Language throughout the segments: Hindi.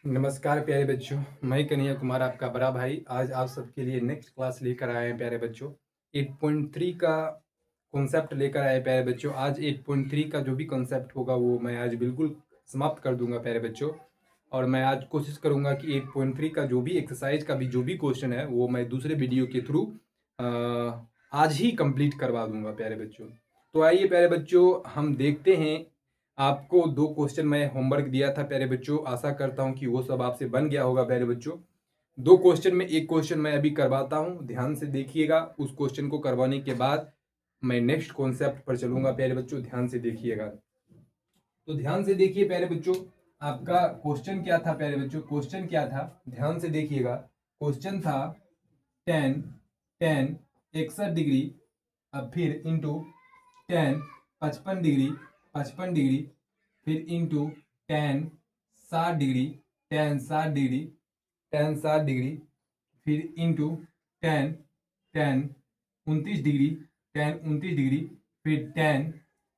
नमस्कार प्यारे बच्चों। मैं कन्हैया कुमार आपका बड़ा भाई आज आप सबके लिए नेक्स्ट क्लास लेकर आए हैं प्यारे बच्चों। 8.3 का कॉन्सेप्ट लेकर आए प्यारे बच्चों। आज 8.3 का जो भी कॉन्सेप्ट होगा वो मैं आज बिल्कुल समाप्त कर दूंगा प्यारे बच्चों। और मैं आज कोशिश करूंगा कि 8.3 का जो भी एक्सरसाइज का भी जो भी क्वेश्चन है वो मैं दूसरे वीडियो के थ्रू आज ही कंप्लीट करवा दूंगा प्यारे बच्चों। तो आइए प्यारे बच्चों हम देखते हैं। आपको दो क्वेश्चन मैं होमवर्क दिया था प्यारे बच्चों, आशा करता हूं कि वो सब आपसे बन गया होगा प्यारे बच्चों। दो क्वेश्चन में एक क्वेश्चन मैं अभी करवाता हूं, ध्यान से देखिएगा। उस क्वेश्चन को करवाने के बाद मैं नेक्स्ट कॉन्सेप्ट पर चलूंगा प्यारे बच्चों, ध्यान से देखिएगा। तो ध्यान से देखिए प्यारे बच्चों, आपका क्वेश्चन क्या था प्यारे बच्चों, क्वेश्चन क्या था ध्यान से देखिएगा। क्वेश्चन था टेन टेन 61 डिग्री, अब फिर इंटू टेन 55 डिग्री 55 डिग्री, फिर into ten 60 degree ten 60 degree, फिर into ten ten 29 degree 29 degree, फिर टेन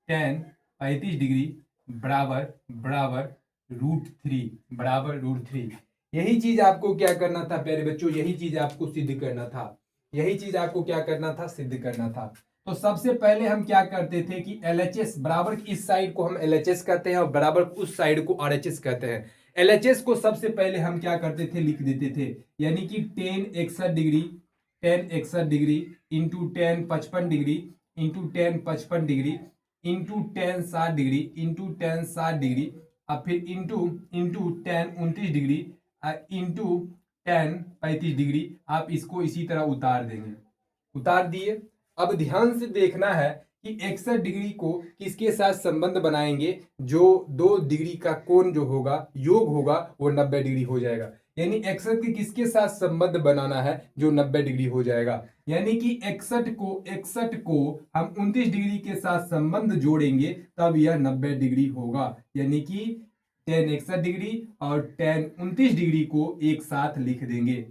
टेन 35 डिग्री बराबर बराबर √3 यही चीज आपको क्या करना था प्यारे बच्चों, यही चीज आपको सिद्ध करना था, यही चीज आपको क्या करना था, सिद्ध करना था। तो सबसे पहले हम क्या करते थे कि LHS बराबर इस साइड को हम LHS कहते हैं और बराबर उस साइड को RHS कहते हैं। LHS को सबसे पहले हम क्या करते थे, लिख देते थे, यानी कि ten 61 degree into ten 55 degree into ten 55 degree into ten 60 degree into ten 60 degree, अब फिर into into ten 29 degree into ten 35 degree. आप इसको इसी तरह उतार देंगे, उतार दिए। अब ध्यान से देखना है कि 61 डिग्री को किसके साथ संबंध बनाएंगे, जो 2 डिग्री का कोण जो होगा योग होगा वो 90 डिग्री हो जाएगा। यानी 61 के किसके साथ संबंध बनाना है, जो 90 डिग्री हो जाएगा। यानी कि 61 को हम 29 डिग्री के साथ संबंध जोड़ेंगे तब यह 90 डिग्री होगा। यानी कि टेन 61 डिग्री और टेन 29 डिग्री को एक साथ लिख देंगे,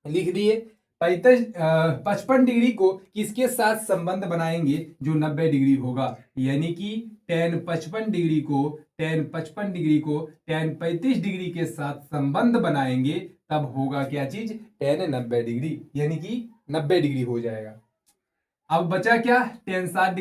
लिख दिए। 55 डिग्री को किसके साथ संबंध बनाएंगे, जो 90 डिग्री होगा। यानी कि टेन 55 डिग्री को टेन 35 डिग्री के साथ संबंध बनाएंगे तब होगा क्या चीज, टेन 90 डिग्री, यानी कि 90 डिग्री हो जाएगा। अब बचा क्या, टेन 60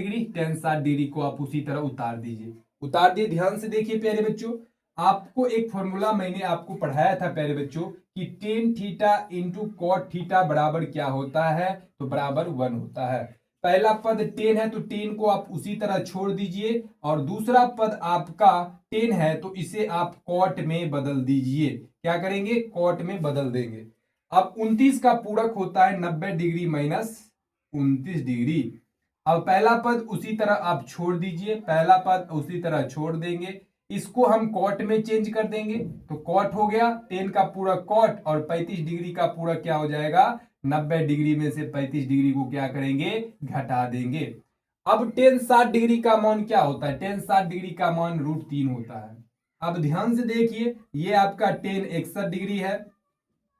डिग्री को आप उसी तरह उतार दीजिए, उतार दिए। ध्यान से देखिए प्यारे बच्चों, आपको एक फॉर्मूला मैंने आपको पढ़ाया था प्यारे बच्चों कि tan theta into cot theta बराबर क्या होता है, तो बराबर 1 होता है। पहला पद टेन है तो टेन को आप उसी तरह छोड़ दीजिए, और दूसरा पद आपका टेन है तो इसे आप कॉट में बदल दीजिए। क्या करेंगे, कॉट में बदल देंगे। अब 29 का पूरक होता है 90 डिग्री माइनस 29 डिग्री। अब पहला पद उसी तरह आप छोड़ दीजिए, पहला पद उसी तरह छोड़ देंगे, इसको हम कॉट में चेंज कर देंगे तो कॉट हो गया, टेन का पूरा कॉट और 35 डिग्री का पूरा क्या हो जाएगा, 90 डिग्री में से 35 डिग्री को क्या करेंगे, घटा देंगे। अब टेन 60 डिग्री का मान क्या होता है, टेन 60 डिग्री का मान √3 होता है। अब ध्यान से देखिए, ये आपका टेन 61 डिग्री है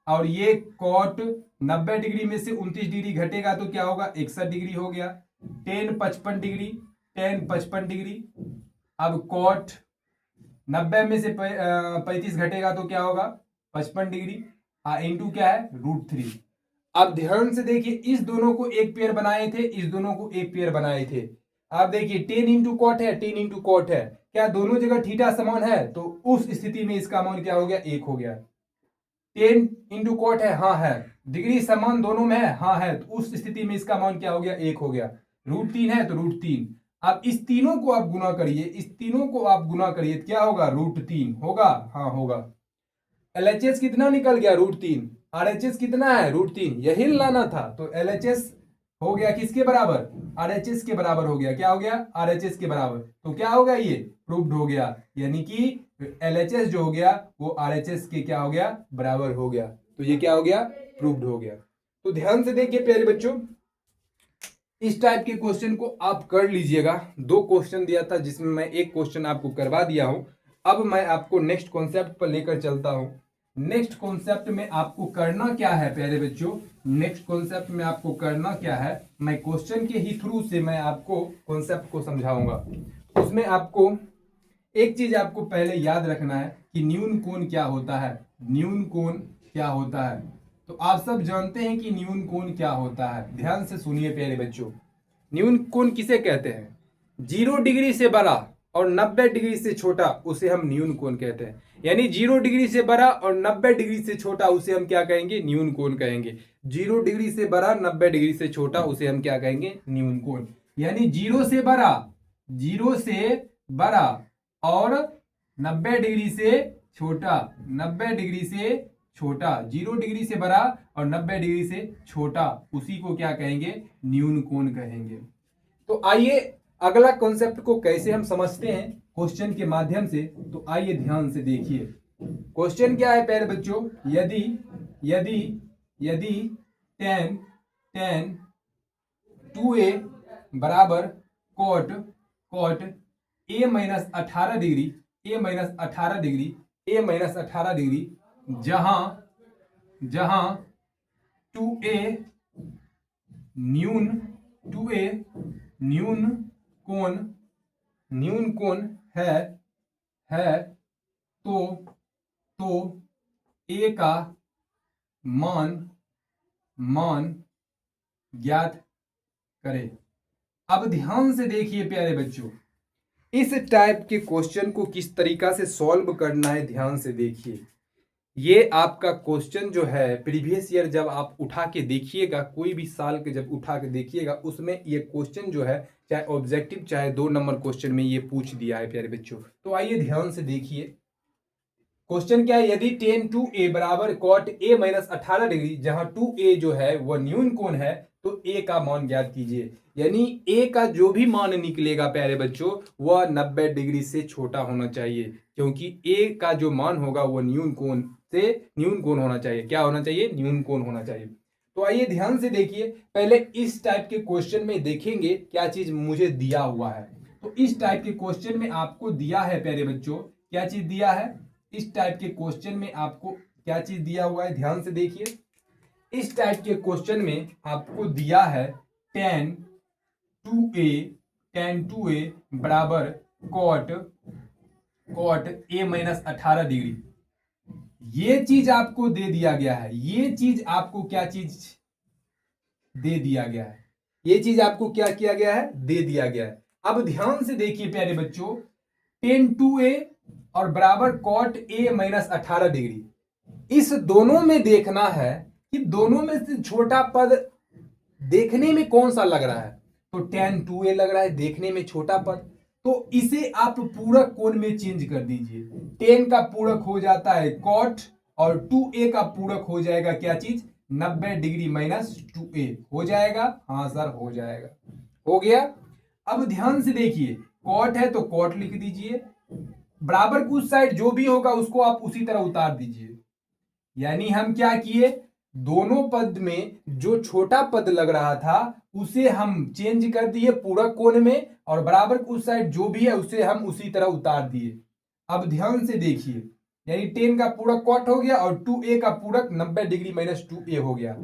और ये कॉट 90 डिग्री में से 29 डिग्री घटेगा तो क्या होगा, 61 डिग्री हो गया। टेन 55 डिग्री अब कॉट 90 में से 35 घटेगा तो क्या होगा, 55 डिग्री, इंटू क्या है, √3। अब ध्यान से देखिए, इस दोनों को एक पेयर बनाए थे, इस दोनों को एक पेयर बनाए थे। आप देखिए टेन इंटू कॉट है, टेन इंटू कॉट है, क्या दोनों जगह थीटा समान है, तो उस स्थिति में इसका मान क्या हो गया, 1 हो गया। टेन इंटू कॉट है, हाँ है, डिग्री समान दोनों में है, हाँ है, तो उस स्थिति में इसका मान क्या हो गया, 1 हो गया। √3 है तो √3। अब इस तीनों को आप गुना करिए, इस तीनों को आप गुना करिए, क्या होगा, √3 होगा, हाँ होगा। LHS कितना निकल गया, √3। RHS कितना है, √3, यही लाना था। तो LHS हो गया किसके बराबर, RHS के बराबर हो गया। क्या हो गया, RHS के बराबर। तो क्या हो गया, ये प्रूव्ड हो गया, यानी कि LHS जो हो गया वो RHS के क्या हो गया, बराबर हो गया। तो ये क्या हो गया, प्रूव्ड हो गया। तो ध्यान से देखिए प्यारे बच्चों, इस टाइप के क्वेश्चन को आप कर लीजिएगा। दो क्वेश्चन दिया था जिसमें मैं एक क्वेश्चन आपको करवा दिया हूं। अब मैं आपको नेक्स्ट कॉन्सेप्ट पर लेकर चलता हूं। नेक्स्ट कॉन्सेप्ट में आपको करना क्या है प्यारे बच्चों, नेक्स्ट कॉन्सेप्ट में आपको करना क्या है, मैं क्वेश्चन के ही थ्रू से मैं आपको कॉन्सेप्ट को समझाऊंगा। उसमें आपको एक चीज आपको पहले याद रखना है कि न्यून कोण क्या होता है। न्यून कोण क्या होता है, तो आप सब जानते हैं कि न्यून कोण क्या होता है। ध्यान से सुनिए प्यारे बच्चों, न्यून कोण किसे कहते हैं? 0 डिग्री से बड़ा और 90 डिग्री से छोटा उसे हम न्यून कोण कहते हैं। यानी 0 डिग्री से बड़ा और 90 डिग्री से छोटा उसे हम क्या कहेंगे? न्यून कोण कहेंगे। 0 डिग्री से बड़ा 90 डिग्री से छोटा उसे हम क्या कहेंगे? न्यून कोण। यानी 0 से बड़ा, 0 से बड़ा और 90 डिग्री से छोटा, 90 डिग्री से छोटा, 0 डिग्री से बड़ा और 90 डिग्री से छोटा, उसी को क्या कहेंगे? न्यून कोण कहेंगे। तो आइए अगला कॉन्सेप्ट को कैसे हम समझते हैं क्वेश्चन के माध्यम से, तो आइए ध्यान से देखिए। क्वेश्चन क्या है प्यारे बच्चों? यदि यदि यदि tan 2a बराबर cot a minus 18 degree, a minus 18 degree, a minus 18 degree, जहां 2a न्यून कोण है तो a का मान ज्ञात करें। अब ध्यान से देखिए प्यारे बच्चों, इस टाइप के क्वेश्चन को किस तरीका से सॉल्व करना है, ध्यान से देखिए। ये आपका क्वेश्चन जो है प्रीवियस ईयर जब आप उठा के देखिएगा, कोई भी साल के जब उठा के देखिएगा, उसमें ये क्वेश्चन जो है चाहे ऑब्जेक्टिव चाहे 2 नंबर क्वेश्चन में ये पूछ दिया है प्यारे बच्चों। तो आइए ध्यान से देखिए क्वेश्चन क्या है। यदि tan 2a बराबर cot a माइनस 18 डिग्री, जहां 2a जो है वह न्यून कोण है, तो a का मान ज्ञात कीजिए। यानी a का जो भी मान निकलेगा प्यारे बच्चों वह 90 डिग्री से छोटा होना चाहिए, क्योंकि a का जो मान होगा वह न्यून कोण होना चाहिए। क्या होना चाहिए? न्यून कोण होना चाहिए। तो आइए ध्यान से देखिए, पहले इस टाइप के क्वेश्चन में देखेंगे क्या चीज मुझे दिया हुआ है। तो इस टाइप के क्वेश्चन में आपको दिया है प्यारे बच्चों, क्या चीज दिया है? इस टाइप के क्वेश्चन में आपको क्या चीज दिया हुआ है? ध्यान से देखिए, इस टाइप के क्वेश्चन में आपको दिया है tan 2a बराबर cot a माइनस 18 डिग्री। ये चीज आपको दे दिया गया है। ये चीज आपको क्या चीज दे दिया गया है? ये चीज आपको क्या किया गया है? दे दिया गया है। अब ध्यान से देखिए प्यारे बच्चों, tan 2a और बराबर cot a माइनस 18 डिग्री, इस दोनों में देखना है कि दोनों में से छोटा पद देखने में कौन सा लग रहा है। तो tan 2a लग रहा है देखने में छोटा पद, तो इसे आप पूरक कोण में चेंज कर दीजिए। tan का पूरक हो जाता है cot और 2a का पूरक हो जाएगा क्या चीज? 90 डिग्री माइनस 2a हो जाएगा। हाँ सर हो जाएगा, हो गया। अब ध्यान से देखिए, cot है तो cot लिख दीजिए, बराबर की उस साइड जो भी होगा उसको आप उसी तरह उतार दीजिए। यानी हम क्या किए, दोनों पद में जो छोटा पद लग रहा था उसे हम चेंज कर दिए पूरक कोण में, और बराबर की उस साइड जो भी है उसे हम उसी तरह उतार दिए। अब ध्यान से देखिए, यानी tan का पूरक cot हो गया और 2a का पूरक 90 डिग्री माइनस 2a हो गया।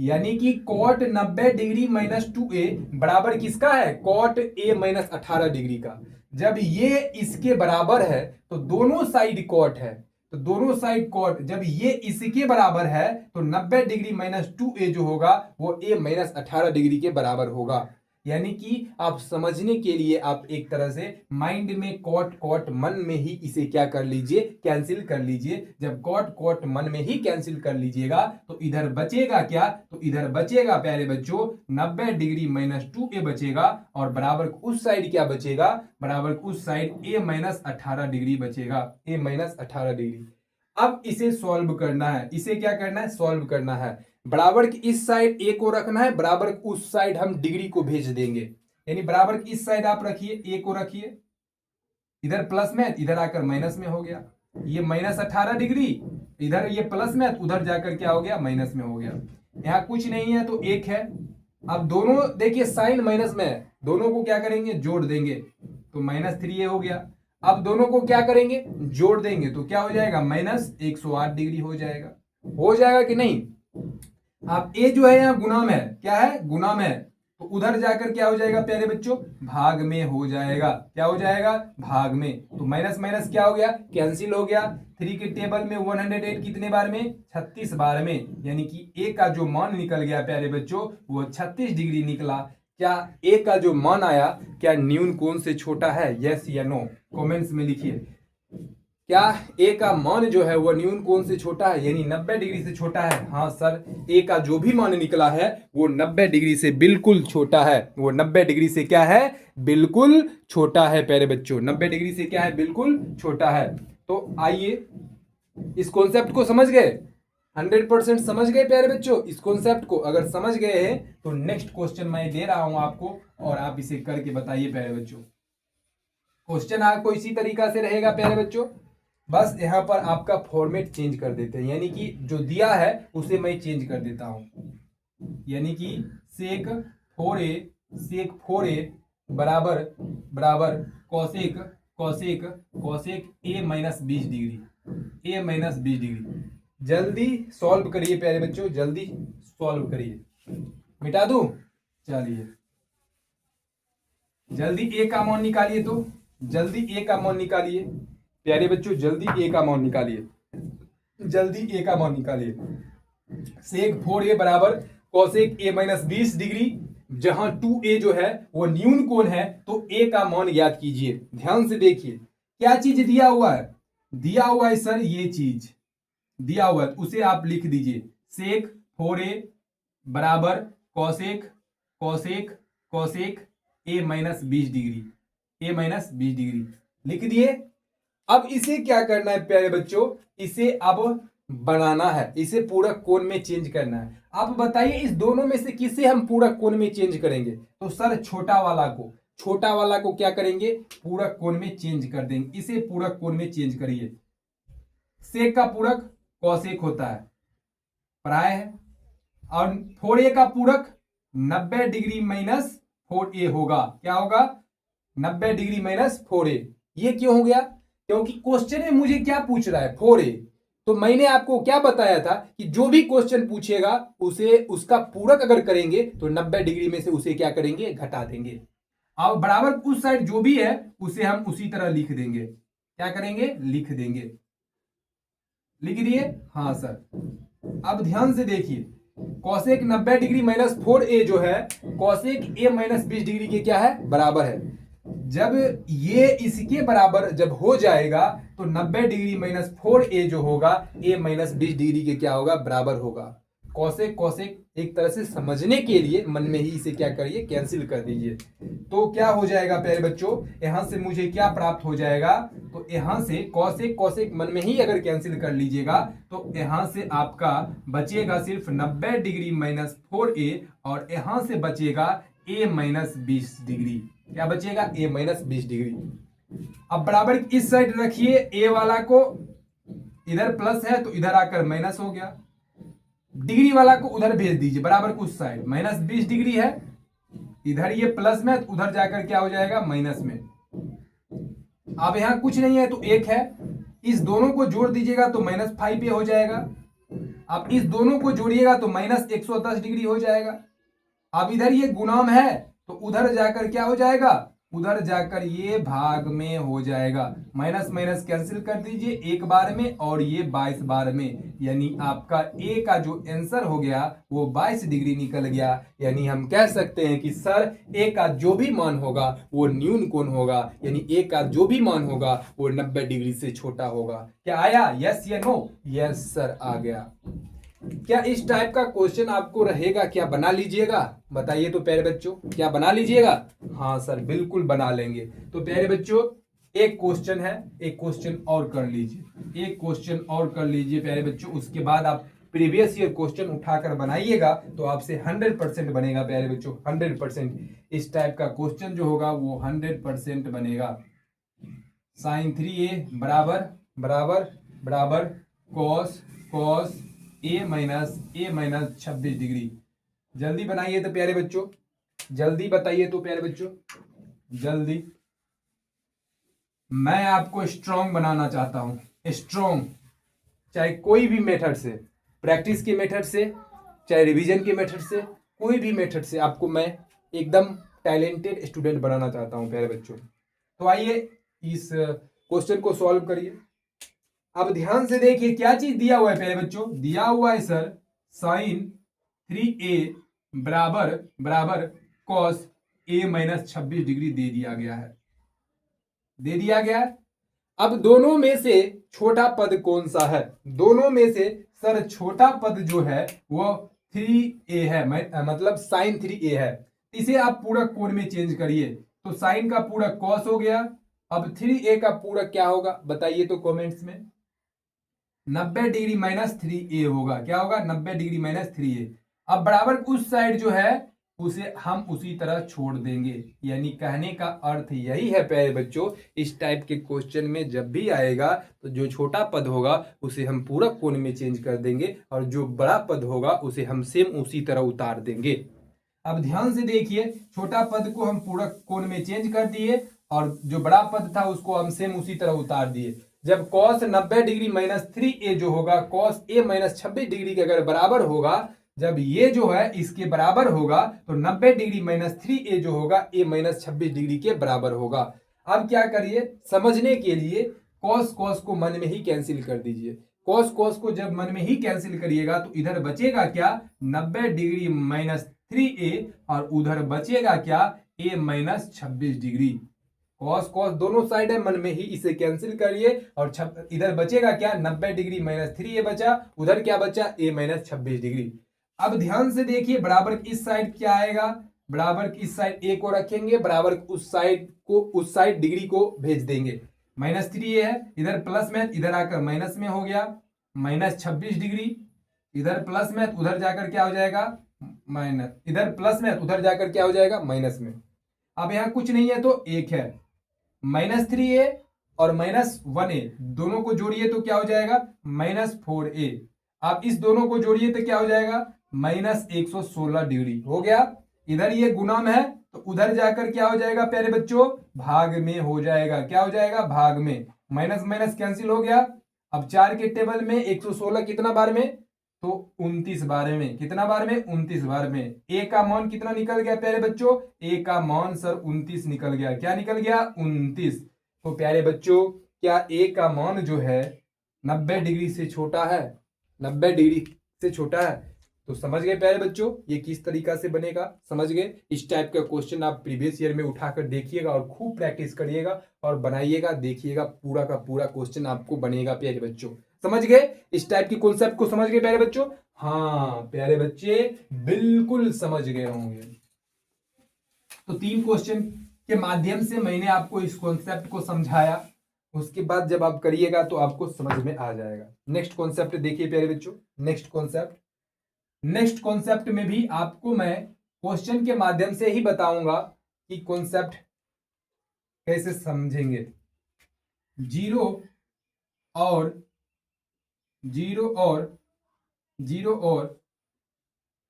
यानी कि cot 90 डिग्री माइनस 2a बराबर किसका है? cot a माइनस 18 डिग्री का। जब ये इसके बराबर है तो दोनों साइड cot है, तो दोनों साइड cot, जब ये इसके बराबर है तो 90 डिग्री माइनस 2a जो होगा वो a माइनस 18 डिग्री के बराबर होगा। यानी कि आप समझने के लिए आप एक तरह से माइंड में cot मन में ही इसे क्या कर लीजिए? कैंसिल कर लीजिए। जब cot मन में ही कैंसिल कर लीजिएगा तो इधर बचेगा क्या? तो इधर बचेगा प्यारे बच्चों 90 डिग्री माइनस 2a बचेगा, और बराबर उस साइड क्या बचेगा? बराबर उस साइड a माइनस 18 डिग्री बचेगा, a माइनस 18 डिग्री। अब इसे सॉल्व करना है, इसे क्या करना है? सॉल्व करना है। बराबर की इस साइड a को रखना है, बराबर उस साइड हम डिग्री को भेज देंगे। यानी बराबर की इस साइड आप रखिए, a को रखिए, इधर प्लस में इधर आकर माइनस में हो गया। ये माइनस 18 डिग्री, इधर ये प्लस में उधर जाकर क्या हो गया? माइनस में हो गया। यहाँ कुछ नहीं है तो 1 है। अब दोनों देखिए साइन माइनस में है, दोनों को क्या करेंगे? जोड़ देंगे, तो -3a हो गया। अब दोनों को क्या करेंगे? जोड़ देंगे, तो क्या हो जाएगा? माइनस 108 डिग्री हो जाएगा। हो जाएगा कि नहीं? आप a जो है यहाँ गुना में है, क्या है? गुना में है, तो उधर जाकर क्या हो जाएगा प्यारे बच्चों, भाग में हो जाएगा। क्या हो जाएगा, भाग में। तो माइनस माइनस क्या हो गया, कैंसिल हो गया। 3 के टेबल में 108 कितने बार में, 36 बार में, यानी कि ए का जो मान निकल गया प्यारे बच्चों वो 36 डिग्री निकला। क्या ए का जो मान आया क्या न्यून कोण से छोटा है, यस या नो, कमेंट्स में लिखिए। क्या ए का मान जो है वो न्यून कोण से छोटा है, यानी 90 डिग्री से छोटा है। हाँ सर, ए का जो भी मान निकला है वो 90 डिग्री से बिल्कुल छोटा है। वो 90 डिग्री से क्या है, बिल्कुल छोटा है प्यारे बच्चों, 90 डिग्री से क्या है, बिल्कुल छोटा है। तो आइए इस कॉन्सेप्ट को समझ गए, 100% समझ गए प्यारे बच्चों। इस कॉन्सेप्ट को अगर समझ गए हैं तो नेक्स्ट क्वेश्चन मैं दे रहा हूं आपको और आप इसे करके बताइए प्यारे बच्चों। क्वेश्चन आपको इसी तरीका से रहेगा प्यारे बच्चों, बस यहां पर आपका फॉर्मेट चेंज कर देते हैं, यानी कि जो दिया है उसे मैं चेंज कर देता हूं, यानी कि सेक 4a बराबर बराबर cosec cosec cosec a minus 20 degree, a minus 20 degree. जल्दी सॉल्व करिए प्यारे बच्चों, जल्दी सॉल्व करिए। मिटा दूं, चलिए जल्दी ए का मान निकालिए, तो जल्दी ए का मान निकालिए प्यारे बच्चों, जल्दी ए का मान निकालिए, जल्दी ए का मान निकालिए। सेक 4a बराबर कॉसेक a माइनस 20 डिग्री, जहां 2a जो है वो न्यून कोण है, तो a का मान ज्ञात कीजिए। ध्यान से देखिए क्या चीज दिया हुआ है, दिया हुआ है सर ये चीज दिया हुआ है, उसे आप लिख दीजिए। सेक 4a बराबर cosec cosec cosec a minus 20 degree, a minus 20 degree लिख दिए। अब इसे क्या करना है प्यारे बच्चों, इसे अब बनाना है, इसे पूरक कोण में चेंज करना है। आप बताइए इस दोनों में से किसे हम पूरक कोण में चेंज करेंगे, तो सर छोटा वाला को क्या करेंगे, पूरक कोण में चेंज कर देंगे। इसे पूरक कोण में चेंज करिए। सेक का पूरक कॉसेक होता है, प्राय है, और 4a का पूरक 90 डिग्री माइनस 4a होगा। क्या होगा, 90 डिग्री माइनस 4a। ये क्यों हो गया, क्योंकि क्वेश्चन में मुझे क्या पूछ रहा है, 4a। तो मैंने आपको क्या बताया था कि जो भी क्वेश्चन पूछेगा उसे उसका पूरक अगर करेंगे तो 90 डिग्री में से उसे क्या करेंगे, घटा देंगे। अब बराबर उस साइड जो भी है उसे हम उसी तरह लिख देंगे। क्या करेंगे, लिख देंगे। लिख दिए, हाँ सर। अब ध्यान से देखिए, कॉसेक 90 डिग्री माइनस 4a जो है कॉसेक a माइनस 20 डिग्री के क्या है, बराबर है। जब ये इसके बराबर जब हो जाएगा तो 90 डिग्री माइनस 4a जो होगा a माइनस 20 डिग्री के क्या होगा, बराबर होगा। कॉसेक कॉसेक एक तरह से समझने के लिए मन में ही इसे क्या करिए, कैंसिल कर दीजिए। तो क्या हो जाएगा प्यारे बच्चों, यहां से मुझे क्या प्राप्त हो जाएगा, तो यहां से कॉसेक कॉसेक मन में ही अगर कैंसिल कर लीजिएगा तो यहां से आपका बचेगा सिर्फ 90 डिग्री माइनस 4a, और यहां से बचेगा a माइनस 20 डिग्री। क्या बचेगा, a माइनस 20 डिग्री। अब बराबर इस साइड रखिए, a वाला को इधर प्लस है तो इधर आकर माइनस हो गया, डिग्री वाला को उधर भेज दीजिए बराबर उस साइड, माइनस 20 डिग्री है, इधर ये प्लस में तो उधर जाकर क्या हो जाएगा, माइनस में। अब यहां कुछ नहीं है तो एक है, इस दोनों को जोड़ दीजिएगा तो माइनस 5a हो जाएगा। अब इस दोनों को जोड़िएगा तो माइनस 110 डिग्री हो जाएगा। अब इधर ये गुणाम है तो उधर जाकर क्या हो जाएगा, उधर जाकर ये भाग में हो जाएगा। माइनस माइनस कैंसिल कर दीजिए एक बार में और ये 22 बार में, यानी आपका ए का जो आंसर हो गया वो 22 डिग्री निकल गया। यानी हम कह सकते हैं कि सर ए का जो भी मान होगा वो न्यून कोण होगा, यानी ए का जो भी मान होगा वो 90 डिग्री से छोटा होगा। क्या आया, यस या नो, यस सर आ गया। क्या इस टाइप का क्वेश्चन आपको रहेगा, क्या बना लीजिएगा, बताइए तो प्यारे बच्चों, क्या बना लीजिएगा। हाँ सर बिल्कुल बना लेंगे। तो प्यारे बच्चों एक क्वेश्चन है, एक क्वेश्चन और कर लीजिए, एक क्वेश्चन और कर लीजिए प्यारे बच्चों, उसके बाद आप प्रीवियस ईयर क्वेश्चन उठाकर बनाइएगा तो आपसे 100% बनेगा प्यारे बच्चों, 100%। इस टाइप का क्वेश्चन जो होगा वो 100% बनेगा। साइन 3a बराबर बराबर बराबर cos cos a minus 26 degree. जल्दी बनाइए तो प्यारे बच्चों, जल्दी बताइए तो प्यारे बच्चों, जल्दी। मैं आपको स्ट्रॉन्ग बनाना चाहता हूं, स्ट्रॉन्ग, चाहे कोई भी मेथड से, प्रैक्टिस के मेथड से, चाहे रिवीजन के मेथड से, कोई भी मेथड से आपको मैं एकदम टैलेंटेड स्टूडेंट बनाना चाहता हूं प्यारे बच्चों। तो आइए इस क्वेश्चन को सॉल्व करिए। अब ध्यान से देखिए क्या चीज दिया हुआ है प्यारे बच्चों, दिया हुआ है सर साइन 3a बराबर बराबर कॉस a माइनस 26 डिग्री दे दिया गया है, दे दिया गया है। अब दोनों में से छोटा पद कौन सा है, दोनों में से सर छोटा पद जो है वो 3a है, मतलब साइन 3a है। इसे आप पूरा कोण में चेंज करिए तो साइन का पूरा कॉस हो गया। अब 3a का पूरा क्या होगा बताइए तो कमेंट्स में। 90 डिग्री माइनस 3a होगा, क्या होगा 90 डिग्री माइनस 3a। अब बराबर उस साइड जो है उसे हम उसी तरह छोड़ देंगे, यानी कहने का अर्थ यही है प्यारे बच्चों, इस टाइप के क्वेश्चन में जब भी आएगा तो जो छोटा पद होगा उसे हम पूरा कोण में चेंज कर देंगे और जो बड़ा पद होगा उसे हम सेम उसी तरह उतार देंगे। अब ध्यान से देखिए, छोटा पद को हम पूरा कोण में चेंज कर दिए और जो बड़ा पद था उसको हम सेम उसी तरह उतार दिए। जब cos 90 डिग्री माइनस 3a जो होगा cos a माइनस 26 डिग्री के अगर बराबर होगा, जब ये जो है इसके बराबर होगा तो 90 डिग्री माइनस 3a जो होगा a माइनस 26 डिग्री के बराबर होगा। अब क्या करिए, समझने के लिए cos cos को मन में ही कैंसिल कर दीजिए। cos cos को जब मन में ही कैंसिल करिएगा तो इधर बचेगा क्या 90 डिग्री माइनस 3a और उधर बचेगा क्या a minus 26 degree. Cos cos दोनों साइड है, मन में ही इसे कैंसिल करिए और इधर बचेगा क्या 90 डिग्री माइनस 3a बचा, उधर क्या बचा a माइनस 26 डिग्री। अब ध्यान से देखिए बराबर इस साइड क्या आएगा, बराबर इस साइड a को रखेंगे, बराबर उस साइड डिग्री को भेज देंगे। माइनस 3a है, इधर प्लस में इधर आकर माइनस में हो गया माइनस 26 डिग्री, इधर प्लस में उधर जाकर क्या हो जाएगा माइनस, इधर प्लस में उधर जाकर क्या हो जाएगा माइनस में। अब यहां कुछ नहीं है तो एक है, -3a और -1a दोनों को जोड़िए तो क्या हो जाएगा -4a। आप इस दोनों को जोड़िए तो क्या हो जाएगा -116 डिग्री हो गया। इधर ये गुना में है तो उधर जाकर क्या हो जाएगा प्यारे बच्चों भाग में हो जाएगा, क्या हो जाएगा भाग में, माइनस माइनस कैंसिल हो गया। अब 4 के टेबल में 116 कितना बार में तो 29 बार में, कितना बार में 29 बार में। ए का मान कितना निकल गया प्यारे बच्चों, ए का मान सर 29 निकल गया, क्या निकल गया 29। तो प्यारे बच्चों क्या ए का मान जो है 90 डिग्री से छोटा है, 90 डिग्री से छोटा है। तो समझ गए प्यारे बच्चों ये किस तरीका से बनेगा, समझ गए। इस टाइप का क्वेश्चन आप प्रीवियस ईयर में उठाकर देखिएगा और खूब प्रैक्टिस करिएगा और बनाइएगा, देखिएगा पूरा का पूरा क्वेश्चन आपको बनेगा प्यारे बच्चों। समझ गए इस टाइप की कॉन्सेप्ट को, समझ गए प्यारे बच्चों। हाँ प्यारे बच्चे बिल्कुल समझ गए होंगे। तो 3 क्वेश्चन के माध्यम से मैंने आपको इस कॉन्सेप्ट को समझाया, उसके बाद जब आप करिएगा तो आपको समझ में आ जाएगा। नेक्स्ट कॉन्सेप्ट देखिए प्यारे बच्चों, नेक्स्ट कॉन्सेप्ट में भी आपको मैं क्वेश्चन के माध्यम से ही बताऊंगा कि कॉन्सेप्ट कैसे समझेंगे। 0 और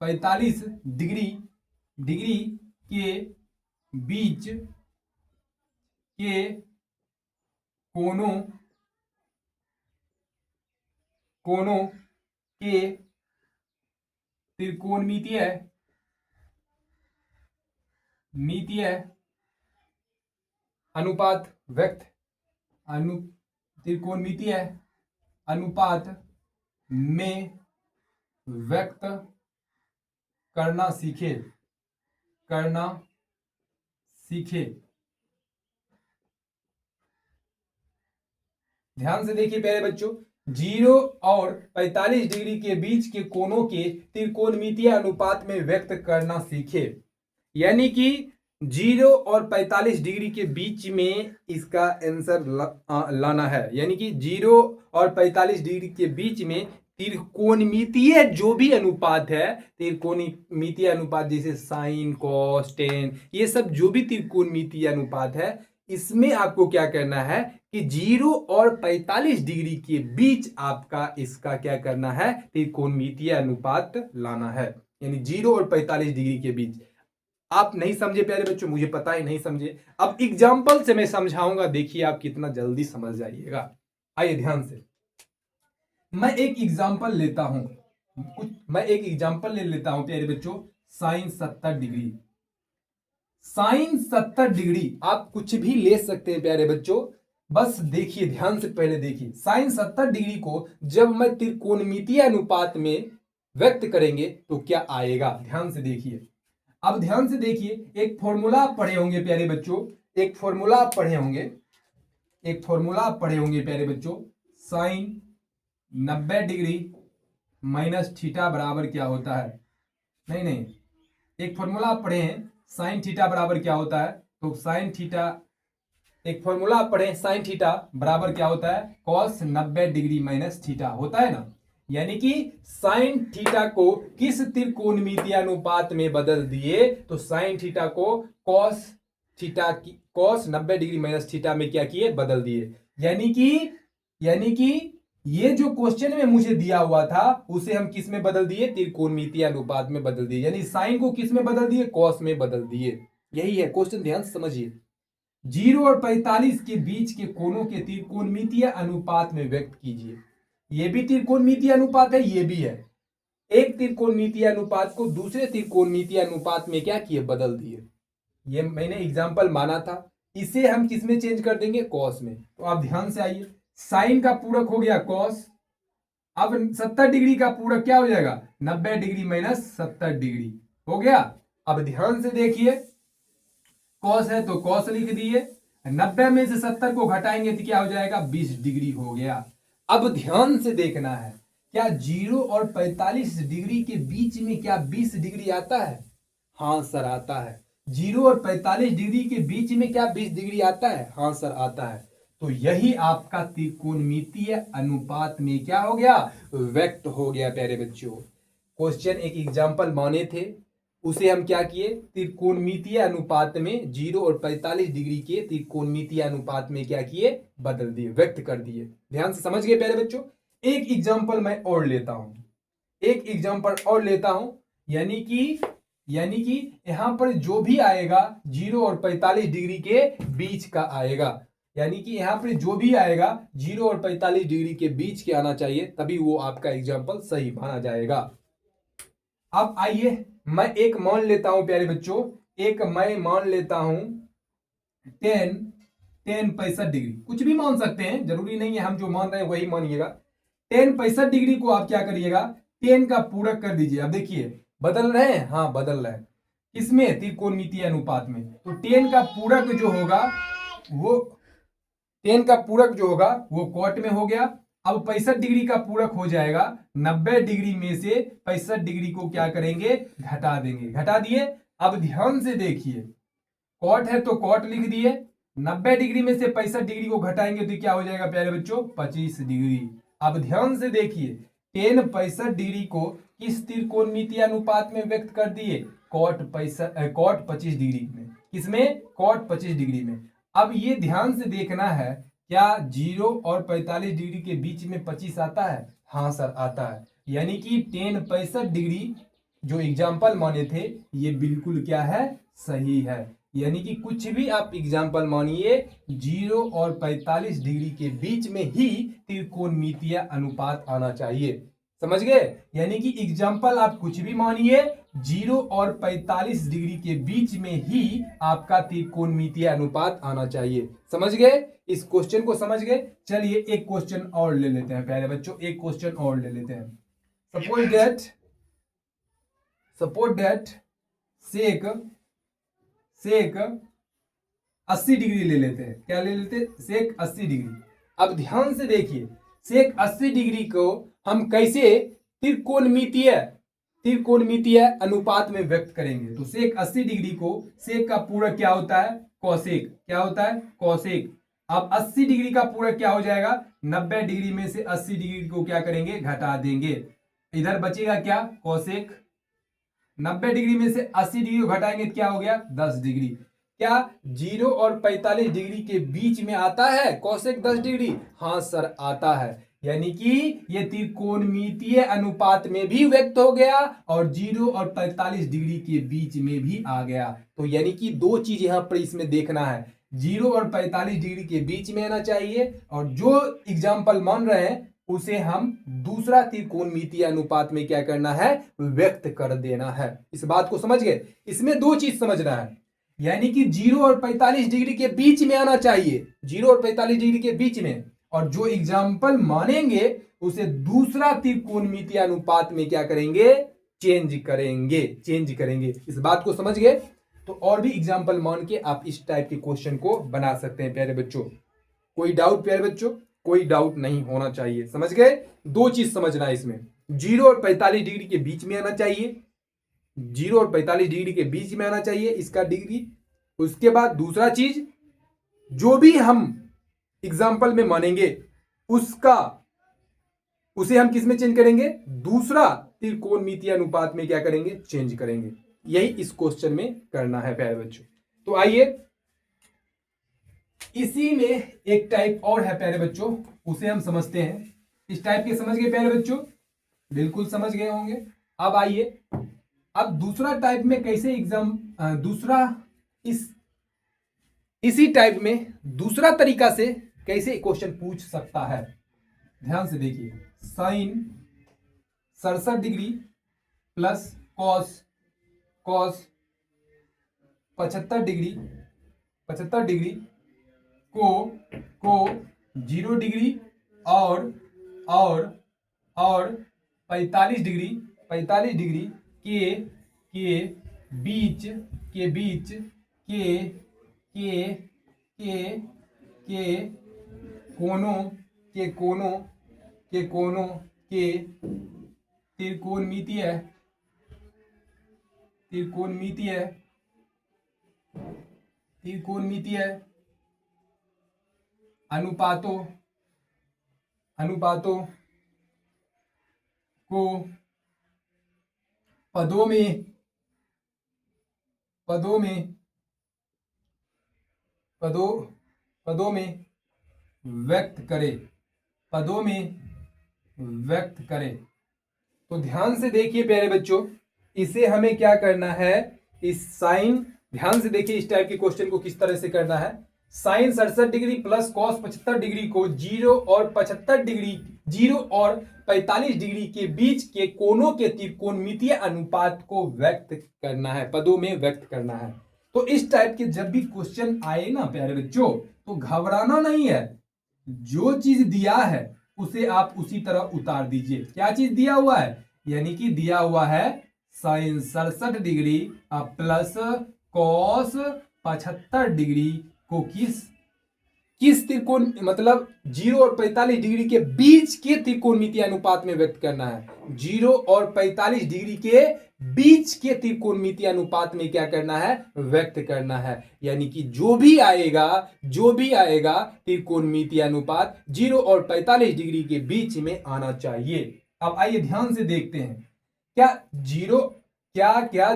45 डिग्री के बीच के कोनों के त्रिकोणमितीय अनुपात त्रिकोणमितीय अनुपात में व्यक्त करना सीखे। ध्यान से देखिए प्यारे बच्चों, 0 और 45 डिग्री के बीच के कोनों के त्रिकोणमितीय अनुपात में व्यक्त करना सीखे। यानी कि 0 और 45 डिग्री के बीच में इसका आंसर लाना है, यानी कि 0 और 45 डिग्री के बीच में त्रिकोणमितीय जो भी अनुपात है, त्रिकोणमितीय अनुपात जैसे साइन कॉस टेन, ये सब जो भी त्रिकोणमितीय अनुपात है इसमें आपको क्या करना है कि 0 और 45 डिग्री के बीच आपका इसका क्या करना है त्रिकोणमितीय अनुपात लाना है, यानी 0 और 45 डिग्री के बीच। आप नहीं समझे प्यारे बच्चों, मुझे पता है नहीं समझे। अब एग्जाम्पल से मैं समझाऊंगा, देखिए आप कितना जल्दी समझ जाइएगा। आइए ध्यान से, मैं एक एग्जाम्पल लेता हूं, मैं एक एग्जाम्पल ले लेता हूं प्यारे बच्चों, साइन 70 डिग्री। साइन 70 डिग्री, आप कुछ भी ले सकते हैं प्यारे बच्चों, बस देखिए ध्यान से, पहले देखिए साइन 70 डिग्री को जब मैं त्रिकोणमितीय अनुपात में व्यक्त करेंगे तो क्या आएगा, ध्यान से देखिए। अब ध्यान से देखिए, एक फॉर्मूला आप पढ़े होंगे प्यारे बच्चों, एक फॉर्मूला आप पढ़े होंगे, एक फॉर्मूला आप पढ़े होंगे प्यारे बच्चों, साइन 90 डिग्री माइनस थीटा बराबर क्या होता है, नहीं नहीं, एक फॉर्मूला आप पढ़े हैं साइन थीटा बराबर क्या होता है, तो साइन थीटा, एक फॉर्मूला आप पढ़े साइन थीटा बराबर क्या होता है, कॉस 90 डिग्री माइनस थीटा होता है ना। यानी कि साइन थीटा को किस त्रिकोणमितीय अनुपात में बदल दिए, तो साइन थीटा को कॉस थीटा की कॉस 90 डिग्री माइनस थीटा में क्या किए, बदल दिए। यानी कि ये जो क्वेश्चन में मुझे दिया हुआ था उसे हम किस में बदल दिए, त्रिकोणमितीय अनुपात में बदल दिए, यानी साइन को किस में बदल दिए, कॉस में बदल दिए। यही है क्वेश्चन, ध्यान से समझिए। 0 और 45 के बीच के कोणों के त्रिकोणमितीय अनुपात में व्यक्त कीजिए। ये भी त्रिकोणमितीय अनुपात है, ये भी है। एक त्रिकोणमितीय अनुपात को दूसरे त्रिकोणमितीय अनुपात में क्या किए, बदल दिए। ये मैंने एग्जांपल माना था, इसे हम किस में चेंज कर देंगे, कॉस में। तो आप ध्यान से आइए, साइन का पूरक हो गया कॉस, अब 70 डिग्री का पूरक क्या हो जाएगा, 90 डिग्री माइनस 70 डिग्री हो गया। अब ध्यान से देखिए, कॉस है तो कॉस लिख दिए, 90 में से 70 को घटाएंगे तो क्या हो जाएगा, 20 डिग्री हो गया। अब ध्यान से देखना है, क्या 0 और 45 डिग्री के बीच में क्या 20 डिग्री आता है, हाँ सर आता है। 0 और 45 डिग्री के बीच में क्या 20 डिग्री आता है, हाँ सर आता है। तो यही आपका त्रिकोणमितीय अनुपात में क्या हो गया, व्यक्त हो गया प्यारे बच्चों। क्वेश्चन एक एग्जांपल माने थे, उसे हम क्या किए, त्रिकोणमितीय अनुपात में 0 और 45 डिग्री के त्रिकोणमितीय अनुपात में क्या किए, बदल दिए, व्यक्त कर दिए। ध्यान से समझ गए प्यारे बच्चों। एक एग्जांपल मैं और लेता हूं, एक एग्जांपल और लेता हूं, यानी कि यहां पर जो भी आएगा 0 और 45 डिग्री के बीच का आएगा, यानी कि यहां पर जो भी आएगा 0 और 45 डिग्री के बीच के आना चाहिए, तभी वो आपका एग्जांपल सही माना जाएगा। अब आइए, मैं एक मान लेता हूं प्यारे बच्चों, एक मैं मान लेता हूं 10 65 डिग्री, कुछ भी मान सकते हैं, जरूरी नहीं है हम जो मान रहे हैं वही मानिएगा। 10 65 डिग्री को आप क्या करिएगा, 10 का पूरक कर दीजिए। अब देखिए बदल रहे हैं, हाँ बदल रहे हैं, किसमें, त्रिकोणमितीय अनुपात में। तो 10 का पूरक जो होगा वो 10 का पूरक जो होगा वो कॉट में हो गया। अब 65 डिग्री का पूरक हो जाएगा, 90 डिग्री में से 65 डिग्री को क्या करेंगे, घटा देंगे, घटा दिए। अब ध्यान से देखिए, कॉट है तो कॉट लिख दिए, 90 डिग्री में से 65 डिग्री को घटाएंगे तो क्या हो जाएगा प्यारे बच्चों, 25 डिग्री। अब ध्यान से देखिए, 10 65 डिग्री को किस त्रिकोणमितीय अनुपात में व्यक्त कर दिए, कॉट 25 डिग्री में, किसमें, कॉट 25 डिग्री में। अब ये ध्यान से देखना है, क्या 0 और 45 डिग्री के बीच में 25 आता है, हाँ सर आता है। यानी कि 10 65 डिग्री जो एग्जाम्पल माने थे ये बिल्कुल क्या है, सही है। यानी कि कुछ भी आप एग्जाम्पल मानिए, 0 और 45 डिग्री के बीच में ही त्रिकोणमितीय अनुपात आना चाहिए, समझ गए। यानी कि एग्जाम्पल आप कुछ भी मानिए, 0 और 45 डिग्री के बीच में ही आपका त्रिकोणमितीय अनुपात आना चाहिए, समझ गए, इस क्वेश्चन को समझ गए। चलिए एक क्वेश्चन और ले लेते हैं प्यारे बच्चों, एक क्वेश्चन और ले लेते हैं। सपोज दैट सेक 80 डिग्री ले लेते हैं, क्या ले लेते हैं, सेक 80 डिग्री। अब ध्यान से देखिए, सेक 80 डिग्री को हम कैसे त्रिकोणमितीय अनुपात में व्यक्त करेंगे। तो सेक 80 डिग्री को, सेक का पूरक क्या होता है, कोसेक, क्या होता है, कोसेक। अब 80 डिग्री का पूरक क्या हो जाएगा, 90 डिग्री में से 80 डिग्री को क्या करेंगे, घटा देंगे, इधर बचेगा क्या, कोसेक। 90 डिग्री में से 80 डिग्री को घटाएंगे तो क्या हो गया, 10 डिग्री। क्या 0 और 45 डिग्री के बीच में आता है कोसेक 10 डिग्री, हाँ सर आता है। यानी कि ये त्रिकोणमितीय अनुपात में भी व्यक्त हो गया और 0 और 45 डिग्री के बीच में भी आ गया। तो यानी कि दो चीज यहां पर इसमें देखना है, 0 और 45 डिग्री के बीच में आना चाहिए, और जो एग्जाम्पल मान रहे हैं उसे हम दूसरा त्रिकोणमितीय अनुपात में क्या करना है, व्यक्त कर देना है। इस बात को समझ गए। इसमें दो चीज समझना है, यानी कि 0 और 45 डिग्री के बीच में आना चाहिए, 0 और 45 डिग्री के बीच में। और जो एग्जाम्पल मानेंगे उसे दूसरा त्रिकोणमितीय अनुपात में क्या करेंगे, चेंज करेंगे। इस बात को समझ गए? तो और भी एग्जाम्पल मान के आप इस टाइप के क्वेश्चन को बना सकते हैं प्यारे बच्चों। कोई डाउट प्यारे बच्चों? कोई डाउट नहीं होना चाहिए। समझ गए? दो चीज समझना है इसमें, 0 और 45 डिग्री के बीच में आना चाहिए, 0 और 45 डिग्री के बीच में आना चाहिए इसका डिग्री। उसके बाद दूसरा चीज, जो भी हम एग्जाम्पल में मानेंगे उसे हम किस में चेंज करेंगे, दूसरा त्रिकोणमितीय अनुपात में क्या करेंगे, चेंज करेंगे। यही इस क्वेश्चन में करना है प्यारे बच्चों। तो आइए, इसी में एक टाइप और है प्यारे बच्चों, उसे हम समझते हैं। इस टाइप के समझ गए प्यारे बच्चों? बिल्कुल समझ गए होंगे। अब आइए, अब दूसरा टाइप में कैसे इसी टाइप में दूसरा तरीका से कैसे क्वेश्चन पूछ सकता है। ध्यान से देखिए, sine 67 degree plus cos 75 degree को 0 डिग्री और 45 डिग्री के बीच कोनों के त्रिकोणमितीय अनुपातों को पदों में व्यक्त करे। तो ध्यान से देखिए प्यारे बच्चों, इसे हमें क्या करना है, इस साइन, ध्यान से देखिए इस टाइप के क्वेश्चन को किस तरह से करना है। Sine 67 degree plus cos 75 degree को 0 और 45 डिग्री के बीच के कोनों के त्रिकोणमितीय अनुपात को व्यक्त करना है, पदों में व्यक्त करना है। तो इस टाइप के जब भी क्वेश्चन आए ना प्यारे बच्चों, तो घबराना नहीं है। जो चीज दिया है उसे आप उसी तरह उतार दीजिए। क्या चीज दिया हुआ है, यानी कि दिया हुआ है sine 67 degree plus cos 75 degree को किस त्रिकोण, मतलब 0 और 45 डिग्री के बीच के त्रिकोणमितीय अनुपात में व्यक्त करना है। 0 और 45 डिग्री के बीच के त्रिकोणमितीय अनुपात में क्या करना है, व्यक्त करना है। यानी कि जो भी आएगा त्रिकोणमितीय अनुपात 0 और 45 डिग्री के बीच में आना चाहिए। अब आइए ध्यान से देखते हैं, क्या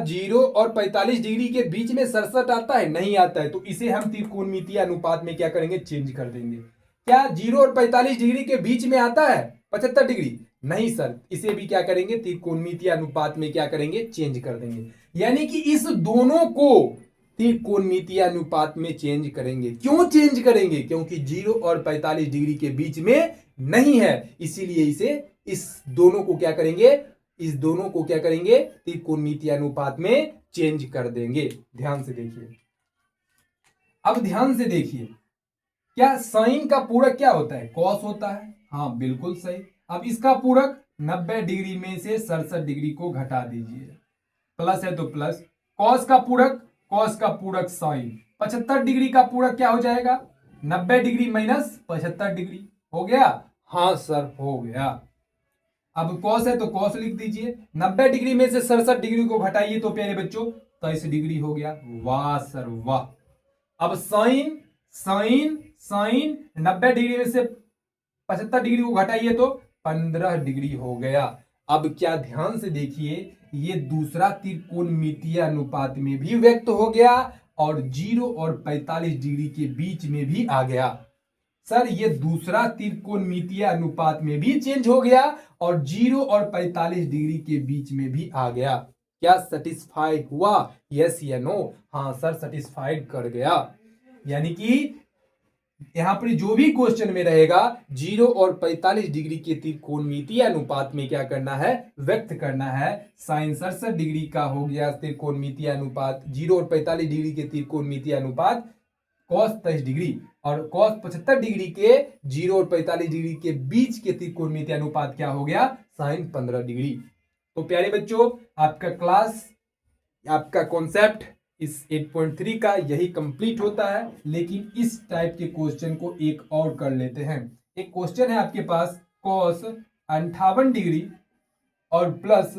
0 और 45 डिग्री के बीच में 67 आता है? नहीं आता है। तो इसे हम त्रिकोणमितीय अनुपात में क्या करेंगे, चेंज कर देंगे। क्या 0 और 45 डिग्री के बीच में आता है 75 डिग्री? नहीं सर, इसे भी क्या करेंगे, त्रिकोणमितीय अनुपात में क्या करेंगे, चेंज कर देंगे। यानी कि इस दोनों को त्रिकोणमितीय अनुपात में चेंज करेंगे। क्यों चेंज करेंगे? क्योंकि 0 और 45 डिग्री के बीच में नहीं है, इसीलिए इस दोनों को क्या करेंगे, त्रिकोणमितीय अनुपात में चेंज कर देंगे। ध्यान से देखिए, अब ध्यान से देखिए, क्या साइन का पूरक क्या होता है, कॉस होता है। हाँ बिल्कुल सही। अब इसका पूरक 90 डिग्री में से 67 डिग्री को घटा दीजिए, प्लस है तो प्लस। कॉस का पूरक साइन, 75 डिग्री का पूरक क्या हो जाएगा, 90 डिग्री माइनस 75 डिग्री। हो गया? हाँ सर हो गया। अब कॉस है तो कॉस लिख दीजिए, 90 डिग्री में से 67 डिग्री को घटाइए तो प्यारे बच्चों 23 डिग्री हो गया। वाह सर वाह। अब साइन 90 डिग्री में से 75 डिग्री को घटाइए तो 15 डिग्री हो गया। अब क्या, ध्यान से देखिए, ये दूसरा त्रिकोणमितीय अनुपात में भी व्यक्त हो गया और 0 और 45 डिग्री के बीच में भी आ गया। सर ये दूसरा त्रिकोणमितीय अनुपात में भी चेंज हो गया और 0 और 45 डिग्री के बीच में भी आ गया। क्या सेटिस्फाइड हुआ? यस या नो? हाँ सर सेटिस्फाइड कर गया। यानी कि यहां पर जो भी क्वेश्चन में रहेगा 0 और 45 डिग्री के त्रिकोणमितीय अनुपात में क्या करना है, व्यक्त करना है। साइन 67 डिग्री का हो गया त्रिकोणमितीय अनुपात, 0 और 45 डिग्री के त्रिकोणमितीय अनुपात cos 23 डिग्री, और cos 75 डिग्री के 0 और 45 डिग्री के बीच के त्रिकोणमितीय अनुपात क्या हो गया, साइन 15 डिग्री। तो प्यारे बच्चों, आपका क्लास, आपका कॉन्सेप्ट इस 8.3 का यही कंप्लीट होता है। लेकिन इस टाइप के क्वेश्चन को एक और कर लेते हैं। एक क्वेश्चन है आपके पास cos 58 डिग्री और प्लस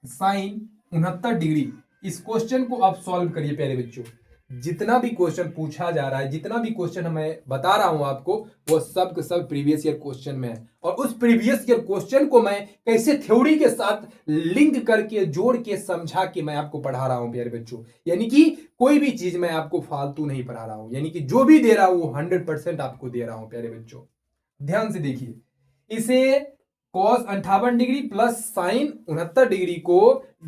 साइन 69 डिग्री। इस क्वेश्चन को आप सॉल्व करिए प्यारे बच्चों। जितना भी क्वेश्चन पूछा जा रहा है, जितना भी क्वेश्चन मैं बता रहा हूं आपको, वो सब के सब प्रीवियस ईयर क्वेश्चन में है। और उस प्रीवियस ईयर क्वेश्चन को मैं कैसे थ्योरी के साथ लिंक करके जोड़ के समझा के मैं आपको पढ़ा रहा हूं प्यारे बच्चों। यानी कि कोई भी चीज मैं आपको फालतू नहीं पढ़ा रहा हूं, यानी कि जो भी दे रहा हूं वो 100% आपको दे रहा हूं प्यारे बच्चों। ध्यान से देखिए, इसे cos 58 degree plus sign 69 degree को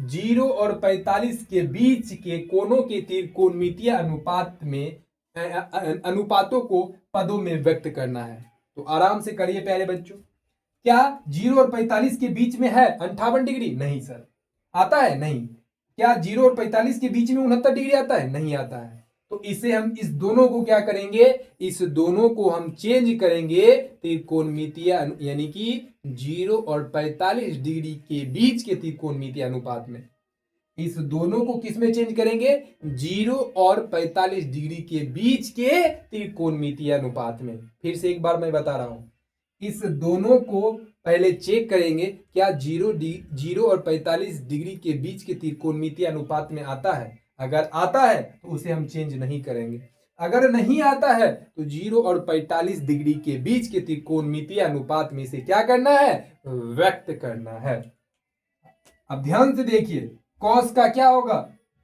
0 और 45 के बीच के कोणों के त्रिकोणमितीय अनुपात में अनुपातों को पदों में व्यक्त करना है। तो आराम से करिए प्यारे बच्चों। क्या 0 और 45 के बीच में है 58 डिग्री? नहीं सर। आता है? नहीं। क्या 0 और 45 के बीच में 69 डिग्री आता है? नहीं आता है। तो इसे हम इस दोनों को क्या करेंगे, इस दोनों को हम चेंज करेंगे त्रिकोणमितीय यानी कि 0 और 45 डिग्री के बीच के त्रिकोणमितीय अनुपात में। इस दोनों को किस में चेंज करेंगे? 0 और 45 डिग्री के बीच के त्रिकोणमितीय अनुपात में। फिर से एक बार मैं बता रहा हूं, इस दोनों को पहले चेक करेंगे क्या 0 और 45 डिग्री के बीच के त्रिकोणमितीय अनुपात में आता है। अगर आता है तो उसे हम चेंज नहीं करेंगे। अगर नहीं आता है तो 0 और 45 डिग्री के बीच के त्रिकोणमितीय अनुपात में से क्या करना है, व्यक्त करना है। अब ध्यान से देखिए, कॉस का क्या होगा,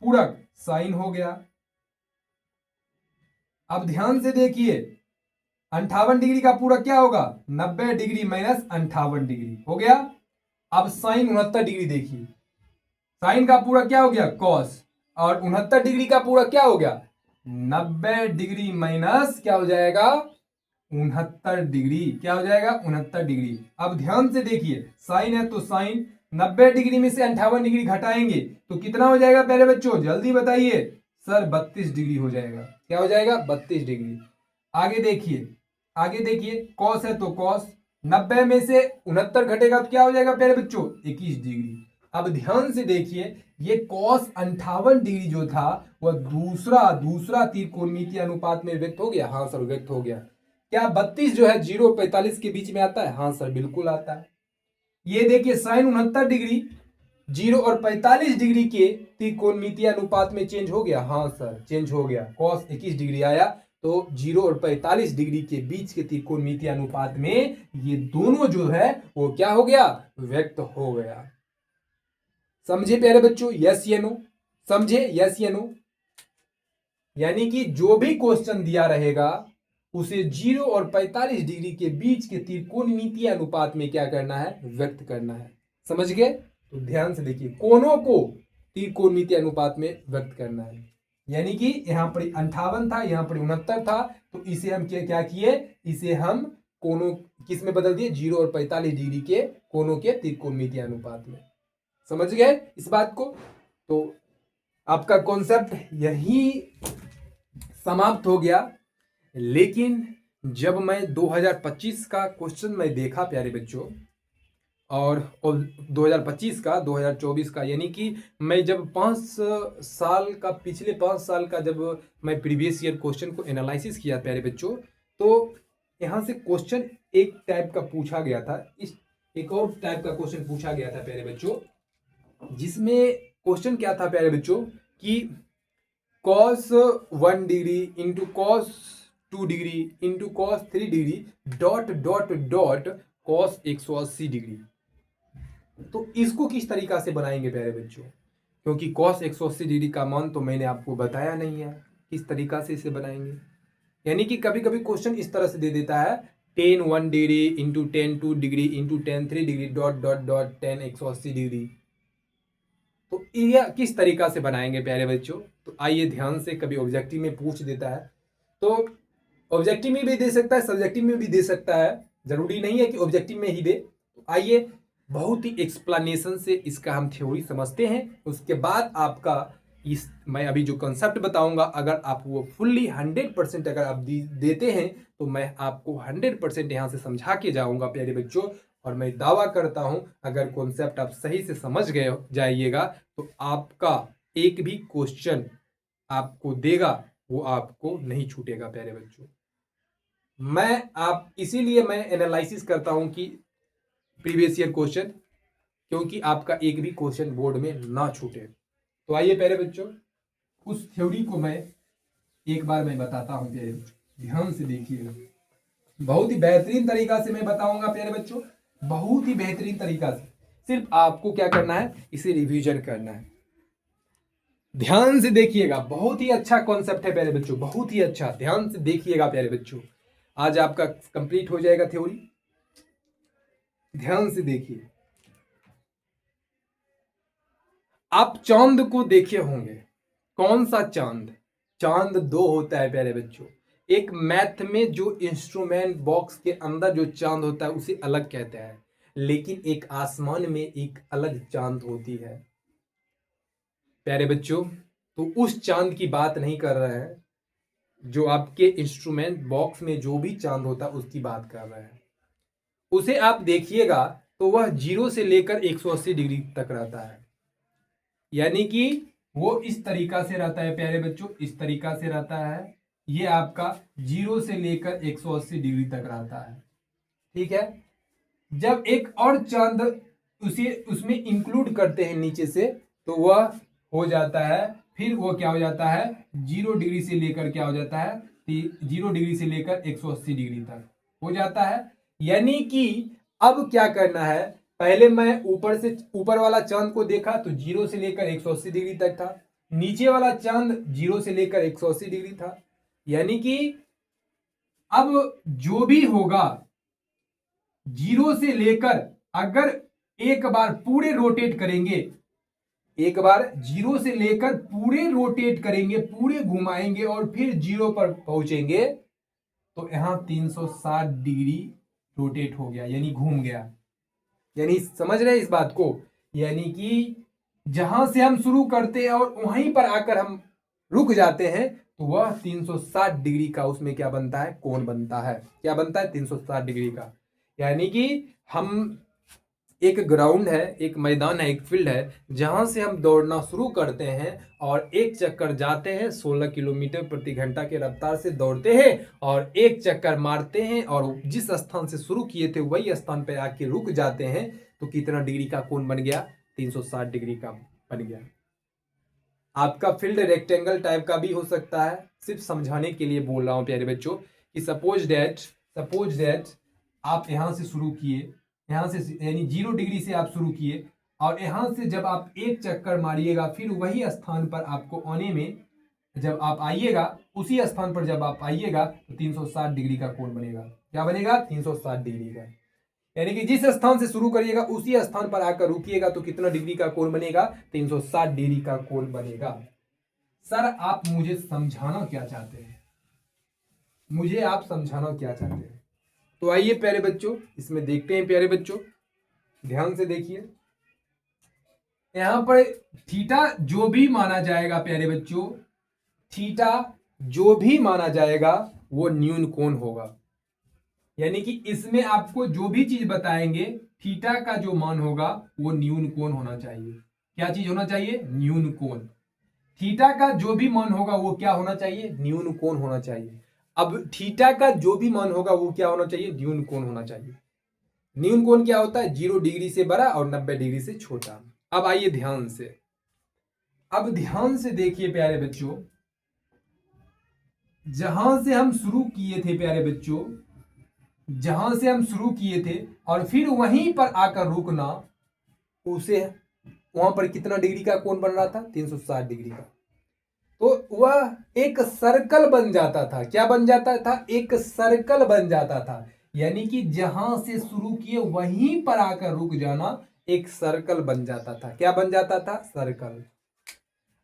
पूरक, साइन हो गया। अब ध्यान से देखिए, 58 डिग्री का पूरक क्या होगा, 90 डिग्री माइनस 58 डिग्री हो गया। अब साइन 69 डिग्री देखिए, साइन का पूरक क्या हो गया, कॉस, और 69 डिग्री का पूरक क्या हो गया, 90 डिग्री माइनस क्या हो जाएगा, 69 डिग्री। क्या हो जाएगा, 69 डिग्री। अब ध्यान से देखिए, साइन है तो साइन 90 डिग्री में से 58 डिग्री घटाएंगे तो कितना हो जाएगा प्यारे बच्चों, जल्दी बताइए। सर 32 डिग्री हो जाएगा। क्या हो जाएगा, 32 डिग्री। आगे देखिए, आगे देखिए, कॉस है तो कॉस, 90 में से 69 घटेगा तो क्या हो जाएगा प्यारे बच्चों, 21 डिग्री। अब ध्यान से देखिए, ये कॉस 58 डिग्री जो था वह दूसरा त्रिकोणमितीय अनुपात में व्यक्त हो गया। हाँ सर, व्यक्त हो गया। क्या 32 जो है 0 और 45 के बीच में आता है? हाँ सर, बिल्कुल आता है। ये देखिए, साइन 69 डिग्री 0 और 45 डिग्री के त्रिकोणमितीय अनुपात में चेंज हो गया। हाँ सर, चेंज हो गया। कॉस 21 डिग्री आया तो 0 और 45 डिग्री के बीच के त्रिकोणमितीय अनुपात में ये दोनों जो है वो क्या हो गया, व्यक्त हो गया। समझे प्यारे बच्चों, यस या नो? समझे, यस या नो? यानी कि जो भी क्वेश्चन दिया रहेगा उसे 0 और 45 डिग्री के बीच के त्रिकोणमितीय अनुपात में क्या करना है, व्यक्त करना है। समझ गए? तो ध्यान से देखिए, कोणों को त्रिकोणमितीय अनुपात में व्यक्त करना है। यानी कि यहां पर 58 था, यहां पर 69 था, तो इसे हम क्या किए, इसे हम कोणों किस में बदल दिए, 0 और 45 डिग्री के कोणों के त्रिकोणमितीय अनुपात में। समझ गए इस बात को? तो आपका कॉन्सेप्ट यही समाप्त हो गया। लेकिन जब मैं 2025 का क्वेश्चन मैं देखा प्यारे बच्चों, और 2025 का 2024 का, यानी कि मैं जब 5 साल का, पिछले 5 साल का जब मैं प्रीवियस ईयर क्वेश्चन को एनालिसिस किया प्यारे बच्चों, तो यहाँ से क्वेश्चन एक टाइप का पूछा गया था, इस एक और टाइप का क्वेश्चन पूछा गया था प्यारे बच्चों, जिसमें क्वेश्चन क्या था प्यारे बच्चों कि cos 1 degree into cos 2 degree into cos 3 degree dot dot dot cos 180 degree. तो इसको किस तरीका से बनाएंगे प्यारे बच्चों, क्योंकि cos 180 डिग्री का मान तो मैंने आपको बताया नहीं है, किस तरीका से इसे बनाएंगे। यानी कि कभी कभी क्वेश्चन इस तरह से दे देता है, tan 1 degree into tan 2 degree into tan 3 degree dot dot dot tan 180 degree. तो ये किस तरीका से बनाएंगे प्यारे बच्चों, तो आइए ध्यान से, कभी ऑब्जेक्टिव में पूछ देता है। तो ऑब्जेक्टिव में भी दे सकता है, सब्जेक्टिव में भी दे सकता है, जरूरी नहीं है कि ऑब्जेक्टिव में ही दे। तो आइए बहुत ही एक्सप्लेनेशन से इसका हम थ्योरी समझते हैं, उसके बाद आपका इस मैं अभी जो कॉन्सेप्ट बताऊंगा अगर आप वो फुल्ली 100% अगर आप देते हैं तो मैं आपको 100% यहाँ से समझा के जाऊंगा प्यारे बच्चों। और मैं दावा करता हूं अगर कॉन्सेप्ट आप सही से समझ गए जाइएगा तो आपका एक भी क्वेश्चन आपको देगा वो आपको नहीं छूटेगा प्यारे बच्चों। मैं इसीलिए मैं एनालिसिस करता हूं कि प्रीवियस ईयर क्वेश्चन, क्योंकि आपका एक भी क्वेश्चन बोर्ड में ना छूटे। तो आइए प्यारे बच्चों उस थ्योरी को मैं एक बार मैं बताता हूं प्यारे बच्चों, ध्यान से देखिएगा। बहुत ही बेहतरीन तरीका से मैं बताऊंगा प्यारे बच्चों, बहुत ही बेहतरीन तरीका से। सिर्फ आपको क्या करना है, इसे रिवीजन करना है। ध्यान से देखिएगा, बहुत ही अच्छा कॉन्सेप्ट है प्यारे बच्चों, बहुत ही अच्छा। ध्यान से देखिएगा प्यारे बच्चों, आज आपका कंप्लीट हो जाएगा थ्योरी। ध्यान से देखिए, आप चांद को देखे होंगे। कौन सा चांद? चांद दो होता है प्यारे बच्चों। एक मैथ में जो इंस्ट्रूमेंट बॉक्स के अंदर जो चांद होता है उसे अलग कहते हैं, लेकिन एक आसमान में एक अलग चांद होती है प्यारे बच्चों। तो उस चांद की बात नहीं कर रहे हैं, जो आपके इंस्ट्रूमेंट बॉक्स में जो भी चांद होता है उसकी बात कर रहे हैं। उसे आप देखिएगा तो वह 0 से लेकर 180 डिग्री तक रहता है, यानी कि वो इस तरीका से रहता है प्यारे बच्चों, इस तरीका से रहता है। ये आपका 0 से लेकर 180 डिग्री तक रहता है, ठीक है। जब एक और चांद उसे उसमें इंक्लूड करते हैं नीचे से तो वह हो जाता है, फिर वो क्या हो जाता है, 0 डिग्री से लेकर क्या हो जाता है, 0 डिग्री से लेकर 180 डिग्री तक हो जाता है। यानी कि अब क्या करना है, पहले मैं ऊपर से ऊपर वाला चांद को देखा तो 0 से लेकर 180 डिग्री तक था, नीचे वाला चांद 0 से लेकर 180 डिग्री था। यानी कि अब जो भी होगा 0 से लेकर, अगर एक बार पूरे रोटेट करेंगे, एक बार 0 से लेकर पूरे रोटेट करेंगे, पूरे घुमाएंगे और फिर 0 पर पहुंचेंगे तो यहां 360 डिग्री रोटेट हो गया, यानी घूम गया। यानी समझ रहे इस बात को, यानी कि जहां से हम शुरू करते हैं और वहीं पर आकर हम रुक जाते हैं तो वह 360 डिग्री का उसमें क्या बनता है, कोण बनता है। क्या बनता है, 360 डिग्री का। यानी कि हम एक ग्राउंड है, एक मैदान है, एक फील्ड है, जहां से हम दौड़ना शुरू करते हैं और एक चक्कर जाते हैं, 16 किलोमीटर प्रति घंटा के रफ्तार से दौड़ते हैं और एक चक्कर मारते हैं और जिस स्थान से शुरू किए थे वही स्थान पर आके रुक जाते हैं, तो कितना डिग्री का कोण बन गया, 360 डिग्री का बन गया। आपका फील्ड रेक्टेंगल टाइप का भी हो सकता है, सिर्फ समझाने के लिए बोल रहा हूं प्यारे बच्चों कि सपोज दैट आप यहां से शुरू किए, यहां से यानी 0 डिग्री से आप शुरू किए और यहां से जब आप एक चक्कर मारिएगा फिर वही स्थान पर आपको आने में, जब आप आइएगा उसी स्थान पर जब आप आइएगा तो 360 डिग्री का कोण बनेगा। क्या बनेगा, 360 डिग्री का। यानी कि जिस स्थान से शुरू करिएगा उसी स्थान पर आकर रुकिएगा तो कितना डिग्री का कोण बनेगा, 360 डिग्री का कोण बनेगा। सर आप मुझे समझाना क्या चाहते हैं, मुझे आप समझाना क्या चाहते हैं? तो आइए प्यारे बच्चों इसमें देखते हैं प्यारे बच्चों, ध्यान से देखिए। यहां पर थीटा जो भी माना जाएगा प्यारे बच्चों, थीटा जो भी माना जाएगा वो न्यून कोण होगा। यानी कि इसमें आपको जो भी चीज बताएंगे थीटा का जो मान होगा वो न्यून कोण होना चाहिए। क्या चीज होना चाहिए, न्यून कोण। थीटा का जो भी मान होगा वो क्या होना चाहिए, न्यून कोण होना चाहिए। अब थीटा का जो भी मान होगा वो क्या होना चाहिए, न्यून कोण होना चाहिए। न्यून कोण क्या होता है, 0 डिग्री से बड़ा और 90 डिग्री से छोटा। अब आइए ध्यान से, अब ध्यान से देखिए प्यारे बच्चों, जहां से हम शुरू किए थे प्यारे बच्चों, जहां से हम शुरू किए थे और फिर वहीं पर आकर रुकना, उसे वहां पर कितना डिग्री का कोण बन रहा था, 360 डिग्री का। तो वह एक सर्कल बन जाता था। क्या बन जाता था, एक सर्कल बन जाता था। यानी कि जहां से शुरू किए वहीं पर आकर रुक जाना एक सर्कल बन जाता था। क्या बन जाता था, सर्कल।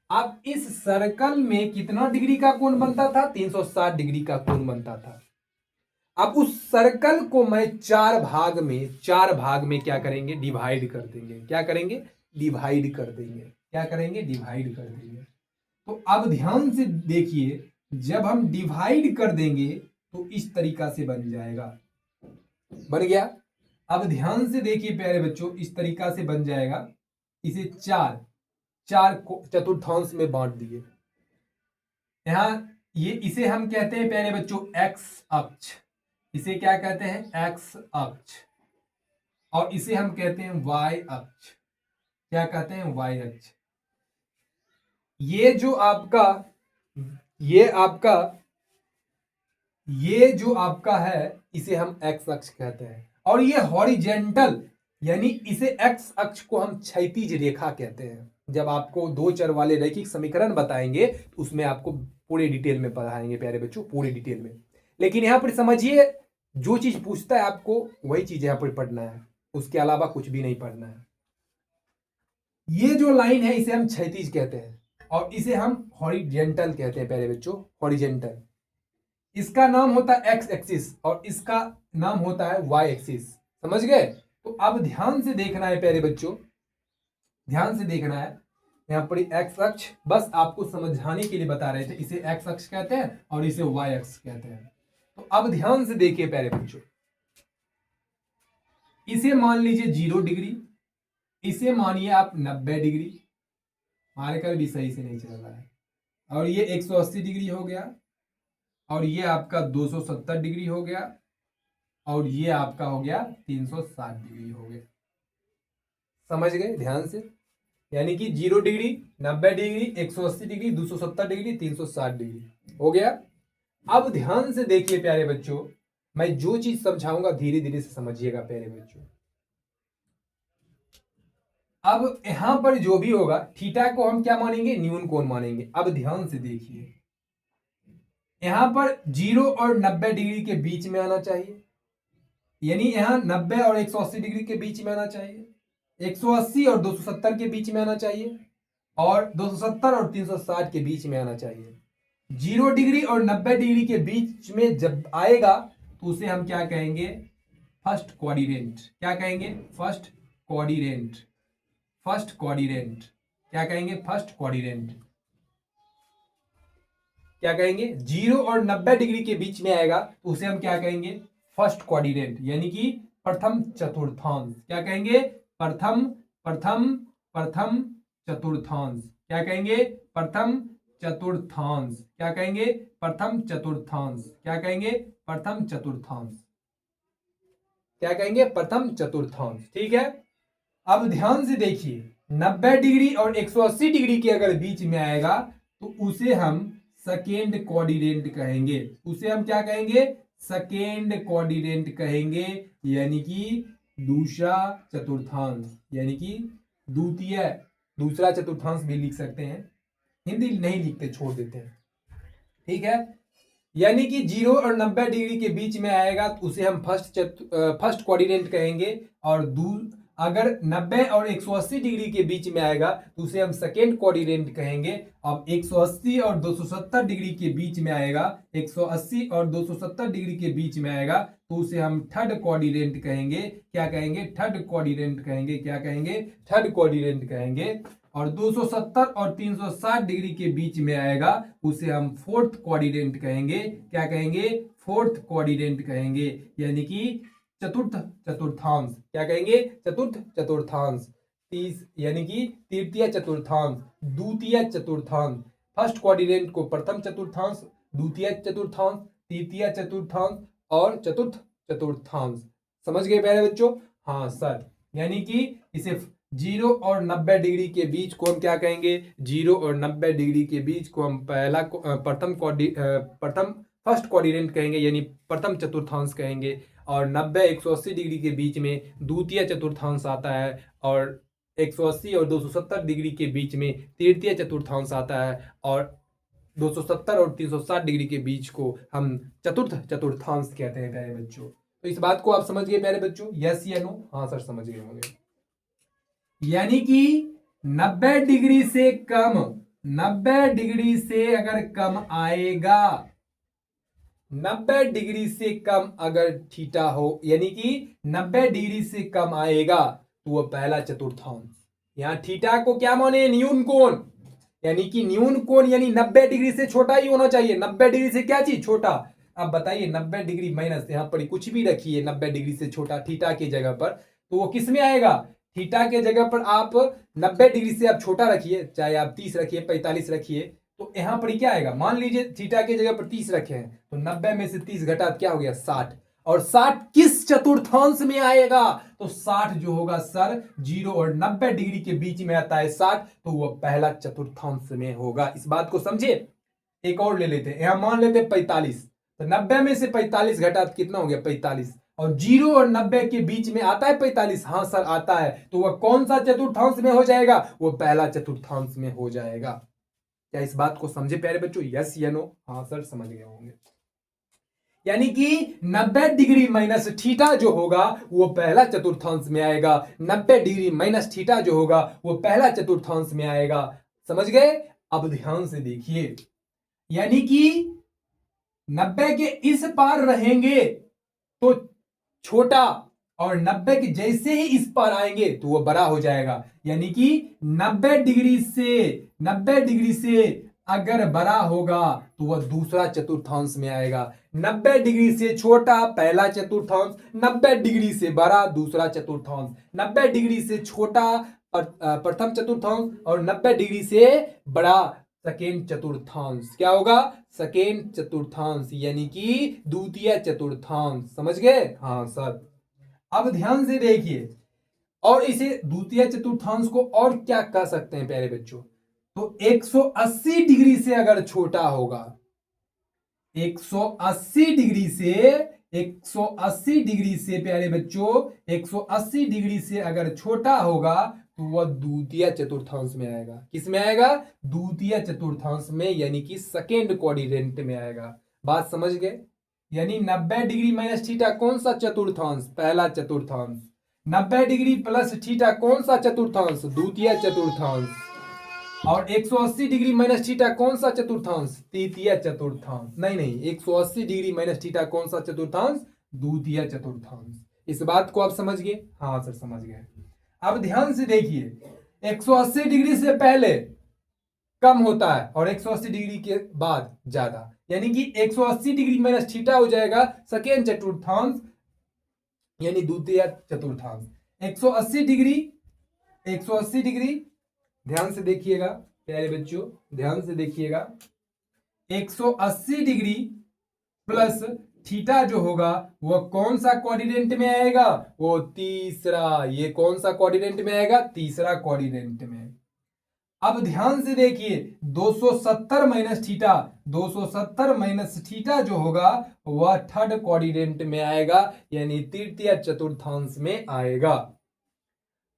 अब इस सर्कल में कितना डिग्री का कोण बनता था? 360 डिग्री का कोण बनता था। अब उस सर्कल को मैं चार भाग में क्या करेंगे? डिवाइड कर देंगे। क्या करेंगे? डिवाइड कर देंगे। क्या करेंगे? डिवाइड कर देंगे। तो अब ध्यान से देखिए, जब हम डिवाइड कर देंगे तो इस तरीका से बन जाएगा। बन गया। अब ध्यान से देखिए प्यारे बच्चों, इस तरीका से बन जाएगा। इसे चार चतुर्थांश में बांट दिए। यहां ये इसे हम कहते हैं प्यारे बच्चों एक्स अक्ष। इसे क्या कहते हैं? एक्स अक्ष। और इसे हम कहते हैं वाई अक्ष। क्या कहते हैं? वाई अक्ष। ये जो आपका है इसे हम एक्स अक्ष कहते हैं। और ये हॉरिजेंटल यानी इसे एक्स अक्ष को हम क्षैतिज रेखा कहते हैं। जब आपको दो चर वाले रैखिक समीकरण बताएंगे तो उसमें आपको पूरे डिटेल में पढ़ाएंगे प्यारे बच्चों, पूरे डिटेल में। लेकिन यहां पर समझिए, जो चीज पूछता है आपको वही चीज यहां पर पढ़ना है, उसके अलावा कुछ भी नहीं पढ़ना है। ये जो लाइन है इसे हम क्षैतिज कहते हैं और इसे हम हॉरिजेंटल कहते हैं प्यारे बच्चों, हॉरिजेंटल। इसका नाम होता है एक्स एक्सिस और इसका नाम होता है वाई एक्सिस। समझ गए? तो अब ध्यान से देखना है प्यारे बच्चों, ध्यान से देखना है। यहां पर एक्स अक्ष बस आपको समझाने के लिए बता रहे थे, इसे एक्स अक्ष कहते हैं और इसे वाई अक्ष कहते हैं। तो अब ध्यान से देखिए प्यारे बच्चों, इसे मान लीजिए 0 डिग्री, इसे मानिए आप 90 डिग्री। हमारे कर भी सही से नहीं चल रहा है। और ये 180 डिग्री हो गया और ये आपका 270 डिग्री हो गया और ये आपका हो गया 360 डिग्री हो गया। समझ गए? ध्यान से। यानी कि 0 degree, 90 degree, 180 degree, 270 degree, 360 degree हो गया। अब ध्यान से देखिए प्यारे बच्चों, मैं जो चीज समझाऊंगा धीरे धीरे से समझिएगा प्यारे बच्चों। अब यहां पर जो भी होगा थीटा को हम क्या मानेंगे? न्यून कोण मानेंगे। अब ध्यान से देखिए, यहां पर 0 और 90 डिग्री के बीच में आना चाहिए, यानी यहां 90 और 180 डिग्री के बीच में आना चाहिए, 180 और 270 के बीच में आना चाहिए और 270 और 360 के बीच में आना चाहिए। 0 डिग्री और 90 डिग्री के बीच में जब आएगा तो उसे हम क्या कहेंगे? First quadrant. क्या कहेंगे? First quadrant. First quadrant. क्या कहेंगे? First quadrant. क्या कहेंगे? 0 और 90 डिग्री के बीच में आएगा तो उसे हम क्या कहेंगे? फर्स्ट क्वाड्रेंट, यानी कि प्रथम चतुर्थांश। क्या कहेंगे? प्रथम प्रथम प्रथम चतुर्थांश। क्या कहेंगे? प्रथम चतुर्थांश। क्या कहेंगे? प्रथम चतुर्थांश। क्या कहेंगे? प्रथम चतुर्थांश। क्या कहेंगे? प्रथम चतुर्थांश। ठीक है। अब ध्यान से देखिए, 90 डिग्री और 180 डिग्री के अगर बीच में आएगा तो उसे हम सेकेंड क्वाड्रेंट कहेंगे। उसे हम क्या कहेंगे? सेकेंड क्वाड्रेंट कहेंगे, यानी कि दूसरा चतुर्थांश, यानी कि दूसरा चतुर्थांश भी लिख सकते हैं। हिंदी नहीं लिखते, छोड़ देते हैं। ठीक है। यानी कि 0 और 90 डिग्री के बीच में आएगा तो उसे हम फर्स्ट क्वाड्रेंट कहेंगे और अगर 90 और 180 डिग्री के बीच में आएगा तो उसे हम सेकेंड क्वाड्रेंट कहेंगे। अब 180 और 270 डिग्री के बीच में आएगा, 180 और 270 डिग्री के बीच में आएगा तो उसे हम थर्ड क्वाड्रेंट कहेंगे। क्या कहेंगे? थर्ड क्वाड्रेंट कहेंगे। क्या कहेंगे? थर्ड क्वाड्रेंट कहेंगे। और 270 और 360 डिग्री के बीच में आएगा उसे हम फोर्थ क्वाड्रेंट कहेंगे। क्या कहेंगे? फोर्थ क्वाड्रेंट कहेंगे, यानी कि चतुर्थांश। क्या कहेंगे? चतुर्थांश। यानी कि तृतीय चतुर्थांश, द्वितीय चतुर्थांश। फर्स्ट क्वाड्रेंट को प्रथम चतुर्थांश, द्वितीय चतुर्थांश, तृतीय चतुर्थांश और चतुर्थ चतुर्थांश। समझ गए प्यारे बच्चों? हाँ सर। यानी कि इसे 0 और 90 डिग्री के बीच को हम क्या कहेंगे? 0 और 90 डिग्री के बीच को हम प्रथम फर्स्ट क्वाड्रेंट कहेंगे, यानी प्रथम चतुर्थांश कहेंगे। और 90 180 डिग्री के बीच में द्वितीय चतुर्थांश आता है और 180 और 270 डिग्री के बीच में तृतीय चतुर्थांश आता है और 270 और 360 डिग्री के बीच को हम चतुर्थ चतुर्थांश कहते हैं प्यारे बच्चों। तो इस बात को आप समझ गए प्यारे बच्चों? यस या नो? हाँ सर, समझ गए होंगे। यानी कि 90 डिग्री से कम 90 डिग्री से अगर कम आएगा, 90 डिग्री से कम अगर थीटा हो, यानी कि 90 डिग्री से कम आएगा तो वह पहला चतुर्थांश। यहां थीटा को क्या माने, न्यून कोण, यानी कि न्यून कोण यानी 90 डिग्री से छोटा ही होना चाहिए। 90 डिग्री से क्या चीज छोटा। अब बताइए 90 डिग्री माइनस, यहां पर कुछ भी रखिए 90 डिग्री से छोटा थीटा की जगह पर, तो वो किस में आएगा, थीटा के जगह पर आप 90 डिग्री से आप छोटा रखिए, चाहे आप 30 रखिए 45 रखिए, तो यहां पर क्या आएगा, मान लीजिए थीटा के जगह पर 30 रखे हैं, तो 90 में से 30 घटा क्या हो गया 60। और 60 किस चतुर्थांश में आएगा, तो 60 जो होगा सर 0 और 90 डिग्री के बीच में आता है 60, तो वह पहला चतुर्थांश में होगा। इस बात को समझे। एक और ले लेते हैं, यहां मान लेते हैं 45, तो 90 में से 45 घटा तो कितना हो गया 45, और 0 और 90 के बीच में आता है 45, हाँ सर आता है, तो वह कौन सा चतुर्थांश में हो जाएगा, वह पहला चतुर्थांश में हो जाएगा। क्या इस बात को समझे प्यारे बच्चों, यस या नो। हाँ सर समझ गए होंगे। यानी कि 90 डिग्री माइनस थीटा जो होगा वो पहला चतुर्थांश में आएगा, 90 डिग्री माइनस थीटा जो होगा वो पहला चतुर्थांश में आएगा। समझ गए। अब ध्यान से देखिए, यानी कि 90 के इस पार रहेंगे तो छोटा, और 90 के जैसे ही इस पार आएंगे तो वो बड़ा हो जाएगा। यानी कि 90 डिग्री से अगर बड़ा होगा तो वह दूसरा चतुर्थांश में आएगा। 90 डिग्री से छोटा पहला चतुर्थांश, 90 डिग्री से बड़ा दूसरा चतुर्थांश, 90 डिग्री से छोटा प्रथम चतुर्थांश, और 90 डिग्री से बड़ा सेकेंड चतुर्थांश। क्या होगा, सेकेंड चतुर्थांश, यानी कि द्वितीय चतुर्थांश। समझ गए। हाँ सर। अब ध्यान से देखिए, और इसे द्वितीय चतुर्थांश को और क्या कह सकते हैं प्यारे बच्चों, तो 180 डिग्री से अगर छोटा होगा, 180 डिग्री से, 180 डिग्री से प्यारे बच्चों 180 डिग्री से अगर छोटा होगा तो वह द्वितीय चतुर्थांश में आएगा। किस में आएगा, द्वितीय चतुर्थांश में, यानी कि सेकेंड क्वाड्रेंट में आएगा। बात समझ गए। यानी 90 डिग्री माइनस थीटा कौन सा चतुर्थांश, पहला चतुर्थांश। 90 डिग्री प्लस थीटा कौन सा चतुर्थांश, द्वितीय चतुर्थांश। और 180 डिग्री माइनस थीटा कौन सा चतुर्थांश, तृतीय चतुर्थांश। नहीं, 180 डिग्री माइनस थीटा कौन सा चतुर्थांश, द्वितीय चतुर्थांश। इस बात को आप समझ गए। हाँ सर समझ गए। अब ध्यान से देखिए, 180 डिग्री से पहले कम होता है और 180 डिग्री के बाद ज्यादा, यानी कि 180 डिग्री माइनस थीटा हो जाएगा सेकेंड चतुर्थांश, यानी द्वितीय चतुर्थांश। 180 डिग्री, 180 डिग्री, ध्यान से देखिएगा प्यारे बच्चों, ध्यान से देखिएगा, 180 डिग्री प्लस थीटा जो होगा वो कौन सा क्वाड्रेंट में आएगा, वो तीसरा। ये कौन सा क्वाड्रेंट में आएगा, तीसरा क्वाड्रेंट में। अब ध्यान से देखिए, 270 माइनस थीटा, 270 माइनस थीटा जो होगा वह थर्ड क्वाड्रेंट में आएगा, यानी तृतीय चतुर्थांश में आएगा।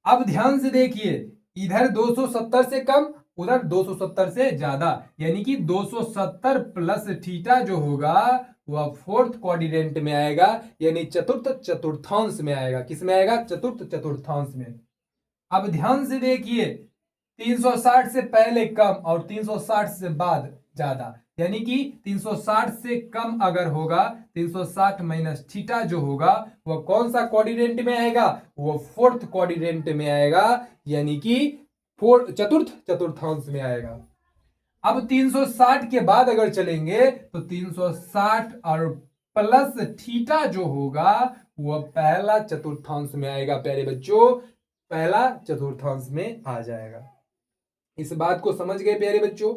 अब ध्यान से देखिए, इधर 270 से कम, उधर 270 से ज्यादा, यानी कि 270 प्लस थीटा जो होगा वह फोर्थ क्वाड्रेंट में आएगा, यानी चतुर्थ चतुर्थांश में आएगा। किस में आएगा, चतुर्थ चतुर्थांश में। अब ध्यान से देखिए, 360 से पहले कम और 360 से बाद ज्यादा, यानी कि 360 से कम अगर होगा, 360 माइनस थीटा जो होगा वह कौन सा क्वाड्रेंट में आएगा, वो फोर्थ क्वाड्रेंट में आएगा, यानी कि चतुर्थ चतुर्थांश में आएगा। अब 360 के बाद अगर चलेंगे तो 360 और प्लस थीटा जो होगा वह पहला चतुर्थांश में आएगा प्यारे बच्चों, पहला चतुर्थांश में आ जाएगा। इस बात को समझ गए प्यारे बच्चों।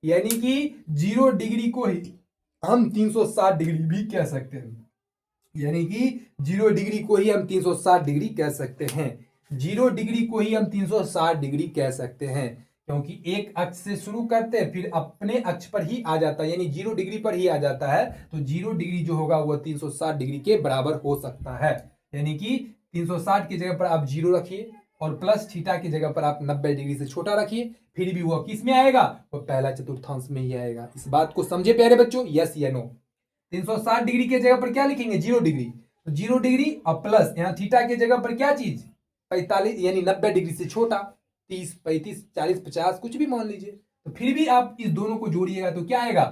यानी कि 0 डिग्री को ही हम 360 डिग्री भी कह सकते हैं, यानी कि 0 डिग्री को ही हम 360 डिग्री कह सकते हैं, 0 डिग्री को ही हम 360 डिग्री कह सकते हैं, क्योंकि एक अक्ष से शुरू करते हैं फिर अपने अक्ष पर ही आ जाता है, यानी 0 डिग्री पर ही आ जाता है, तो 0 डिग्री जो होगा वह 360 डिग्री के बराबर हो सकता है। यानी कि 360 की जगह पर आप 0 रखिए और प्लस थीटा की जगह पर आप 90 डिग्री से छोटा रखिए, फिर भी वह किस में आएगा, वह पहला चतुर्थांश में ही आएगा। इस बात को समझे प्यारे बच्चों, यस या नो। 360 डिग्री के जगह पर क्या लिखेंगे, 0 डिग्री, तो 0 डिग्री और प्लस यहाँ थीटा के जगह पर क्या चीज 45, यानी 90 डिग्री से छोटा, 30 35 40 50 कुछ भी मान लीजिए, तो फिर भी आप इस दोनों को जोड़िएगा तो क्या आएगा,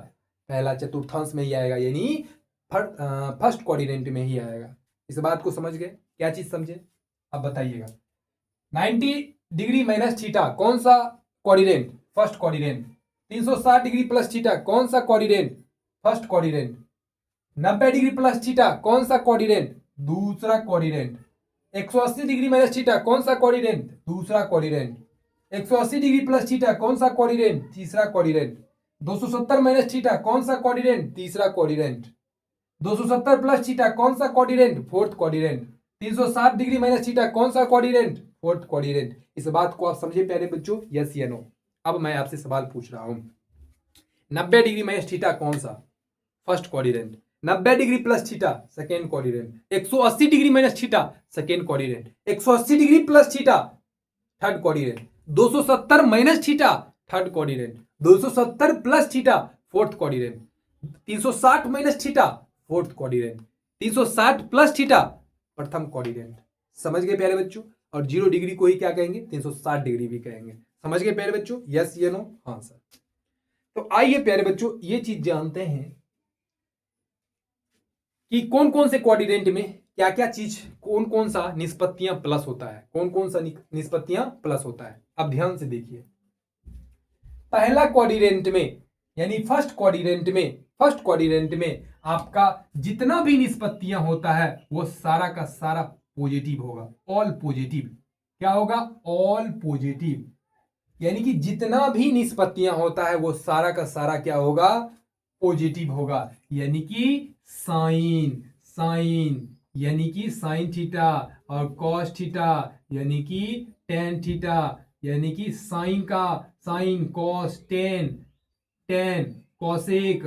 पहला चतुर्थांश में ही आएगा, यानी फर्स्ट क्वाड्रेंट में ही आएगा। इस बात को समझ गए, क्या चीज समझे, अब बताइएगा। 90 डिग्री माइनस थीटा कौन सा quadrant, first quadrant. 360 degree plus theta कौन सा quadrant, first quadrant. 90 degree plus theta कौन सा क्वाड्रेंट, दूसरा क्वाड्रेंट। 180 डिग्री माइनस थीटा कौन सा क्वाड्रेंट, दूसरा क्वाड्रेंट। 180 डिग्री प्लस थीटा कौन सा क्वाड्रेंट, तीसरा क्वाड्रेंट। 270 माइनस थीटा कौन सा क्वाड्रेंट, तीसरा क्वाड्रेंट। 270 प्लस थीटा कौन सा quadrant, fourth quadrant. 360 degree minus theta कौन सा क्वाड्रेंट, फोर्थ क्वाड्रेंट। इस बात को आप समझे प्यारे बच्चों, यस या नो। अब मैं आपसे सवाल पूछ रहा हूं, 90 डिग्री माइनस थीटा कौन सा, first quadrant. 90 degree plus theta second quadrant. 180 degree minus theta second quadrant. 180 degree plus theta third quadrant. 270 minus theta third quadrant. 270 plus theta fourth quadrant. 360 minus theta fourth quadrant. 360 plus theta प्रथम क्वाड्रेंट। समझ गए प्यारे बच्चों, और 0 डिग्री को ही क्या कहेंगे, 360 डिग्री भी कहेंगे। समझ गए प्यारे बच्चों, यस या नो, हाँ सर। तो आइए प्यारे बच्चों ये चीज जानते हैं कि कौन कौन से क्वाड्रेंट में क्या क्या चीज, कौन कौन सा निष्पत्तियां प्लस होता है, कौन कौन सा निष्पत्तियां प्लस होता है। अब ध्यान से देखिए, पहला क्वाड्रेंट में यानी फर्स्ट क्वाड्रेंट में आपका जितना भी निष्पत्तियां होता है वो सारा का सारा पॉजिटिव होगा, ऑल पॉजिटिव। क्या होगा, ऑल पॉजिटिव। यानी कि जितना भी निष्पत्तियां होता है वो सारा का सारा क्या होगा, पॉजिटिव होगा। यानी कि साइन यानी कि साइन थीटा, और कॉस थीटा यानी कि टेन थीटा, यानी कि sine cos tan cosec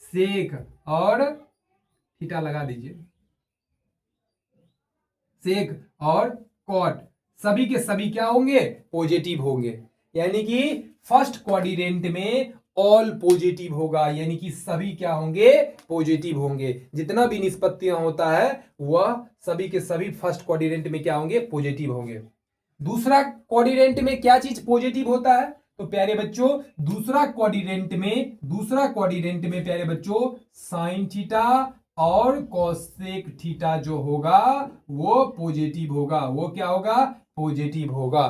sec और थीटा लगा दीजिए, सेक और कॉट, सभी के सभी क्या होंगे, पॉजिटिव होंगे। यानी कि फर्स्ट क्वाड्रेंट में ऑल पॉजिटिव होगा, यानी कि सभी क्या होंगे, पॉजिटिव होंगे। जितना भी निष्पत्तियां होता है वह सभी के सभी फर्स्ट क्वाड्रेंट में क्या होंगे, पॉजिटिव होंगे। दूसरा क्वाड्रेंट में क्या चीज पॉजिटिव होता है, तो प्यारे बच्चों दूसरा क्वाड्रेंट में प्यारे बच्चों साइन थीटा और कोसेक थीटा जो होगा वो पॉजिटिव होगा। वो क्या होगा, पॉजिटिव होगा।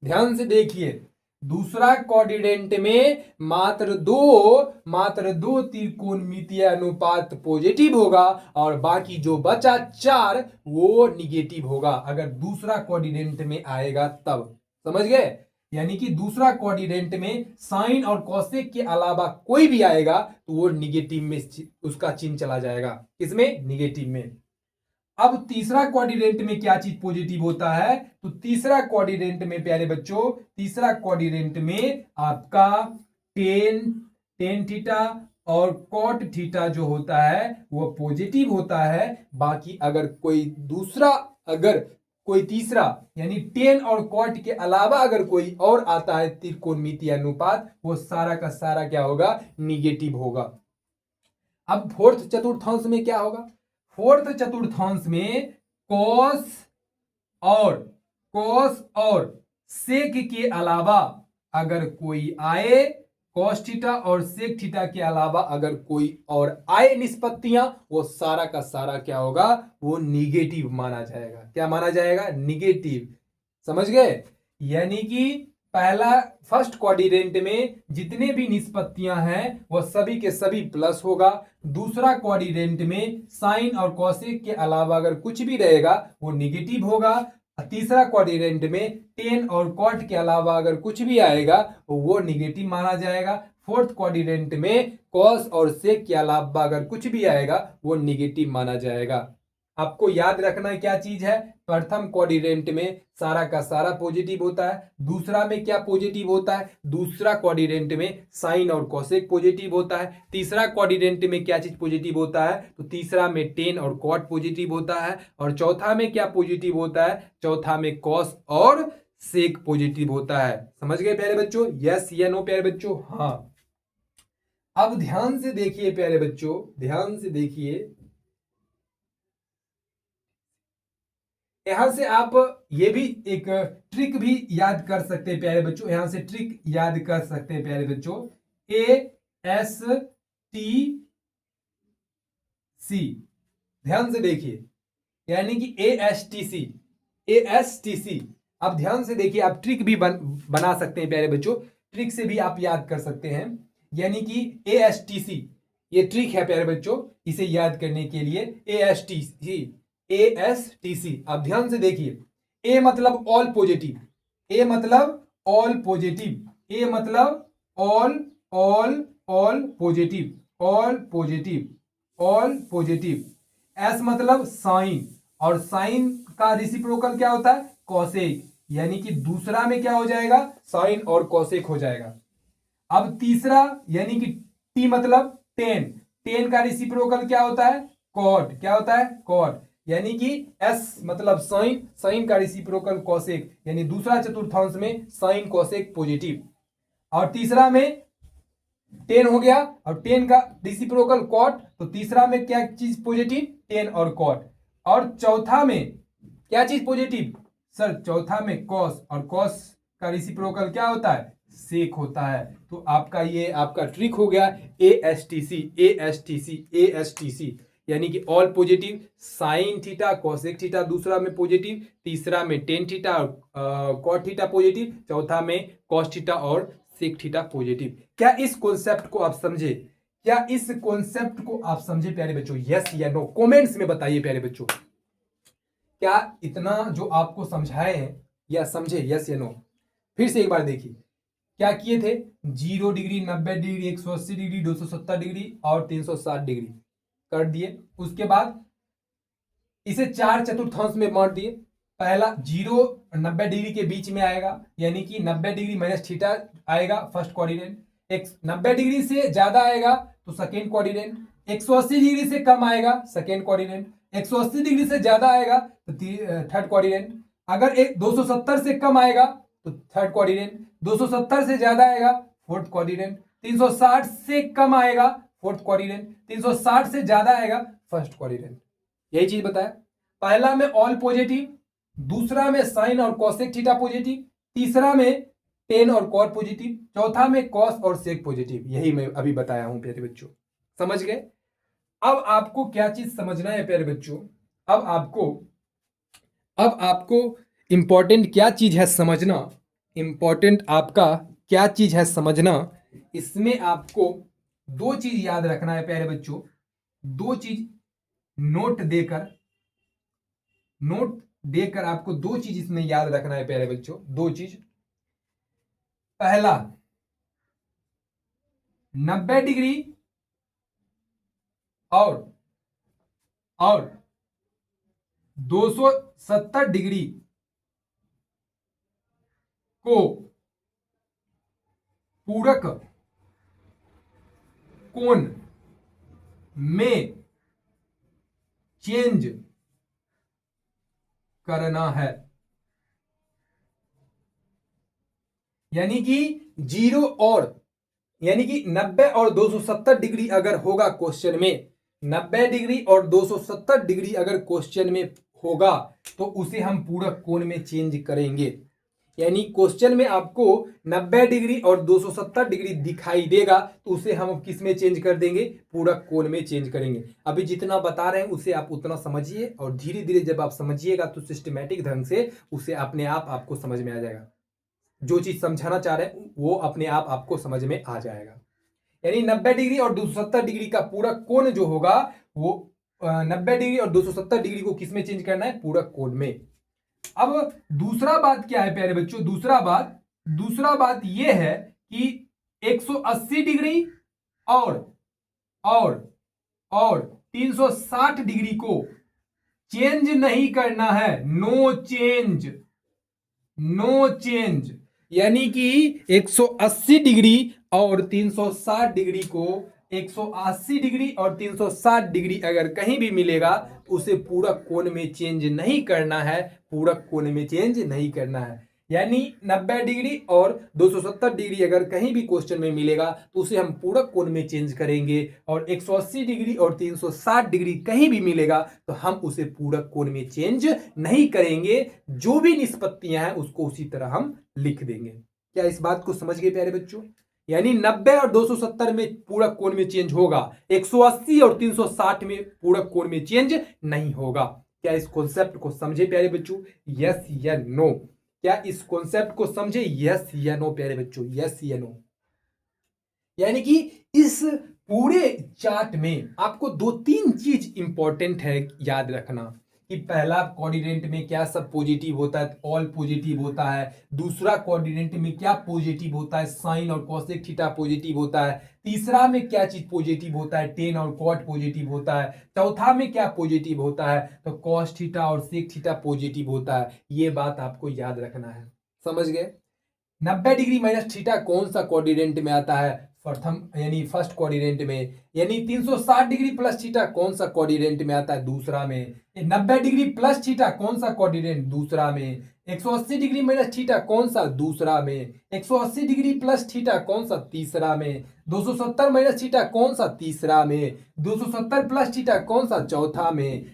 ध्यान से देखिए, दूसरा क्वाड्रेंट में मात्र दो त्रिकोणमितीय अनुपात पॉजिटिव होगा और बाकी जो बचा 4 वो निगेटिव होगा, अगर दूसरा क्वाड्रेंट में आएगा तब। समझ गए, यानी कि दूसरा क्वाड्रेंट में साइन और कॉसेक के अलावा कोई भी आएगा तो वो निगेटिव में उसका चिन्ह चला जाएगा, किसमें, निगेटिव में। अब तीसरा क्वाड्रेंट में क्या चीज पॉजिटिव होता है, तो तीसरा क्वाड्रेंट में प्यारे बच्चों, तीसरा क्वाड्रेंट में आपका टेन थीटा और कॉट थीटा जो होता है वो पॉजिटिव होता है। बाकी अगर कोई तीसरा यानी टेन और कॉट के अलावा अगर कोई और आता है त्रिकोणमितीय अनुपात, वो सारा का सारा क्या होगा, निगेटिव होगा। अब फोर्थ चतुर्थांश में क्या होगा, फोर्थ चतुर्थांश में कॉस और सेक के अलावा अगर कोई आए, कॉस थीटा और सेक थीटा के अलावा अगर कोई और आए निष्पत्तियां, वो सारा का सारा क्या होगा, वो निगेटिव माना जाएगा। क्या माना जाएगा, निगेटिव। समझ गए, यानी कि पहला फर्स्ट क्वाड्रेंट में जितने भी निष्पत्तियां हैं वह सभी के सभी प्लस होगा। दूसरा क्वाड्रेंट में साइन और कॉसेक के अलावा अगर कुछ भी रहेगा वो निगेटिव होगा। तीसरा क्वाड्रेंट में टेन और कॉट के अलावा अगर कुछ भी आएगा वो निगेटिव माना जाएगा। फोर्थ क्वाड्रेंट में कॉस और सेक के अलावा अगर कुछ भी आएगा वो निगेटिव माना जाएगा। आपको याद रखना है क्या चीज है, प्रथम क्वाड्रेंट में सारा का सारा पॉजिटिव होता है। दूसरा में क्या पॉजिटिव होता है, दूसरा क्वाड्रेंट में साइन और कोसेक पॉजिटिव होता है। तीसरा क्वाड्रेंट में क्या चीज पॉजिटिव होता है, तो तीसरा में टेन और कॉट पॉजिटिव होता है। और चौथा में क्या पॉजिटिव होता है, चौथा में कॉस और सेक पॉजिटिव होता है। समझ गए प्यारे बच्चों, यस या नो प्यारे बच्चों, हाँ। अब ध्यान से देखिए प्यारे बच्चों, ध्यान से देखिए, यहां से आप ये भी एक ट्रिक भी याद कर सकते हैं प्यारे बच्चों, यहां से ट्रिक याद कर सकते हैं प्यारे बच्चों, ASTC, ध्यान से देखिए, यानी कि ASTC। अब ध्यान से देखिए, आप ट्रिक भी बना सकते हैं प्यारे बच्चों, ट्रिक से भी आप याद कर सकते हैं, यानी कि ASTC, ये ट्रिक है प्यारे बच्चों, इसे याद करने के लिए ASTC। अब ध्यान से देखिए, ए मतलब ऑल पॉजिटिव, ए मतलब ऑल पॉजिटिव, ए मतलब all all all positive, all positive, all positive. S मतलब साइन, और साइन का रेसिप्रोकल क्या होता है, कॉसेक, यानी कि दूसरा में क्या हो जाएगा, साइन और कॉसेक हो जाएगा। अब तीसरा, यानी कि टी मतलब टेन, टेन का रेसिप्रोकल क्या होता है, कॉट, क्या होता है, कॉट, यानी कि एस मतलब साइन, साइन का रेसिप्रोकल कॉसेक, यानी दूसरा चतुर्थांश में साइन कॉसेक पॉजिटिव। और तीसरा में टेन हो गया, और टेन का रेसिप्रोकल कॉट, तो तीसरा में क्या चीज पॉजिटिव, टेन और कॉट। और चौथा में क्या चीज पॉजिटिव, सर चौथा में कॉस, और कॉस का रेसिप्रोकल क्या होता है, सेक होता है। तो आपका ये आपका ट्रिक हो गया ASTC, ASTC, ASTC, यानी कि all positive, sine theta cosec theta दूसरा में पॉजिटिव, तीसरा में टेन थीटा और कॉट थीटा पॉजिटिव, चौथा में कॉस थीटा और सेक थीटा पॉजिटिव। क्या इस कॉन्सेप्ट को आप समझे, क्या इस कॉन्सेप्ट को आप समझे प्यारे बच्चों, यस या नो, कमेंट्स में बताइए प्यारे बच्चों, क्या इतना जो आपको समझाए हैं या समझे, यस या नो। फिर से एक बार देखिए, क्या किए थे, 0 डिग्री, 90 डिग्री, 180 डिग्री, 270 डिग्री और 360 डिग्री कर दिए। उसके बाद इसे चार चतुर्थांश में बांट दिए। पहला 0 90 डिग्री के बीच में आएगा, यानी कि 90 डिग्री माइनस थीटा आएगा फर्स्ट कोऑर्डिनेट, 90 डिग्री से ज्यादा आएगा तो सेकेंड कोऑर्डिनेट, 180 डिग्री से कम आएगा सेकेंड कोऑर्डिनेट, 180 डिग्री से ज्यादा आएगा तो थर्ड कोऑर्डिनेट, अगर 270 से कम आएगा तो थर्ड कोऑर्डिनेट, 270 से ज्यादा आएगा फोर्थ कोऑर्डिनेट, 360 से कम आएगा फोर्थ कोऑर्डिनेट, 360 से ज्यादा आएगा फर्स्ट कोऑर्डिनेट। यही चीज बताया, पहला में ऑल पॉजिटिव, दूसरा में साइन और कॉसेक थीटा पॉजिटिव, तीसरा में टेन और कॉट पॉजिटिव, चौथा में कॉस और सेक पॉजिटिव। यही मैं अभी बताया हूं प्यारे बच्चों, समझ गए। अब आपको क्या चीज समझना है प्यारे बच्चों, अब आपको इंपॉर्टेंट क्या चीज है समझना, इंपॉर्टेंट आपका क्या चीज है समझना, इसमें आपको दो चीज याद रखना है प्यारे बच्चों, दो चीज नोट देकर आपको दो चीज इसमें याद रखना है प्यारे बच्चों, दो चीज। पहला 90 डिग्री और 270 डिग्री को पूरक कोण में चेंज करना है, यानी कि 0 और यानी कि 90 और 270 डिग्री अगर होगा क्वेश्चन में, 90 डिग्री और 270 डिग्री अगर क्वेश्चन में होगा तो उसे हम पूरक कोण में चेंज करेंगे। यानी क्वेश्चन में आपको 90 डिग्री और 270 डिग्री दिखाई देगा तो उसे हम किस में चेंज कर देंगे, पूरक कोण में चेंज करेंगे। अभी जितना बता रहे हैं उसे आप उतना समझिए, और धीरे धीरे जब आप समझिएगा तो सिस्टमैटिक ढंग से उसे अपने आप आपको समझ में आ जाएगा, जो चीज समझाना चाह रहे हैं वो अपने आप आपको समझ में आ जाएगा। यानी 90 डिग्री और 270 डिग्री का पूरक कोण जो होगा वो 90 डिग्री और 270 डिग्री को किस में चेंज करना है, पूरक कोण में। अब दूसरा बात क्या है प्यारे बच्चों, दूसरा बात यह है कि 180 डिग्री और 360 डिग्री को चेंज नहीं करना है, नो चेंज, यानी कि 180 डिग्री और 360 डिग्री को 180 डिग्री और 360 डिग्री अगर कहीं भी मिलेगा तो उसे पूरक कोण में चेंज नहीं करना है, पूरक कोण में चेंज नहीं करना है। यानी 90 डिग्री और 270 डिग्री अगर कहीं भी क्वेश्चन में मिलेगा तो उसे हम पूरक कोण में चेंज करेंगे, और 180 डिग्री और 360 डिग्री कहीं भी मिलेगा तो हम उसे पूरक कोण में चेंज नहीं करेंगे। जो भी निष्पत्तियां हैं उसको उसी तरह हम लिख देंगे। क्या इस बात को समझ गए प्यारे बच्चों? यानी 90 और 270 में पूरक कोण में चेंज होगा, 180 और 360 में पूरक कोण में चेंज नहीं होगा। क्या इस कॉन्सेप्ट को समझे प्यारे बच्चों? यस या नो? क्या इस कॉन्सेप्ट को समझे? यस या नो प्यारे बच्चों? यस या नो? यानी कि इस पूरे चार्ट में आपको दो तीन चीज इंपॉर्टेंट है याद रखना, कि पहला कोऑर्डिनेट में क्या सब पॉजिटिव होता है, ऑल पॉजिटिव होता है। दूसरा कोऑर्डिनेट में क्या पॉजिटिव होता है, साइन और कोसेक थीटा पॉजिटिव होता है। तीसरा में क्या चीज पॉजिटिव होता है, टेन और कॉट पॉजिटिव होता है। चौथा में क्या पॉजिटिव होता है, तो कॉस थीटा और सेक थीटा पॉजिटिव होता है। ये बात आपको याद रखना है। समझ गए? 90 डिग्री माइनस थीटा कौन सा कोऑर्डिनेट में आता है? प्रथम यानी फर्स्ट कोऑर्डिनेट में। यानी 360 डिग्री प्लस थीटा कौन सा कोऑर्डिनेट में आता है? दूसरा में। 90 डिग्री प्लस थीटा कौन सा कोऑर्डिनेट? दूसरा में। 180 डिग्री माइनस थीटा कौन सा? दूसरा में। 180 डिग्री प्लस थीटा कौन सा? तीसरा में। 270 माइनस थीटा कौन सा? तीसरा में। 270 प्लस थीटा कौन सा? चौथा में।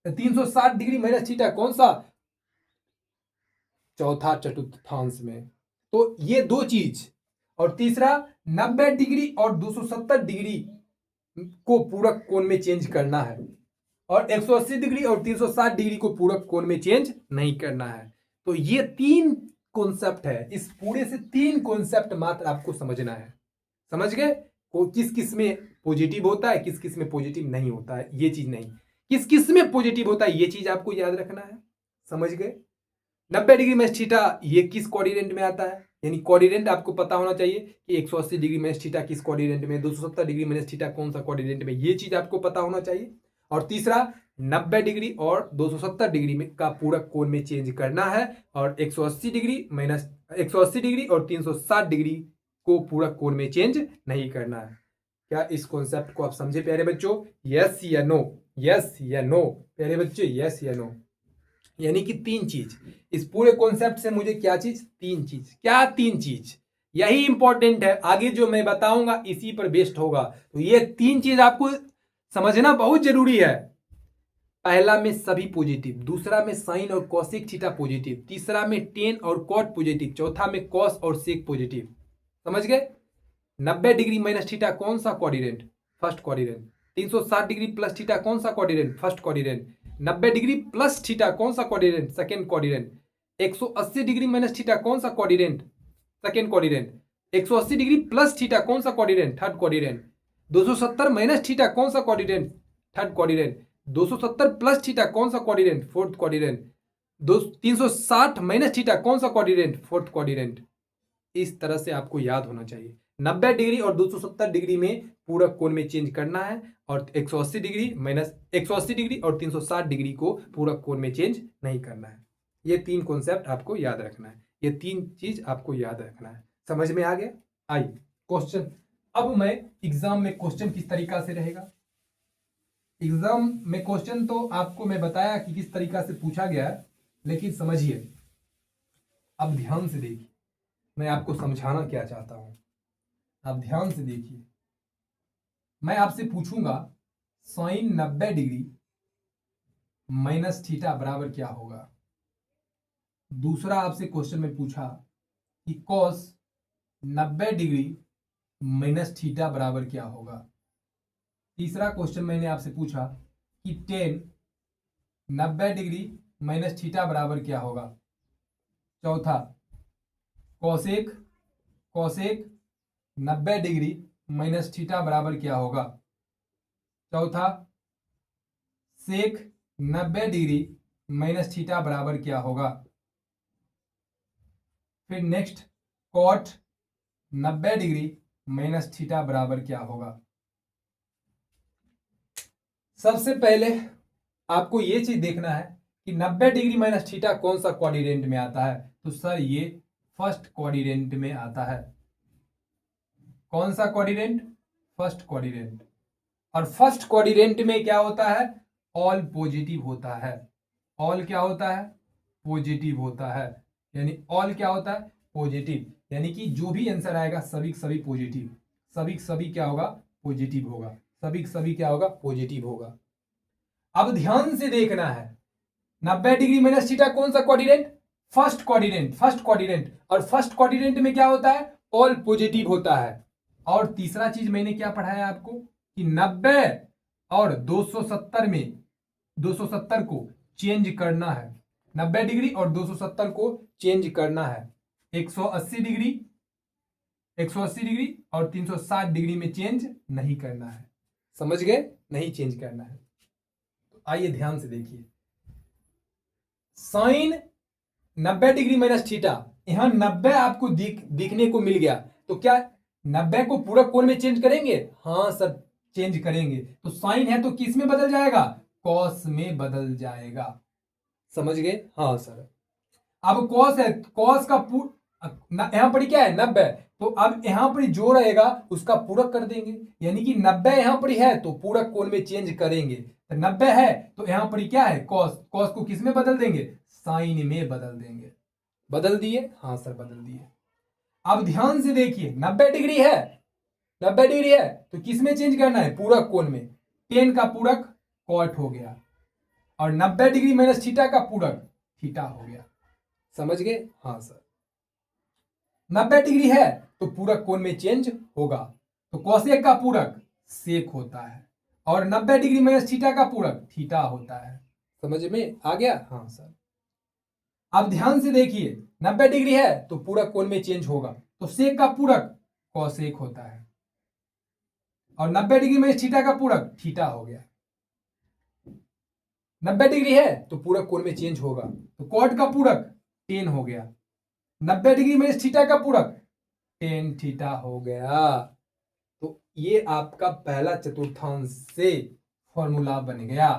360 डिग्री माइनस थीटा कौन सा? चौथा चतुर्थांश में। तो ये दो चीज, और तीसरा 90 डिग्री और 270 डिग्री को पूरक कोण में चेंज करना है, और 180 डिग्री और 360 डिग्री को पूरक कोण में चेंज नहीं करना है। तो ये तीन कॉन्सेप्ट है, इस पूरे से तीन कॉन्सेप्ट मात्र आपको समझना है। समझ गए? को किस किस में पॉजिटिव होता है, किस किस में पॉजिटिव नहीं होता है, ये चीज नहीं। किस किस में पॉजिटिव होता है ये चीज आपको याद रखना है। समझ गए? 90 डिग्री में थीटा ये किस कोऑर्डिनेट में आता है, यानी कोऑर्डिनेट आपको पता होना चाहिए कि 180 डिग्री में थीटा किस कोऑर्डिनेट में, 270 डिग्री में थीटा कौन सा कोऑर्डिनेट में, ये चीज आपको पता होना चाहिए। और तीसरा 90 डिग्री और 270 डिग्री में का पूरक कोण में चेंज करना है, और 180 डिग्री माइनस 180 डिग्री और 360 डिग्री को पूरक कोण में चेंज नहीं करना है। क्या इस कॉन्सेप्ट को आप समझे प्यारे बच्चों? यस या नो? यस या नो प्यारे बच्चों? यस या नो? यानी कि तीन चीज, इस पूरे कॉन्सेप्ट से मुझे क्या चीज? तीन चीज। क्या तीन चीज? यही इंपॉर्टेंट है, आगे जो मैं बताऊंगा इसी पर बेस्ड होगा। तो ये तीन चीज आपको समझना बहुत जरूरी है। पहला में सभी पॉजिटिव, दूसरा में साइन और कॉसिक थीटा पॉजिटिव, तीसरा में टेन और कॉट पॉजिटिव, चौथा में कॉस और सेक पॉजिटिव। समझ गए? 90 डिग्री माइनस थीटा कौन सा coordinate? First coordinate. 360 degree plus theta कौन सा coordinate? First coordinate. 90 degree plus theta कौन सा coordinate? Second coordinate. 180 degree minus theta कौन सा coordinate? Second coordinate. 180 degree plus theta कौन सा coordinate? Third coordinate. 270 minus theta कौन सा coordinate? Third coordinate. 270 plus theta कौन सा coordinate? Fourth coordinate. 360 minus theta कौन सा कोऑर्डिनेट? Fourth coordinate. इस तरह से आपको याद होना चाहिए। 90 डिग्री और 270 डिग्री में पूरक कोण में चेंज करना है, और 180 डिग्री माइनस 180 डिग्री और 360 डिग्री को पूरक कोण में चेंज नहीं करना है। ये तीन कॉन्सेप्ट आपको याद रखना है, ये तीन चीज आपको याद रखना है। समझ में आ गया? आइए क्वेश्चन। अब मैं एग्जाम में क्वेश्चन किस तरीका से रहेगा, एग्जाम में क्वेश्चन तो आपको मैं बताया कि किस तरीका से पूछा गया है, लेकिन समझिए, अब ध्यान से देखिए मैं आपको समझाना क्या चाहता हूं। आप ध्यान से देखिए, मैं आपसे पूछूंगा साइन 90 डिग्री माइनस थीटा बराबर क्या होगा। दूसरा आपसे क्वेश्चन में पूछा कि कॉस 90 डिग्री माइनस थीटा बराबर क्या होगा। तीसरा क्वेश्चन मैंने आपसे पूछा कि टेन 90 डिग्री माइनस थीटा बराबर क्या होगा। चौथा cosec cosec 90 degree minus theta बराबर क्या होगा। चौथा सेक 90 डिग्री माइनस थीटा बराबर क्या होगा। फिर next cot 90 degree minus theta बराबर क्या होगा। सबसे पहले आपको यह चीज देखना है कि 90 डिग्री माइनस थीटा कौन सा कोऑर्डिनेट में आता है। तो सर ये फर्स्ट कोऑर्डिनेट में आता है। कौन सा कोऑर्डिनेट? First coordinate. और फर्स्ट कोऑर्डिनेट में क्या होता है? ऑल पॉजिटिव होता है। ऑल क्या होता है? पॉजिटिव होता है। यानी ऑल क्या होता है, पॉजिटिव, यानी कि जो भी आंसर आएगा सभी सभी पॉजिटिव, सभी सभी क्या होगा, पॉजिटिव होगा, सभी सभी क्या होगा, पॉजिटिव होगा। अब ध्यान से देखना है 90 डिग्री माइनस थीटा कौन सा quadrant, first quadrant, first quadrant, और फर्स्ट क्वाड्रेंट में क्या होता है, ऑल पॉजिटिव होता है। और तीसरा चीज मैंने क्या पढ़ाया आपको कि 90 और 270 में 270 को चेंज करना है, 90 डिग्री और 270 को चेंज करना है, 180 डिग्री, 180 डिग्री और 360 डिग्री में चेंज नहीं करना है, समझ गए, नहीं चेंज करना है। तो आइए ध्यान से देखिए, साइन 90 डिग्री माइनस थीटा, यहां 90 आपको दिखने को मिल गया, तो क्या 90 को पूरा कोण में चेंज करेंगे, हाँ सर चेंज करेंगे। तो साइन है तो किस में बदल जाएगा, कॉस में बदल जाएगा, समझ गए, हाँ सर। अब कॉस है, कॉस का यहां पर क्या है 90, तो अब यहां पर जो रहेगा उसका पूरक कर देंगे, यानी कि 90 यहां पर है तो पूरक कोण में चेंज करेंगे, तो 90 है तो यहां पर क्या है कॉस, कॉस को किस में बदल देंगे, साइन में बदल देंगे, बदल दिए, हाँ सर बदल दिए। अब ध्यान से देखिए 90 डिग्री है, 90 डिग्री है तो किस में चेंज करना है, पूरक कोण में, टेन का पूरक कॉट हो गया, और 90 डिग्री माइनस थीटा का पूरक थीटा हो गया, समझ गए, हाँ सर। 90 डिग्री है तो पूरक कोण में चेंज होगा, तो कोसेक का पूरक सेक होता है, और 90 डिग्री माइनस थीटा का पूरक थीटा होता है, समझ में आ गया, हाँ सर। अब ध्यान से देखिए 90 डिग्री है तो पूरक कोण में चेंज होगा, तो सेक का पूरक कोसेक होता है, और 90 डिग्री माइनस थीटा का पूरक थीटा हो गया। 90 डिग्री है तो पूरक कोण में चेंज होगा, तो कॉट का पूरक टेन हो गया, 90 डिग्री माइनस थीटा का पूरक टेन थीटा हो गया। तो ये आपका पहला चतुर्थांश से फॉर्मूला बन गया,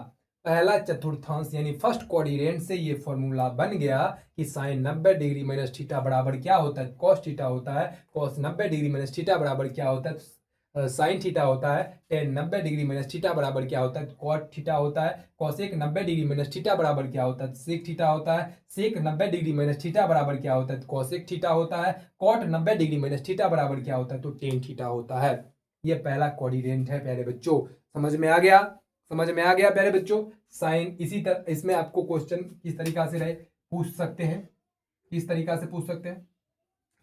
पहला चतुर्थांश यानी फर्स्ट क्वाड्रेंट से ये फॉर्मूला बन गया कि साइन 90 डिग्री माइनस थीटा बराबर क्या होता है, कॉस थीटा होता है, कॉस 90 डिग्री माइनस थीटा बराबर क्या होता है, साइन थीटा होता है, टेन 90 डिग्री माइनस थीटा बराबर क्या होता है, कॉट थीटा होता है, कॉसेक 90 डिग्री माइनस थीटा बराबर क्या होता है, सेक थीटा होता है, सेक 90 डिग्री माइनस थीटा बराबर क्या होता है, कॉसेक थीटा होता है, कॉट 90 डिग्री माइनस थीटा बराबर क्या होता है, तो टेन थीटा होता है। ये पहला क्वाड्रेंट है प्यारे बच्चों, समझ में आ गया, समझ में आ गया प्यारे बच्चों। साइन इसी तरह इसमें आपको क्वेश्चन किस तरीका से रहे पूछ सकते हैं, किस तरीका से पूछ सकते हैं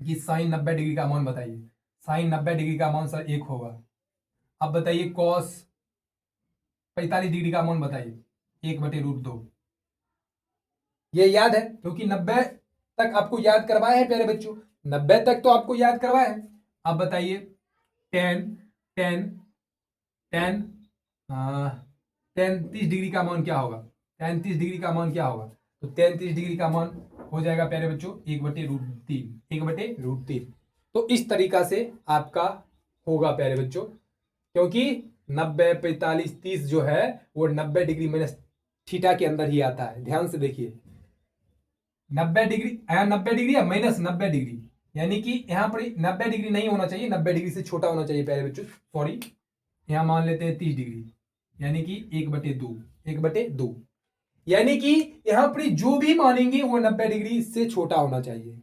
कि साइन 90 डिग्री का मान बताइए, साइन 90 डिग्री का मान सर 1 होगा। अब बताइए कॉस 45 डिग्री का मान बताइए, 1/√2। ये याद है क्योंकि 90 तक आपको याद करवाए हैं प्यारे बच्चों, 90 तक तो आपको याद करवाए हैं। अब बताइए ten ten ten ten 30 degree का मान क्या होगा, टेन 30 डिग्री का मान क्या होगा, तो टेन 30 डिग्री का मान हो जाएगा प्यारे बच्चों 1/√3, 1/√3। तो इस तरीका से आपका होगा प्यारे बच्चों, क्योंकि 90 45 30 जो है वो 90 डिग्री माइनस थीटा के अंदर ही आता है। ध्यान से देखिए 90 डिग्री, यहाँ 90 डिग्री या माइनस 90 डिग्री, यानी कि यहाँ पर 90 डिग्री नहीं होना चाहिए, 90 डिग्री से छोटा होना चाहिए प्यारे बच्चों, सॉरी। यहाँ मान लेते हैं 30 डिग्री, यानी कि 1/2, 1/2, यानी कि यहाँ पर जो भी मानेंगे वो 90 डिग्री से छोटा होना चाहिए।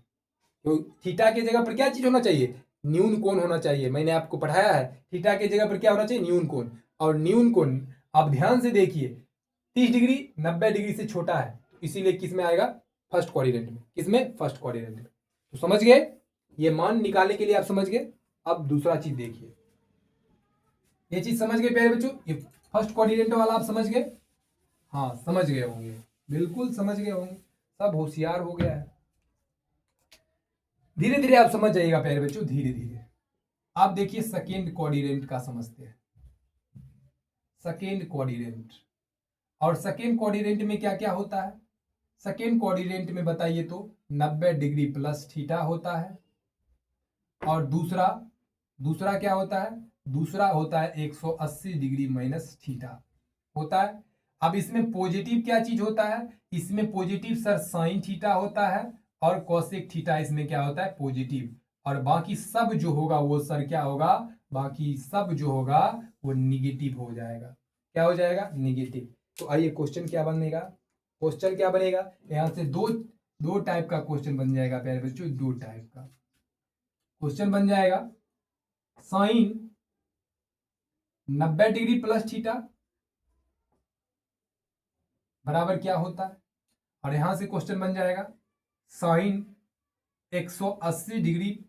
तो थीटा की जगह पर क्या चीज होना चाहिए, न्यून कोण होना चाहिए। मैंने आपको पढ़ाया है थीटा की जगह पर क्या होना चाहिए, न्यून कोण। और न्यून कोण आप ध्यान से देखिए 30 डिग्री 90 डिग्री से छोटा है, तो इसीलिए किस में आएगा, फर्स्ट क्वाड्रेंट में, किसमें, फर्स्ट क्वाड्रेंट में। तो समझ गए, ये मान निकालने के लिए आप समझ गए। अब दूसरा चीज देखिए, ये चीज समझ गए प्यारे बच्चों, ये फर्स्ट क्वाड्रेंट वाला आप समझ गए, हाँ समझ गए होंगे, बिल्कुल समझ गए होंगे, सब होशियार हो गया है। धीरे धीरे आप समझ जाइएगा प्यारे बच्चों, धीरे धीरे। आप देखिए सेकेंड क्वाड्रेंट का समझते हैं, सेकेंड क्वाड्रेंट। और सेकेंड क्वाड्रेंट में क्या क्या होता है, सेकेंड क्वाड्रेंट में बताइए तो 90 डिग्री प्लस थीटा होता है, और दूसरा दूसरा क्या होता है, दूसरा होता है 180 डिग्री माइनस थीटा होता है। अब इसमें पॉजिटिव क्या चीज होता है, इसमें पॉजिटिव सर साइन थीटा होता है, और कोसेक थीटा इसमें क्या होता है, पॉजिटिव। और बाकी सब जो होगा वो सर क्या होगा, बाकी सब जो होगा वो निगेटिव हो जाएगा। क्या हो जाएगा, निगेटिव। तो आइए क्वेश्चन क्या बनेगा, क्वेश्चन क्या बनेगा, यहां से दो दो टाइप का क्वेश्चन बन जाएगा प्यारे बच्चों, दो टाइप का क्वेश्चन बन जाएगा। साइन 90 डिग्री प्लस थीटा बराबर क्या होता है, और यहां से क्वेश्चन बन जाएगा साइन 180 डिग्री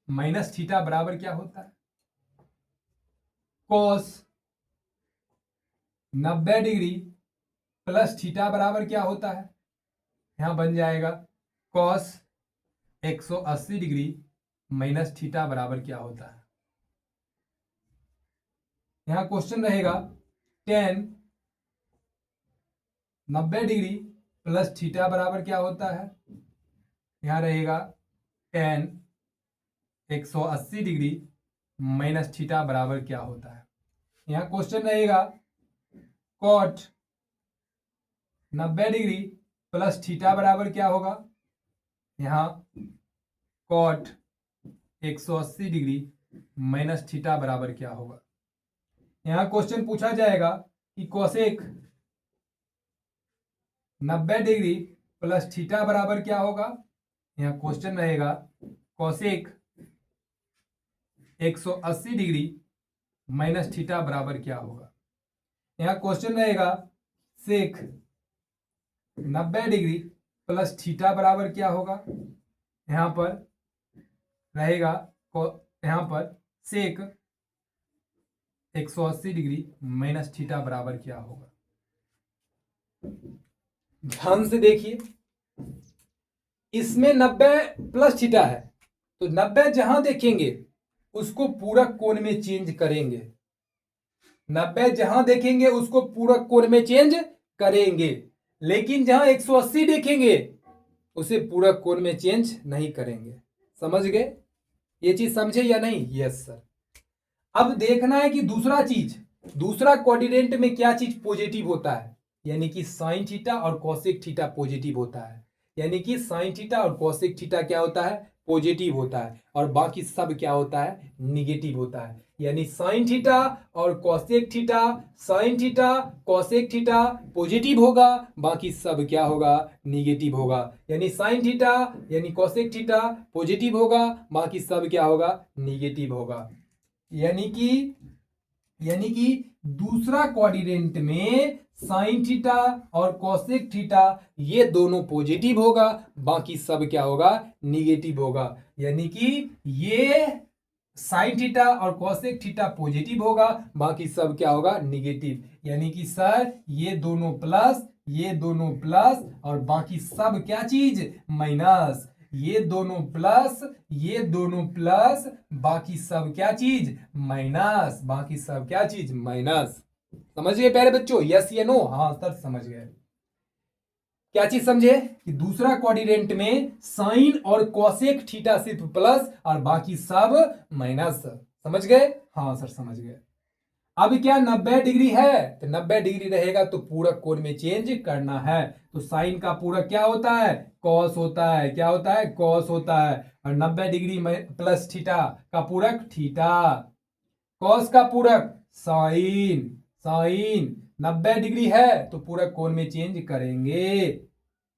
माइनस थीटा बराबर क्या होता है। कॉस 90 डिग्री प्लस थीटा बराबर क्या होता है, यहां बन जाएगा कॉस 180 डिग्री माइनस थीटा बराबर क्या होता है। यहां क्वेश्चन रहेगा टेन 90 डिग्री प्लस थीटा बराबर क्या होता है, यहां रहेगा टेन 180 डिग्री माइनस थीटा बराबर क्या होता है। यहां क्वेश्चन रहेगा कॉट 90 डिग्री प्लस थीटा बराबर क्या होगा, यहां कॉट 180 डिग्री माइनस थीटा बराबर क्या होगा। यहां क्वेश्चन पूछा जाएगा कि कोसेक 90 डिग्री प्लस थीटा बराबर क्या होगा। यहां क्वेश्चन रहेगा कोसेक 180 डिग्री माइनस थीटा बराबर क्या होगा। यहां क्वेश्चन रहेगा सेक 90 डिग्री प्लस थीटा बराबर क्या होगा। यहां पर रहेगा यहां पर सेक 180 डिग्री माइनस थीटा बराबर क्या होगा। ध्यान से देखिए, इसमें 90 प्लस थीटा है, तो 90 जहां देखेंगे उसको पूरक कोण में चेंज करेंगे। 90 जहां देखेंगे उसको पूरक कोण में चेंज करेंगे, लेकिन जहां 180 देखेंगे उसे पूरक कोण में चेंज नहीं करेंगे। समझ गए, ये चीज समझे या नहीं। Yes sir. अब देखना है कि दूसरा कोऑर्डिनेट में क्या चीज पॉजिटिव होता है, यानी कि साइन थीटा और कोसेक थीटा पॉजिटिव होता है। यानी कि साइन थीटा और कोसेक थीटा क्या होता है, पॉजिटिव होता है, और बाकी सब क्या होता है, निगेटिव होता है। यानी साइन थीटा और cosec theta, sine theta cosec theta positive होगा, बाकी सब क्या होगा, निगेटिव होगा। यानी साइन थीटा यानी कोसेक थीटा पॉजिटिव होगा, बाकी सब क्या होगा, निगेटिव होगा। यानी कि दूसरा क्वाड्रेंट में साइन थीटा और कोसेक थीटा ये दोनों पॉजिटिव होगा, बाकी सब क्या होगा, निगेटिव होगा। यानी कि ये साइन थीटा और कोसेक थीटा पॉजिटिव होगा, बाकी सब क्या होगा, निगेटिव। यानी कि सर ये दोनों प्लस और बाकी सब क्या चीज, माइनस। ये दोनों प्लस बाकी सब क्या चीज, माइनस। बाकी सब क्या चीज, माइनस। समझ गए प्यारे बच्चों, यस या नो। हाँ सर समझ गए। क्या चीज समझे कि दूसरा क्वाड्रेंट में साइन और कोसेक थीटा सिर्फ प्लस और बाकी सब माइनस। समझ गए, हाँ सर समझ गए। अब क्या 90 डिग्री है, तो 90 डिग्री रहेगा तो पूरक कोण में चेंज करना है। तो साइन का पूरक क्या होता है, कॉस होता है। क्या होता है, कॉस होता है। और 90 डिग्री प्लस थीटा का पूरक थीटा। कॉस का पूरक साइन। 90 डिग्री है तो पूरक कोण में चेंज करेंगे।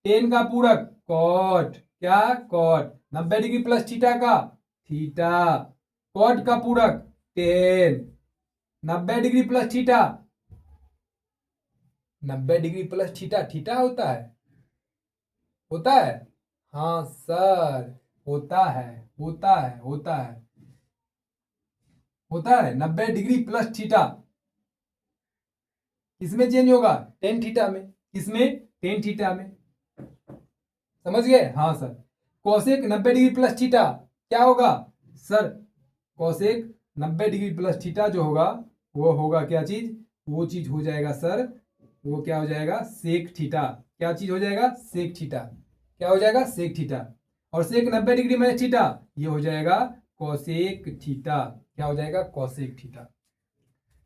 टेन का पूरक कॉट। क्या, कॉट। 90 डिग्री प्लस थीटा का थीटा। कॉट का पूरक ten. 90 degree plus theta, 90 degree plus theta theta होता है, हाँ सर होता है। 90 डिग्री प्लस थीटा किसमें चेंज होगा, टेन थीटा में। किसमें, टेन थीटा में। समझ गए, हाँ sir. Cosec 90 degree plus theta क्या होगा sir, cosec 90 degree plus theta जो होगा वो होगा क्या चीज, वो चीज हो जाएगा सर, वो क्या हो जाएगा, सेक थीटा। क्या चीज हो जाएगा, सेक थीटा। क्या हो जाएगा, सेक थीटा। और सेक 90 डिग्री माइनस थीटा ये हो जाएगा कोसेक थीटा। क्या हो जाएगा, कोसेक थीटा।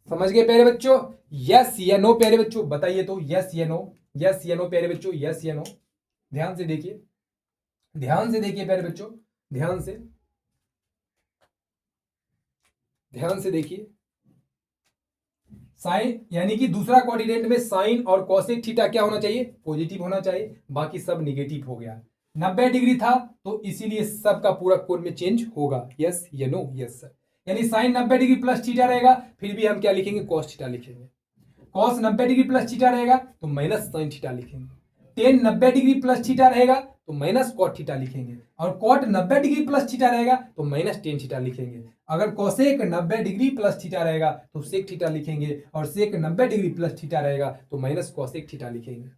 समझ गए प्यारे बच्चों, यस या नो प्यारे बच्चों, बताइए तो, यस या नो। यस या नो प्यारे बच्चों, यस या नो। ध्यान से देखिए, प्यारे बच्चों, ध्यान से देखिए। साइन यानी कि दूसरा कोऑर्डिनेट में साइन और कोसेक थीटा क्या होना चाहिए, पॉजिटिव होना चाहिए, बाकी सब निगेटिव हो गया। 90 डिग्री था तो इसीलिए सबका पूरा कोण में चेंज होगा। यस या नो? Yes sir. यानी साइन 90 डिग्री प्लस थीटा रहेगा, फिर भी हम क्या लिखेंगे? कॉस थीटा लिखेंगे। कॉस 90 डिग्री प्लस थीटा रहेगा तो माइनस साइन थीटा लिखेंगे। टेन 90 डिग्री प्लस थीटा रहेगा तो माइनस कॉट थीटा लिखेंगे। और कॉट 90 डिग्री प्लस थीटा रहेगा तो माइनस टेन थीटा लिखेंगे। अगर कोसेक 90 डिग्री प्लस थीटा रहेगा तो सेक थीटा लिखेंगे, और सेक 90 डिग्री प्लस थीटा रहेगा तो माइनस कॉसेक थीटा लिखेंगे।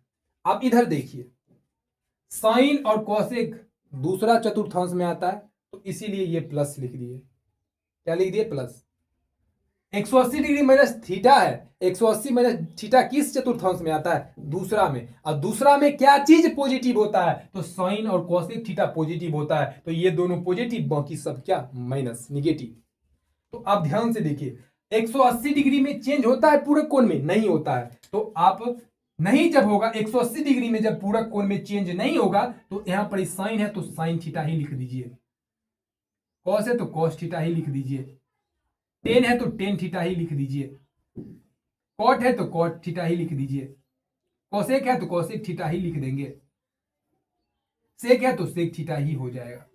आप इधर देखिए, साइन और कॉसेक दूसरा चतुर्थांश में आता है तो इसीलिए ये प्लस लिख दिए। क्या लिख दिए? प्लस। 180 डिग्री माइनस थीटा है, 180 माइनस थीटा किस चतुर्थांश में आता है? दूसरा में। और दूसरा में क्या चीज पॉजिटिव होता है? तो साइन और कॉसेक थीटा पॉजिटिव होता है, तो ये दोनों पॉजिटिव, बाकी सब क्या? Minus, negative. तो आप ध्यान से देखिए, 180 डिग्री में चेंज होता है पूरे कोण में? नहीं होता है। तो आप नहीं, जब होगा 180 डिग्री में, जब पूरा कोण में चेंज नहीं होगा तो यहां पर साइन है तो साइन थीटा ही लिख दीजिए, कॉस है तो कॉस थीटा ही लिख दीजिए, टेन है तो टेन थीटा ही लिख दीजिए, कॉट है तो कॉट थीटा ही लिख दीजिए, कोसेक है तो कोसेक थीटा ही लिख देंगे, सेक है तो सेक थीटा ही हो जाएगा।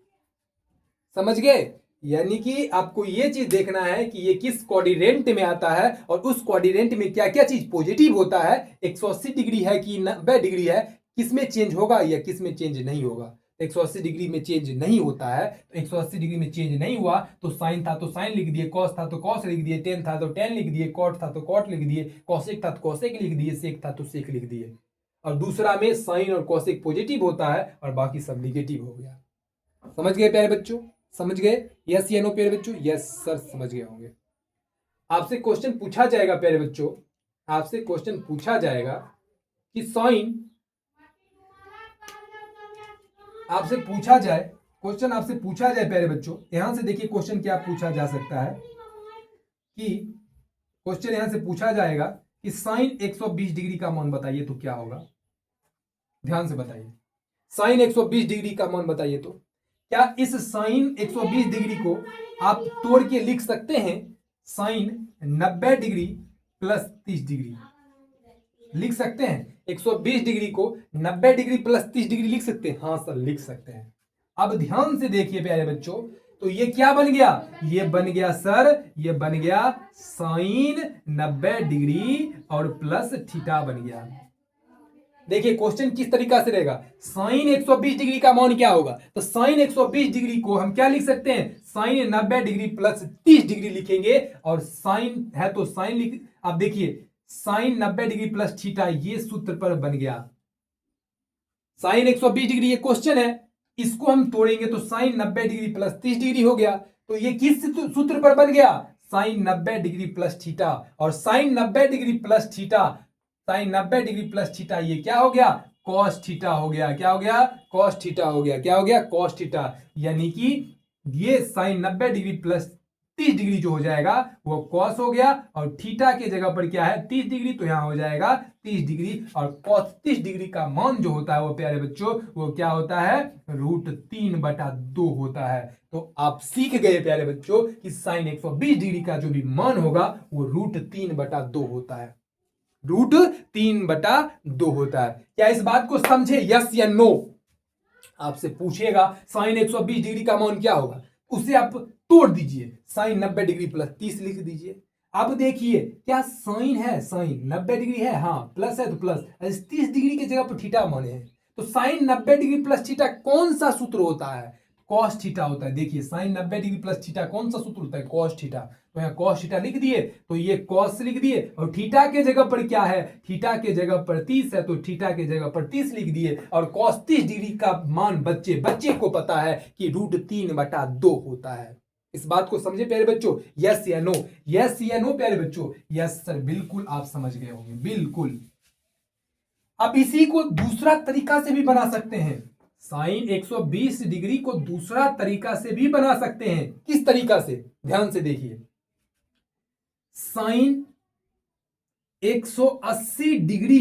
समझ गए? यानी कि आपको ये चीज देखना है कि ये किस क्वाड्रेंट में आता है और उस क्वाड्रेंट में क्या क्या चीज पॉजिटिव होता है। 180 डिग्री है कि 90 डिग्री है, किस में चेंज होगा या किस में चेंज नहीं होगा। 180 डिग्री में चेंज नहीं होता है तो 180 डिग्री में चेंज नहीं हुआ तो साइन था तो साइन लिख दिए, कॉस था तो कॉस लिख दिए, टेन था तो टेन लिख दिए, कॉट था तो कॉट लिख दिए, कॉसेक था तो कॉसेक लिख दिए, सेक था तो सेक लिख दिए। और दूसरा में साइन और कॉसेक पॉजिटिव होता है और बाकी सब निगेटिव हो गया। समझ गए प्यारे बच्चों? समझ गए? यस या नो प्यारे बच्चों? यस सर, समझ गए होंगे। आपसे क्वेश्चन पूछा जाएगा प्यारे बच्चों, आपसे क्वेश्चन पूछा जाएगा कि साइन, आपसे पूछा जाए क्वेश्चन, आपसे पूछा जाए प्यारे बच्चों, यहां से देखिए क्वेश्चन क्या पूछा जा सकता है कि क्वेश्चन यहां से पूछा जाएगा कि साइन 120 डिग्री का मान बताइए तो क्या होगा। ध्यान से बताइए, साइन 120 डिग्री का मान बताइए तो क्या इस साइन 120 डिग्री को आप तोड़ के लिख सकते हैं? साइन 90 डिग्री प्लस 30 डिग्री लिख सकते हैं? 120 डिग्री को 90 डिग्री प्लस 30 डिग्री लिख सकते हैं? हाँ सर, लिख सकते हैं। अब ध्यान से देखिए प्यारे बच्चों, तो ये क्या बन गया? ये बन गया सर, ये बन गया साइन 90 डिग्री और प्लस थीटा बन गया। देखिए क्वेश्चन किस तरीका से रहेगा, साइन 120 डिग्री का मान क्या होगा? तो साइन 120 डिग्री को हम क्या लिख सकते हैं? साइन 90 डिग्री प्लस 30 डिग्री लिखेंगे, और साइन है तो साइन लिख, अब देखिए साइन 90 डिग्री प्लस थीटा, ये सूत्र पर बन गया। साइन 120 डिग्री ये क्वेश्चन है, इसको हम तोड़ेंगे तो साइन 90 डिग्री प्लस 30 डिग्री हो गया। तो ये किस सूत्र पर बन गया? साइन 90 डिग्री प्लस थीटा, और sine 90 degree plus theta, sine 90 degree plus theta, ये क्या हो गया? कॉस थीटा हो गया। क्या हो गया? कॉस थीटा हो गया। क्या हो गया? Cos theta. यानी कि ये साइन 90 डिग्री प्लस 30 डिग्री जो हो जाएगा वो कॉस हो गया, और थीटा के जगह पर क्या है? 30 डिग्री, तो यहां हो जाएगा 30 डिग्री। और कॉस 30 डिग्री का मान जो होता है वो प्यारे बच्चों वो क्या होता है? √3/2 होता है। तो आप सीख गए प्यारे बच्चों कि साइन 120 डिग्री का जो भी मान होगा वो √3/2 होता है। √3/2 होता है। क्या इस बात को समझे? यस या नो? आपसे पूछेगा साइन 120 डिग्री का मान क्या होगा, उसे आप तोड़ दीजिए, साइन 90 डिग्री प्लस 30 लिख दीजिए। अब देखिए क्या साइन है, साइन 90 डिग्री है, हाँ प्लस है तो प्लस, 30 डिग्री की जगह पर थीटा माने हैं, तो साइन 90 डिग्री प्लस थीटा कौन सा सूत्र होता है? कॉस थीटा होता है। देखिए साइन 90 डिग्री प्लस थीटा कौन सा सूत्र होता है? Cos theta. तो यहाँ कॉस थीटा लिख दिए, तो ये कॉस लिख दिए, और थीटा के जगह पर क्या है? थीटा के जगह पर 30 है, तो थीटा के जगह पर 30 लिख दिए। और कॉस 30 डिग्री का मान बच्चे को पता है कि √3/2 होता है। इस बात को समझे प्यारे बच्चों? यस या नो? यस या नो प्यारे बच्चों? यस सर, बिल्कुल आप समझ गए होंगे, बिल्कुल। अब इसी को दूसरा तरीका से भी बना सकते हैं, साइन 120 डिग्री को दूसरा तरीका से भी बना सकते हैं। किस तरीका से? ध्यान से देखिए, साइन 180 डिग्री,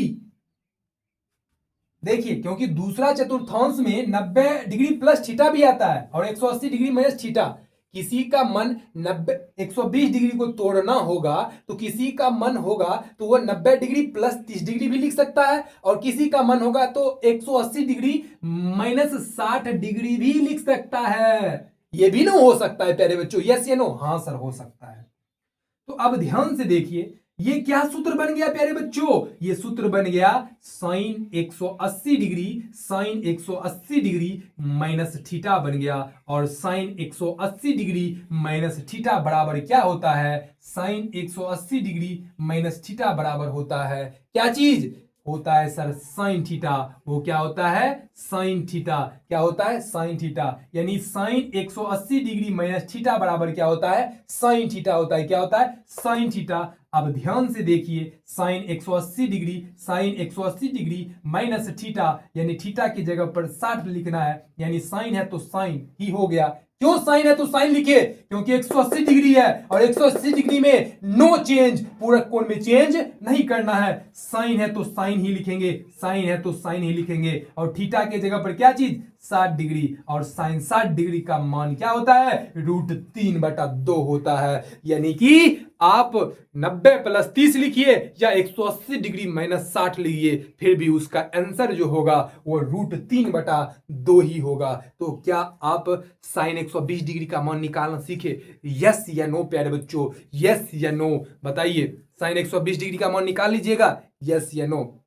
देखिए क्योंकि दूसरा चतुर्थांश में 90 डिग्री प्लस थीटा भी आता है और 180 डिग्री माइनस थीटा, किसी का मन 120 डिग्री को तोड़ना होगा तो किसी का मन होगा तो वह 90 डिग्री प्लस 30 डिग्री भी लिख सकता है, और किसी का मन होगा तो 180 डिग्री माइनस 60 डिग्री भी लिख सकता है। यह भी ना हो सकता है प्यारे बच्चों, यस या नो? हाँ सर, हो सकता है। तो अब ध्यान से देखिए, ये क्या सूत्र बन गया प्यारे बच्चों? ये सूत्र बन गया sine 180 degree, sine 180 degree minus theta बन गया, और साइन 180 डिग्री माइनस थीटा बराबर क्या होता है? साइन 180 डिग्री माइनस थीटा बराबर होता है क्या चीज? होता है सर साइन थीटा। वो क्या होता है? Sine theta. क्या होता है? Sine theta. यानी साइन 180 डिग्री माइनस थीटा बराबर क्या होता है? साइन थीटा होता है। क्या होता है? Sine theta. अब ध्यान से देखिए, sine 180 degree, sine 180 degree minus theta, यानी थीटा की जगह पर 60 लिखना है, यानी साइन है तो साइन ही हो गया। क्यों साइन है तो साइन लिखिए? क्योंकि 180 डिग्री है और 180 डिग्री में नो चेंज, पूरक कोण में चेंज नहीं करना है। साइन है तो साइन ही लिखेंगे, साइन है तो साइन ही लिखेंगे, और थीटा के जगह पर क्या चीज? 60 डिग्री, और साइन 60 डिग्री का मान क्या होता है? √3/2 होता है। यानी कि आप 90 प्लस 30 लिखिए या 180 डिग्री माइनस 60 लिखिए, फिर भी उसका आंसर जो होगा वो √3/2 ही होगा। तो क्या आप साइन 120 डिग्री का मान निकालना सीखे? यस या नो प्यारे बच्चों? यस या नो बताइए। साइन 120 डिग्री का मान निकाल लीजिएगा, यस या नो?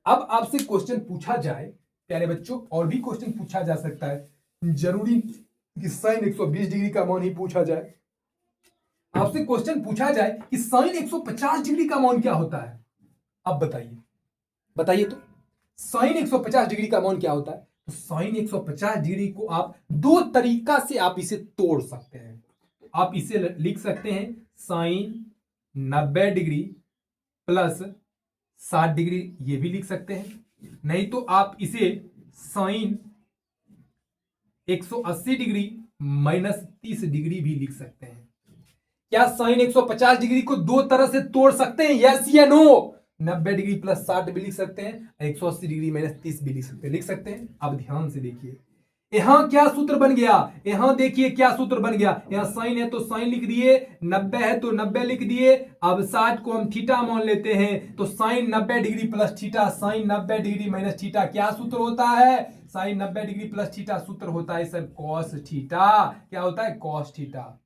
अब आपसे क्वेश्चन पूछा जाए प्यारे बच्चों, और भी क्वेश्चन पूछा जा सकता है, जरूरी कि साइन 120 डिग्री का मान ही पूछा जाए। आपसे क्वेश्चन पूछा जाए कि साइन 150 डिग्री का मान क्या होता है? अब बताइए, बताइए तो साइन 150 डिग्री का मान क्या होता है? तो साइन 150 डिग्री को आप दो तरीका से आप इसे तोड़ सकते हैं। आप इसे लिख सकते हैं साइन 90 डिग्री प्लस 60 डिग्री, ये भी लिख सकते हैं। नहीं तो आप इसे साइन 180 डिग्री माइनस 30 डिग्री भी लिख सकते हैं। क्या साइन 150 डिग्री को दो तरह से तोड़ सकते हैं? यस या नो? 90 डिग्री प्लस 60 भी लिख सकते हैं, 180 डिग्री माइनस 30 भी लिख सकते हैं। अब ध्यान से देखिए, यहां क्या सूत्र बन गया? यहां देखिए क्या सूत्र बन गया। यहां साइन है तो साइन लिख दिए, 90 है तो 90 लिख दिए। अब 60 को हम थीटा मान लेते हैं, तो sine 90 degree plus theta, sine 90 degree minus theta क्या सूत्र होता है? साइन 90 डिग्री प्लस थीटा सूत्र होता है सर कॉस थीटा। क्या होता है? कॉस थीटा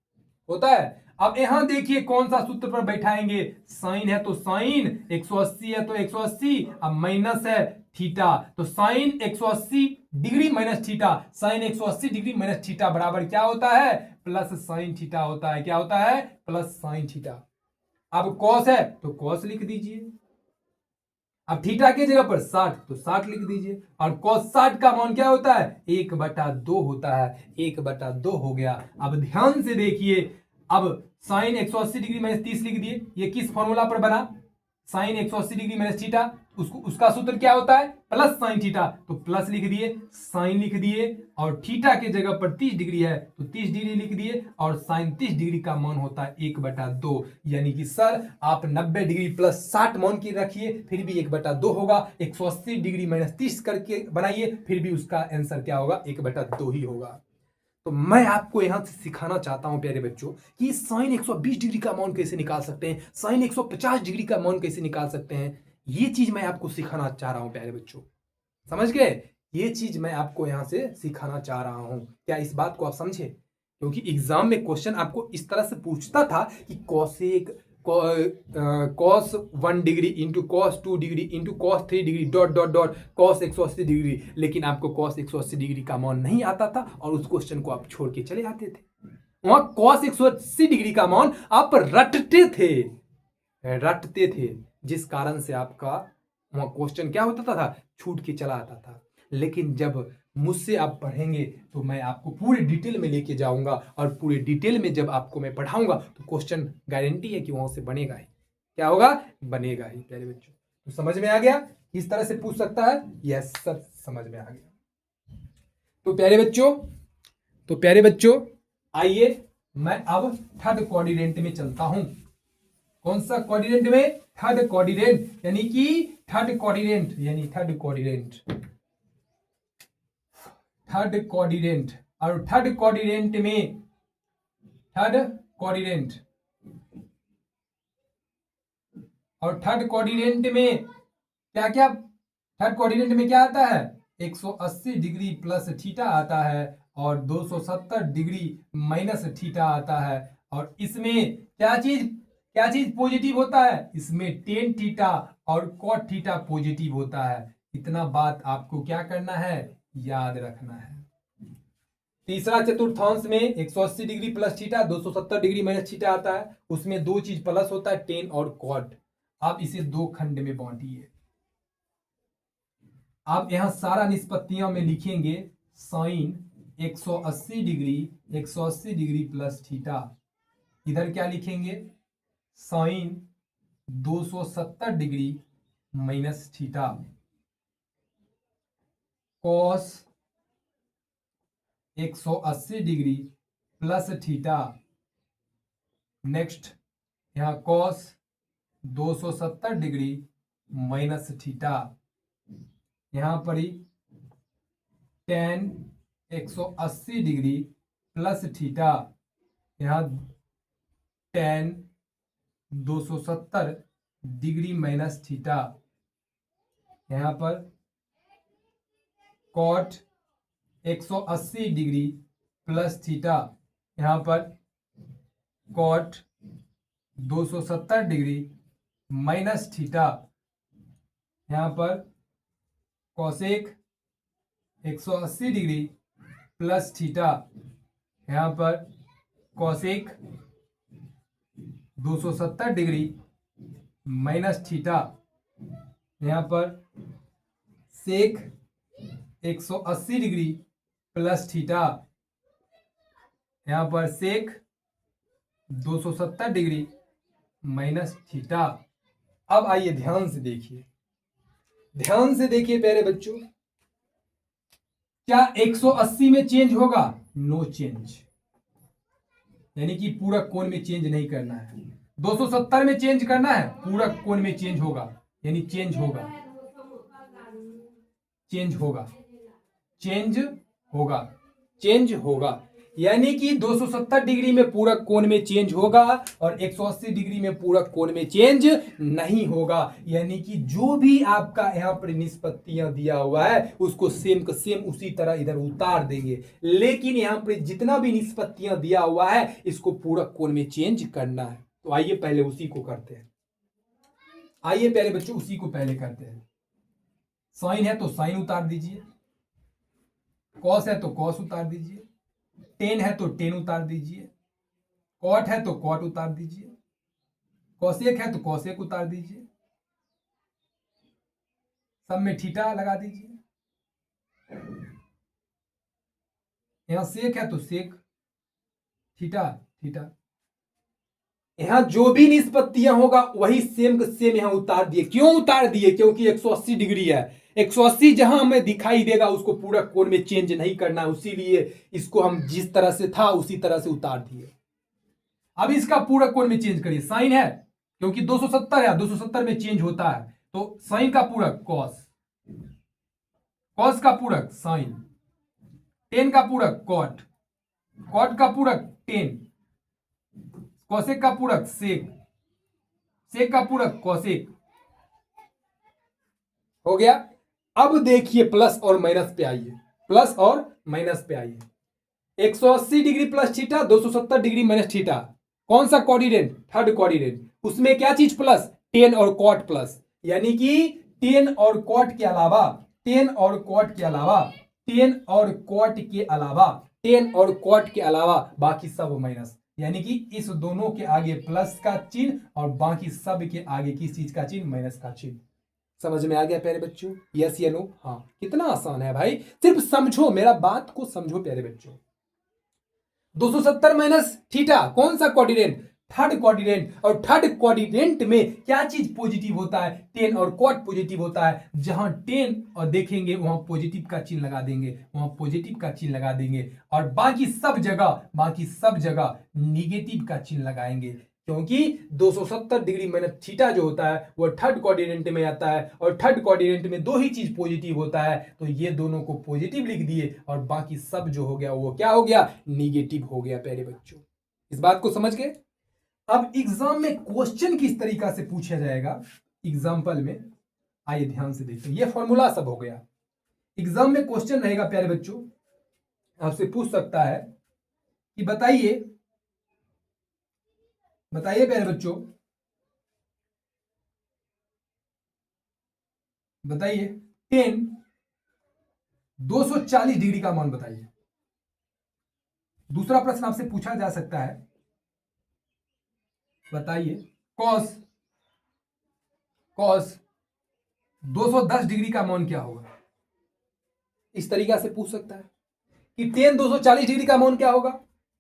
होता है। अब यहां देखिए कौन सा सूत्र पर बैठाएंगे? साइन है तो साइन, 180 है तो 180, अब माइनस है थीटा, तो sine 180 degree minus theta, sine 180 degree minus theta बराबर क्या होता है? प्लस साइन थीटा होता है। क्या होता है? Plus sign theta. अब कॉस है तो कॉस लिख दीजिए, अब थीटा की जगह पर 60 तो 60 लिख दीजिए, और cos 60 का मान क्या होता है? 1/2 होता है। 1/2 हो गया। अब ध्यान से देखिए, अब साइन 180 डिग्री माइनस 30 लिख दिए, ये किस फॉर्मूला पर बना? साइन 180 डिग्री माइनस थीटा, उसका सूत्र क्या होता है? प्लस साइन थीटा, तो प्लस लिख दिए, साइन लिख दिए, और थीटा की जगह पर 30 डिग्री है तो 30 डिग्री लिख दिए, और साइन 30 डिग्री का मान होता है 1/2। यानी कि सर आप 90 डिग्री प्लस 60 मान के रखिए, फिर भी 1/2 होगा। 180 डिग्री माइनस 30 करके बनाइए, फिर भी उसका आंसर क्या होगा? 1/2 ही होगा। तो मैं आपको यहां से सिखाना चाहता हूं प्यारे बच्चों कि साइन 120 डिग्री का मान कैसे निकाल सकते हैं, साइन 150 डिग्री का मान कैसे निकाल सकते हैं। ये चीज मैं आपको सिखाना चाह रहा हूं प्यारे बच्चों, समझ गए? ये चीज मैं आपको यहां से सिखाना चाह रहा हूं। क्या इस बात को आप समझे? क्योंकि एग्जाम में क्वेश्चन आपको इस तरह से पूछता था कि cosec cos 1 degree into cos 2 degree into cos 3 degree dot dot dot cos 180 degree, लेकिन आपको cos 180 डिग्री का मान नहीं आता था और उस क्वेश्चन को आप छोड़ के चले आते थे। वहां cos 180 डिग्री का मान आप रटते थे, जिस कारण से आपका वहां क्वेश्चन क्या होता था? छूट के चला आता था। लेकिन जब मुझसे आप पढ़ेंगे तो मैं आपको पूरे डिटेल में लेके जाऊंगा, और पूरे डिटेल में जब आपको मैं पढ़ाऊंगा तो क्वेश्चन गारंटी है कि वहां से बनेगा ही। क्या होगा? बनेगा ही प्यारे बच्चों। तो समझ में आ गया किस तरह से पूछ सकता है? यस सर, समझ में आ गया। तो प्यारे बच्चों आइए मैं अब थर्ड क्वाड्रेंट में चलता हूं। कौन सा क्वाड्रेंट में? थर्ड क्वाड्रेंट, यानी कि थर्ड क्वाड्रेंट और थर्ड क्वाड्रेंट में थर्ड कोऑर्डिनेट, और थर्ड कोऑर्डिनेट में क्या क्या, थर्ड कोऑर्डिनेट में क्या आता है, 180 डिग्री प्लस थीटा आता है और 270 डिग्री माइनस थीटा आता है। और इसमें क्या चीज पॉजिटिव होता है, इसमें टेन थीटा और कॉट थीटा पॉजिटिव होता है। इतना बात आपको क्या करना है, याद रखना है। तीसरा चतुर्थांश में 180 degree plus theta 270 degree minus theta आता है, उसमें दो चीज प्लस होता है, टेन और कॉट। आप इसे दो खंड में बांटिए। आप यहां सारा निष्पत्तियों में लिखेंगे साइन 180 डिग्री प्लस थीटा, इधर क्या लिखेंगे, sine 270 degree minus theta, cos 180 degree plus theta, next यहां कॉस 270 डिग्री माइनस थीटा, यहां पर ही टेन 180 डिग्री प्लस थीटा, यहां टेन 270 डिग्री माइनस थीटा, यहां पर कॉट 180 डिग्री प्लस थीटा, यहां पर कॉट 270 डिग्री माइनस थीटा, यहां पर कॉसेक 180 डिग्री प्लस थीटा, यहां पर कॉसेक 270 डिग्री माइनस थीटा, यहां पर सेक 180 डिग्री प्लस थीटा, यहां पर सेक 270 डिग्री माइनस थीटा। अब आइए ध्यान से देखिए, ध्यान से देखिए प्यारे बच्चों, क्या 180 में चेंज होगा, नो चेंज, यानी कि पूरा कोण में चेंज नहीं करना है। 270 में चेंज करना है, पूरा कोण में चेंज होगा, यानी चेंज होगा, चेंज होगा, चेंज होगा, चेंज होगा, यानी कि 270 डिग्री में पूरा कोण में चेंज होगा और 180 डिग्री में पूरा कोण में चेंज नहीं होगा। यानी कि जो भी आपका यहां पर निष्पत्तियां दिया हुआ है उसको सेम का सेम उसी तरह इधर उतार देंगे, लेकिन यहां पर जितना भी निष्पत्तियां दिया हुआ है इसको पूरा कोण में चेंज करना है। तो आइए पहले उसी को करते हैं, आइए पहले बच्चों उसी को पहले करते हैं। साइन है तो साइन उतार दीजिए, कॉस है तो कॉस उतार दीजिए, टेन है तो टेन उतार दीजिए, कॉट है तो कॉट उतार दीजिए, कॉसेक है तो कॉसेक उतार दीजिए, सब में थीटा लगा दीजिए, यहां सेक है तो सेक थीटा थीटा, यहां जो भी निष्पत्तियां होगा वही सेम का सेम यहां उतार दिए। क्यों उतार दिए, क्योंकि 180 डिग्री है, 180 जहां हमें दिखाई देगा उसको पूरा कोण में चेंज नहीं करना है, उसीलिए इसको हम जिस तरह से था उसी तरह से उतार दिए। अब इसका पूरा कोण में चेंज करिए, साइन है क्योंकि 270 है, 270 में चेंज होता है, तो साइन का पूरक कॉस, कॉस का पूरक साइन, टेन का पूरक कॉट, कॉट का पूरक टेन, कॉसेक का पूरक सेक, सेक का पूरक कॉसेक, हो गया। अब देखिए प्लस और माइनस पे आइए, प्लस और माइनस पे आइए। 180 degree plus theta 270 degree minus theta, कौन सा कोऑर्डिनेट, थर्ड कोऑर्डिनेट, उसमें क्या चीज प्लस, टेन और कॉट प्लस, यानी कि टेन और कॉट के अलावा, टेन और कॉट के अलावा, टेन और कॉट के अलावा, टेन और कॉट के अलावा बाकी सब माइनस, यानी कि इस दोनों के आगे प्लस का चिन्ह और बाकी सब के आगे किस चीज का चिन्ह, माइनस का चिन्ह। समझ में आ गया प्यारे बच्चों, यस या नो, हाँ कितना आसान है भाई, सिर्फ समझो, मेरा बात को समझो प्यारे बच्चों। 270 माइनस थीटा कौन सा कोऑर्डिनेट, थर्ड कोऑर्डिनेट, और थर्ड कोऑर्डिनेट में क्या चीज पॉजिटिव होता है, टेन और कॉट पॉजिटिव होता है। जहां टेन और देखेंगे वहां पॉजिटिव का चिन्ह लगा देंगे, वहां पॉजिटिव का चिन्ह लगा देंगे, और बाकी सब जगह निगेटिव का चिन्ह लगाएंगे, क्योंकि 270 डिग्री माइनस थीटा जो होता है वो थर्ड कोऑर्डिनेट में आता है, और थर्ड कोऑर्डिनेट में दो ही चीज पॉजिटिव होता है, तो ये दोनों को पॉजिटिव लिख दिए और बाकी सब जो हो गया वो क्या हो गया, निगेटिव हो गया प्यारे बच्चों। इस बात को समझ गए। अब एग्जाम में क्वेश्चन किस तरीका से पूछा जाएगा एग्जाम्पल में, आइए ध्यान से देखते हैं। ये फॉर्मूला सब हो गया। एग्जाम में क्वेश्चन रहेगा प्यारे बच्चों, आपसे पूछ सकता है कि बताइए प्यारे बच्चों, बताइए 10 240 डिग्री का मान बताइए। दूसरा प्रश्न आपसे पूछा जा सकता है, बताइए कॉस 210 डिग्री का मान क्या होगा। इस तरीका से पूछ सकता है कि 10 240 डिग्री का मान क्या होगा,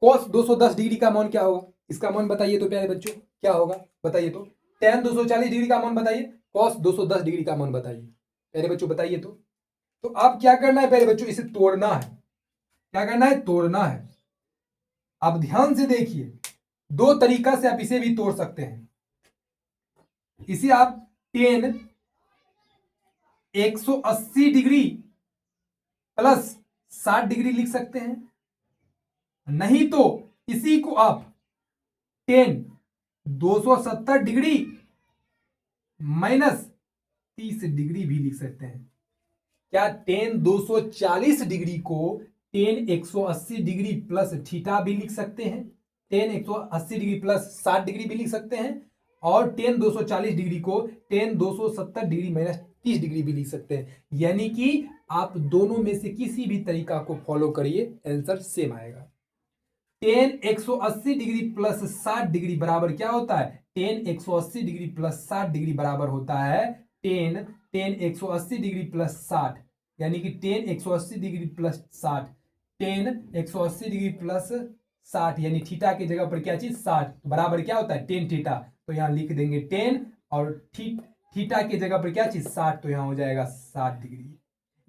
कॉस 210 डिग्री का मान क्या होगा। इसका मान बताइए तो प्यारे बच्चों क्या होगा, बताइए तो। tan 240 डिग्री का मान बताइए, कॉस 210 डिग्री का मान बताइए प्यारे बच्चों, बताइए तो आप क्या करना है प्यारे बच्चों, इसे तोड़ना है। क्या करना है, तोड़ना है। आप ध्यान से देखिए, दो तरीका से आप इसे भी तोड़ सकते हैं। इसे आप 10 180 डिग्री प्लस 60 डिग्री लिख सकते हैं, नहीं तो इसी को आप 10 270 डिग्री माइनस 30 डिग्री भी लिख सकते हैं। क्या 10 240 डिग्री को 10 180 डिग्री प्लस थीटा भी लिख सकते हैं, 10 180 डिग्री प्लस 60 डिग्री भी लिख सकते हैं, और 10 240 डिग्री को 10 270 डिग्री माइनस 30 डिग्री भी लिख सकते हैं। यानी कि आप दोनों में से किसी भी तरीका को फॉलो करिए, आंसर सेम आएगा। 10 180 डिग्री प्लस 60 डिग्री बराबर क्या होता है, 10 180 डिग्री प्लस 60 डिग्री बराबर होता है 10 180 डिग्री प्लस 60, यानी कि 10 180 डिग्री प्लस 60, 10 180 डिग्री प्लस 60 यानी थीटा की जगह पर क्या चीज 60, बराबर क्या होता है 10 थीटा। तो यहां लिख देंगे 10 और थीटा की जगह पर क्या चीज 60, तो यहां हो जाएगा 60 डिग्री।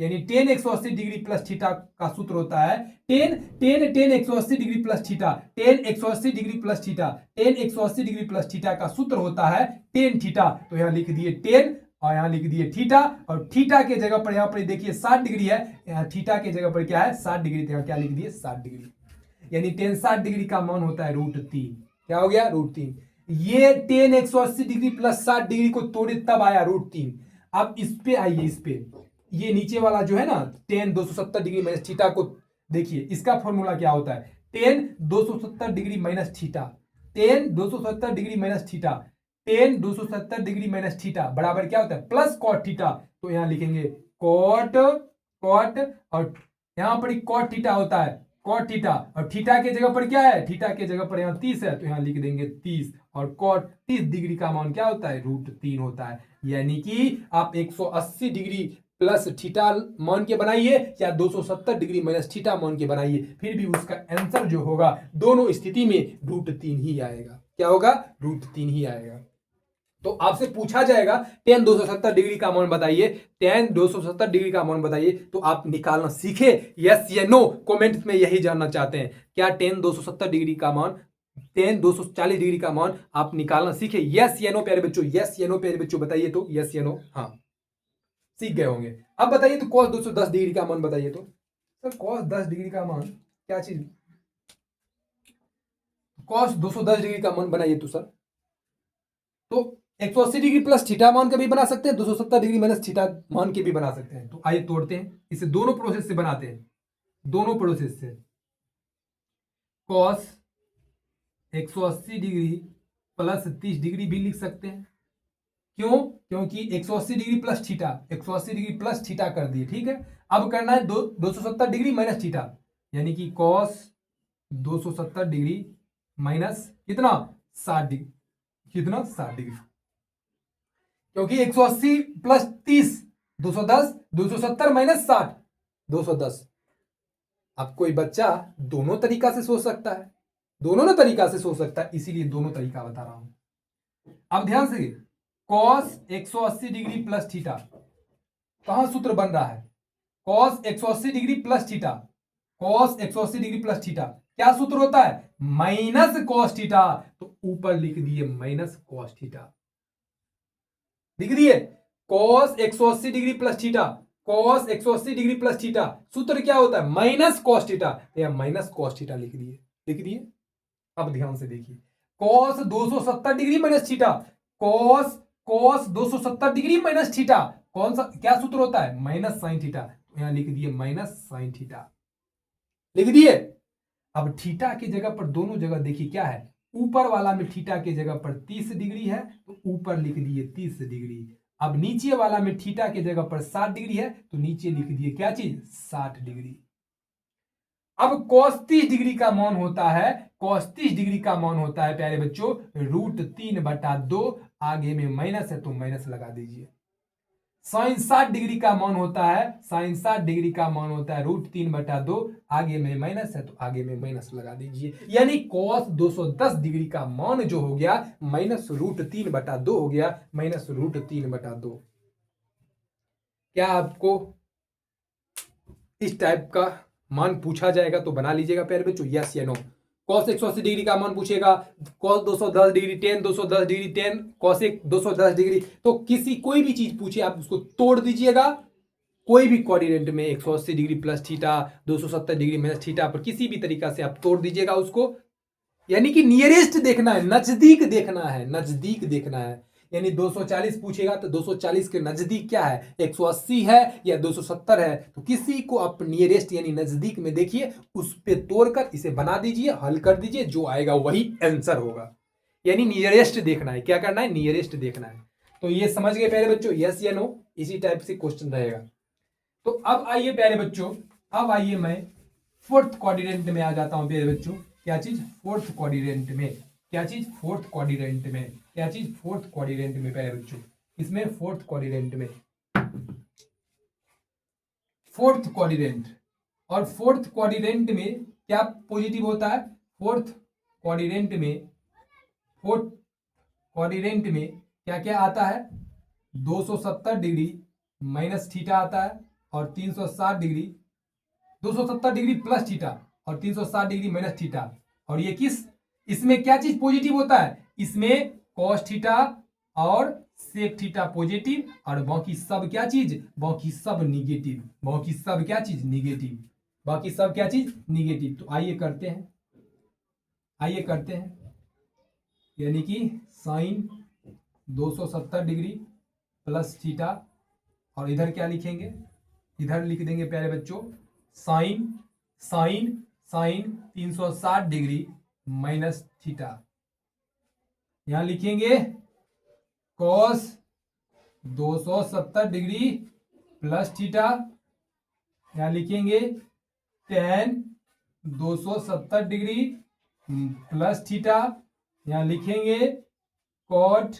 यानी 10 180 डिग्री प्लस थीटा का सूत्र होता है 10 180 degree plus theta, 10 180 degree plus theta, 10 180 degree plus theta का सूत्र होता है 10 थीटा। तो यहां लिख दिए 10 और यहां लिख दिए थीटा, और थीटा के जगह पर यहां पर देखिए 60 डिग्री है, यहां थीटा के जगह पर क्या है 60 डिग्री, तो यहां क्या लिख दिए 60 डिग्री। यानी 10 60 डिग्री का मान होता है √3। क्या हो गया √3। ये 10 180 डिग्री प्लस 60 डिग्री को तोड़े तब आया √3। अब इस पे आइए, इस पे ये नीचे वाला जो है ना 10 270 डिग्री माइनस थीटा को देखिए, इसका फॉर्मूला क्या होता है 10 270 degree minus theta, 10 270 degree minus theta, 10 270 degree minus theta बराबर क्या होता है प्लस कॉट थीटा। तो यहां लिखेंगे कॉट और यहां पर कॉट थीटा होता है कॉट थीटा, और थीटा के जगह पर क्या है, थीटा के जगह पर यहां 30 है, तो यहां लिख देंगे 30, और कॉट 30 डिग्री का मान क्या होता है √3 होता है। यानी कि आप 180 डिग्री प्लस थीटा मान के बनाइए या 270 डिग्री माइनस थीटा मान के बनाइए, फिर भी उसका आंसर जो होगा दोनों स्थिति में √3 ही आएगा। क्या होगा √3 ही आएगा। तो आपसे पूछा जाएगा 10 270 डिग्री का मान बताइए, 10 270 डिग्री का मान बताइए, तो आप निकालना सीखे यस या नो, कमेंट में यही जानना चाहते हैं। क्या 10 270 डिग्री का मान 10 240 डिग्री का मान आप निकालना सीखे, यस या नो प्यारे बच्चों, यस या नो प्यारे बच्चों बताइए तो, यस या नो, हाँ सीख गए होंगे। अब बताइए तो cos 210 डिग्री का मान बताइए तो। सर cos 10 डिग्री का मान क्या चीज, cos 210 डिग्री का मान बनाइए तो सर, तो 180 डिग्री प्लस थीटा मान के भी बना सकते हैं, 270 डिग्री माइनस थीटा मान के भी बना सकते हैं। तो आइए तोड़ते हैं, इसे दोनों प्रोसेस से बनाते हैं, दोनों प्रोसेस से। cos 180 डिग्री प्लस 30 डिग्री भी लिख सकते हैं, क्यों, क्योंकि 180 degree plus theta, 180 degree plus theta कर दिए, ठीक है। अब करना है 270 डिग्री माइनस थीटा, यानी कि cos 270 डिग्री माइनस कितना 60 डिग्री, कितना 60 डिग्री, क्योंकि 180 प्लस 30 210, 270 माइनस 60 210। अब कोई बच्चा दोनों तरीका से सोच सकता है, दोनों ना तरीका से सोच सकता है, इसीलिए दोनों तरीका बता रहा हूं। अब ध्यान से cos 180 डिग्री प्लस थीटा, कहां सूत्र बन रहा है cos 180 degree plus theta, cos 180 degree plus theta क्या सूत्र होता है माइनस cos थीटा, तो ऊपर लिख दिए माइनस cos थीटा, लिख दिए cos 180 degree plus theta, cos 180 degree plus theta सूत्र क्या होता है माइनस cos थीटा, तो यहां माइनस cos थीटा लिख दिए, लिख दिए। अब ध्यान से देखिए, cos 270 degree minus theta, cos cos 270 degree minus theta, कौन सा क्या सूत्र होता है, माइनस साइन थीटा। तो यहां लिख दिए माइनस साइन थीटा, लिख दिए। अब थीटा की जगह पर दोनों जगह देखिए क्या है, ऊपर वाला में थीटा की जगह पर 30 डिग्री है तो ऊपर लिख दिए 30 डिग्री। अब नीचे वाला में थीटा की जगह पर 60 डिग्री है तो नीचे लिख दिए क्या चीज, 60 डिग्री। अब cos 30 डिग्री का मान होता है, cos 30 डिग्री का मान होता है प्यारे बच्चों √3/2, आगे में माइनस है तो माइनस लगा दीजिए। साइन 60 डिग्री का मान होता है, साइन 60 डिग्री का मान होता है √3/2, आगे में माइनस है तो आगे में माइनस लगा दीजिए। यानी cos 210 डिग्री का मान जो हो गया माइनस √3/2 हो गया, माइनस √3/2। क्या आपको इस टाइप का मान पूछा जाएगा तो बना लीजिएगा प्यारे बच्चों, यस या नो। cos 180 डिग्री का मान पूछेगा, cos 210 degree, tan 210 degree, tan cosec 210 degree, तो किसी कोई भी चीज पूछे आप उसको तोड़ दीजिएगा। कोई भी कोऑर्डिनेट में 180 degree plus theta, 270 degree minus theta पर किसी भी तरीका से आप तोड़ दीजिएगा उसको। यानी कि नियरेस्ट देखना है, नजदीक देखना है, नजदीक देखना है। यानी 240 पूछेगा तो 240 के नजदीक क्या है, 180 है या 270 है, तो किसी को आप नियरेस्ट यानी नजदीक में देखिए, उस पे तोड़कर इसे बना दीजिए, हल कर दीजिए, जो आएगा वही आंसर होगा। यानी नियरेस्ट देखना है, क्या करना है, नियरेस्ट देखना है। तो ये समझ गए प्यारे बच्चों, यस या नो, इसी टाइप से क्वेश्चन रहेगा। तो अब आइए प्यारे बच्चों, अब आइए मैं फोर्थ क्वाड्रेंट में आ जाता हूं प्यारे बच्चों। क्या चीज, फोर्थ क्वाड्रेंट में, क्या चीज, फोर्थ क्वाड्रेंट में, क्या चीज, फोर्थ क्वाड्रेंट में प्यारे बच्चों। इसमें फोर्थ क्वाड्रेंट में, फोर्थ क्वाड्रेंट, और फोर्थ क्वाड्रेंट में क्या पॉजिटिव होता है, फोर्थ क्वाड्रेंट में, फोर्थ क्वाड्रेंट में क्या क्या आता है, 270 डिग्री माइनस थीटा आता है, और 360 डिग्री, 270 डिग्री प्लस थीटा और 360 डिग्री माइनस थीटा। और ये किस, इसमें क्या चीज पॉजिटिव होता है, इसमें cos थीटा और sec थीटा पॉजिटिव, और बाकी सब क्या चीज, बाकी सब निगेटिव, बाकी सब क्या चीज, निगेटिव, बाकी सब क्या चीज, निगेटिव। तो आइए करते हैं, आइए करते हैं। यानी कि साइन 270 डिग्री प्लस थीटा, और इधर क्या लिखेंगे, इधर लिख देंगे प्यारे बच्चों sine sine sine 360 degree minus theta. यहां लिखेंगे कॉस 270 डिग्री प्लस थीटा, यहां लिखेंगे tan 270 डिग्री प्लस थीटा, यहां लिखेंगे कॉट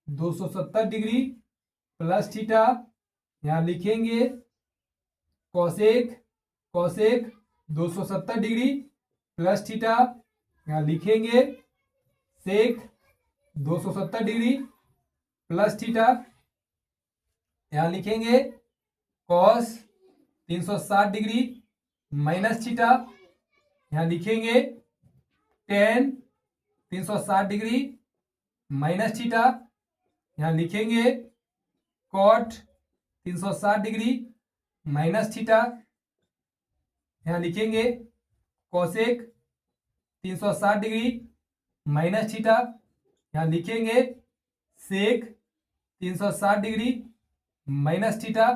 270 डिग्री प्लस थीटा, यहां लिखेंगे cosec cosec 270 degree plus theta, यहां लिखेंगे सेक 270 डिग्री प्लस थीटा, यहां लिखेंगे कॉस 360 डिग्री माइनस थीटा, यहां लिखेंगे tan 360 डिग्री माइनस थीटा, यहां लिखेंगे कॉट 360 डिग्री माइनस थीटा, यहां लिखेंगे कॉसेक 360 डिग्री माइनस थीटा, यहां लिखेंगे सेक 360 डिग्री माइनस थीटा।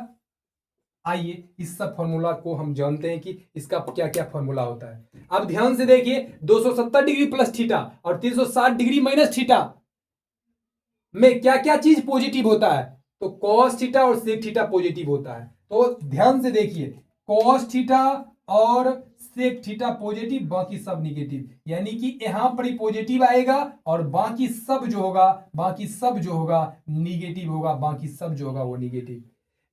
आइए इस सब फॉर्मूला को हम जानते हैं कि इसका क्या क्या फॉर्मूला होता है। अब ध्यान से देखिए, 270 डिग्री प्लस थीटा और 360 डिग्री माइनस थीटा में क्या क्या चीज पॉजिटिव होता है, तो कॉस थीटा और सेक थीटा पॉजिटिव होता है। तो ध्यान से देखिए, कॉस थीटा और सेक थीटा पॉजिटिव, बाकी सब निगेटिव, यानी कि यहां पर ही पॉजिटिव आएगा और बाकी सब जो होगा, बाकी सब जो होगा निगेटिव होगा, बाकी सब जो होगा वो निगेटिव।